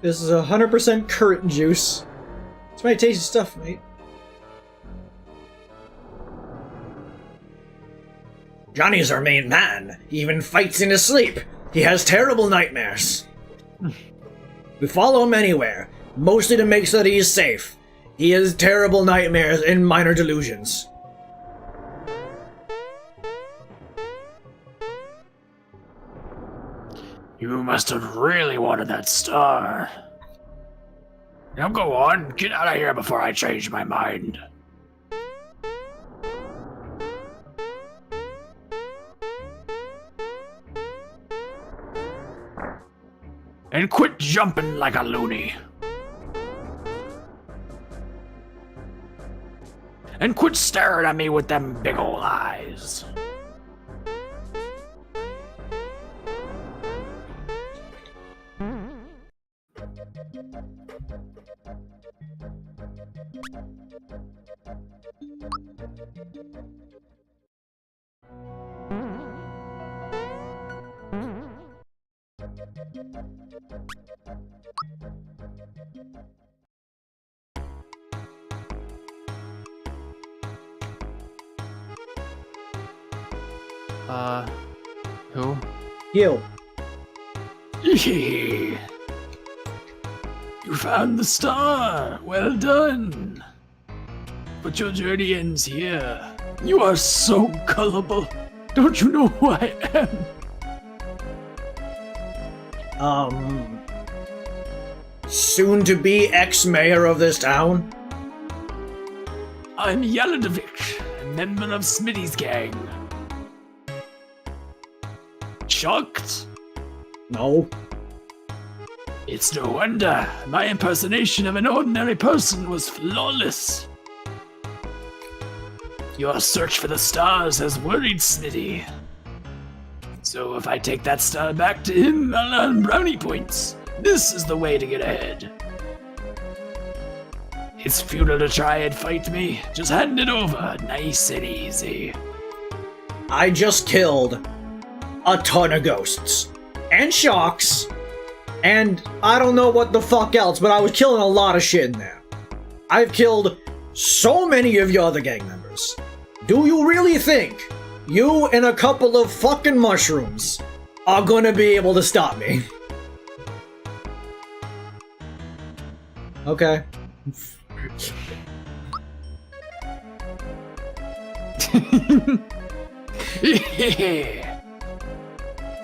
This is 100% currant juice. It's my tasty stuff, mate. Johnny's our main man. He even fights in his sleep. He has terrible nightmares. We follow him anywhere, mostly to make sure that he is safe. He has terrible nightmares and minor delusions. You must have really wanted that star. Now go on, get out of here before I change my mind. And quit jumping like a loony. And quit staring at me with them big ol' eyes. Who? You. You found the star. Well done. But your journey ends here. You are so gullible. Don't you know who I am? Soon to be ex-mayor of this town? I'm Yelidovich, a member of Smitty's gang. Shocked? No. It's no wonder. My impersonation of an ordinary person was flawless. Your search for the stars has worried Smitty. So if I take that star back to him, I'll earn brownie points. This is the way to get ahead. It's futile to try and fight me. Just hand it over, nice and easy. I just killed a ton of ghosts. And sharks. And I don't know what the fuck else, but I was killing a lot of shit in there. I've killed so many of your other gang members. Do you really think you and a couple of fucking mushrooms are gonna be able to stop me? Okay.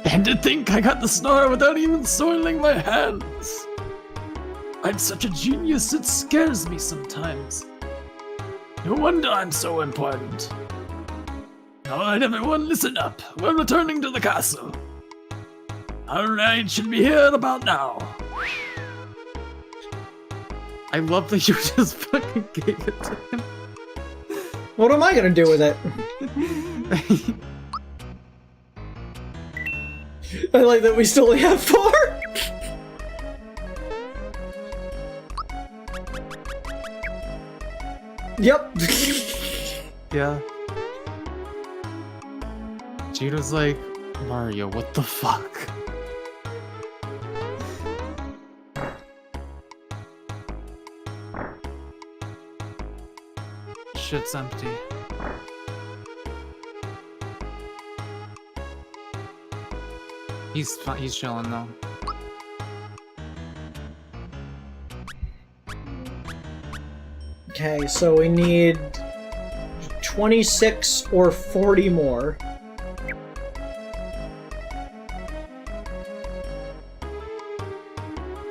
And to think I got the star without even soiling my hands. I'm such a genius, it scares me sometimes. No wonder I'm so important. Alright everyone, listen up. We're returning to the castle. Alright, should be here about now. I love that you just fucking gave it to him. What am I gonna do with it? I like that we still only have 4! Yep. Yeah. Judah's like, Mario, what the fuck? Shit's empty. He's chilling though. Okay, so we need 26 or 40 more.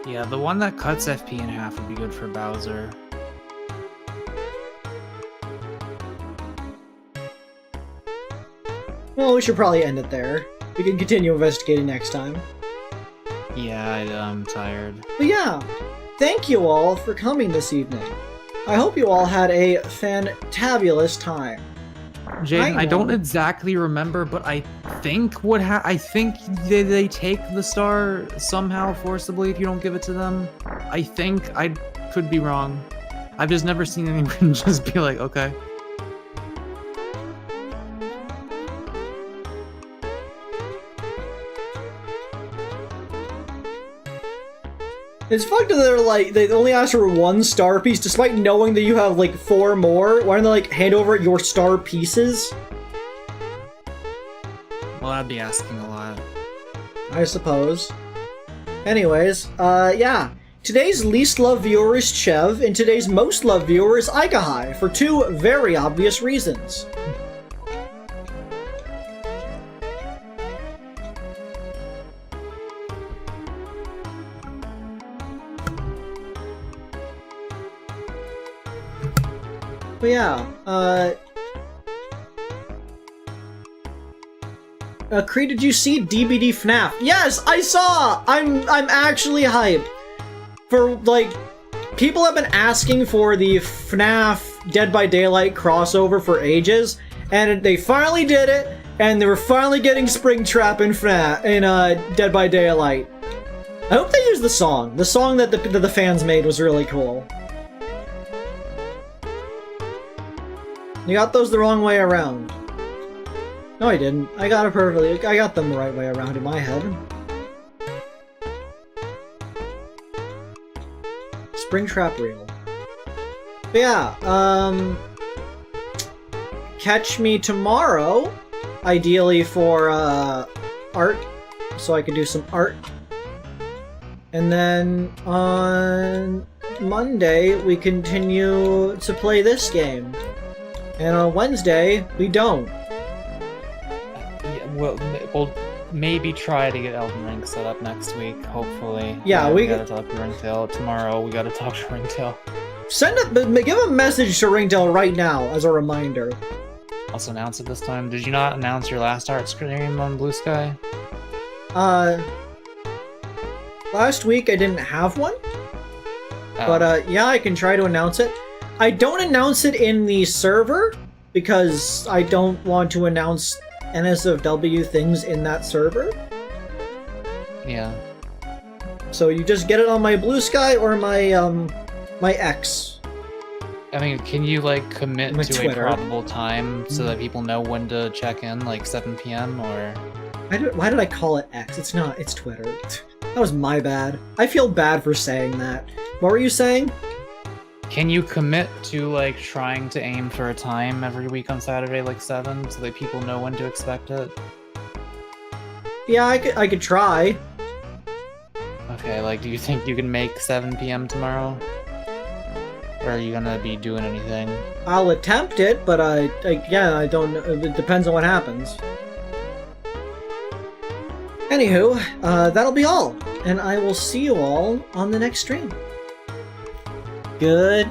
Yeah, the one that cuts FP in half would be good for Bowser. Well, we should probably end it there. We can continue investigating next time. Yeah, I'm tired. But yeah, thank you all for coming this evening. I hope you all had a fantabulous time. Jaden, I don't exactly remember, but I think I think they take the star somehow forcibly if you don't give it to them. I think I could be wrong. I've just never seen anyone just be like, okay. It's fucked that they're like, they only ask for 1 star piece despite knowing that you have like 4 more. Why don't they like hand over your star pieces? Well, I'd be asking a lot. I suppose. Anyways, yeah. Today's least loved viewer is Chev, and today's most loved viewer is Aikahai, for 2 very obvious reasons. But yeah, Creed, did you see DBD FNAF? Yes, I saw! I'm actually hyped. For, like, people have been asking for the FNAF Dead by Daylight crossover for ages, and they finally did it, and they were finally getting Springtrap in FNAF, in, Dead by Daylight. I hope they use the song. The song that the fans made was really cool. You got those the wrong way around. No, I didn't. I got it perfectly. I got them the right way around in my head. Springtrap reel. But yeah, catch me tomorrow, ideally for, art, so I can do some art. And then on Monday, we continue to play this game. And on Wednesday, we don't. Yeah, we'll maybe try to get Elden Ring set up next week, hopefully. Yeah, we gotta talk to Ringtail. Tomorrow, we gotta talk to Ringtail. Give a message to Ringtail right now, as a reminder. Also announce it this time. Did you not announce your last art stream on bluesky? Last week I didn't have one. But, yeah, I can try to announce it. I don't announce it in the server, because I don't want to announce NSFW things in that server. Yeah. So you just get it on my bluesky or my, my X. I mean, can you, like, commit My to Twitter. a probable time so that people know when to check in, like 7 p.m. or... Why did I call it X? It's not, it's Twitter. That was my bad. I feel bad for saying that. What were you saying? Can you commit to, like, trying to aim for a time every week on Saturday, like 7, so that people know when to expect it? Yeah, I could try. Okay, like, do you think you can make 7 p.m. tomorrow? Or are you gonna be doing anything? I'll attempt it, but again, I don't know. It depends on what happens. Anywho, that'll be all, and I will see you all on the next stream. Good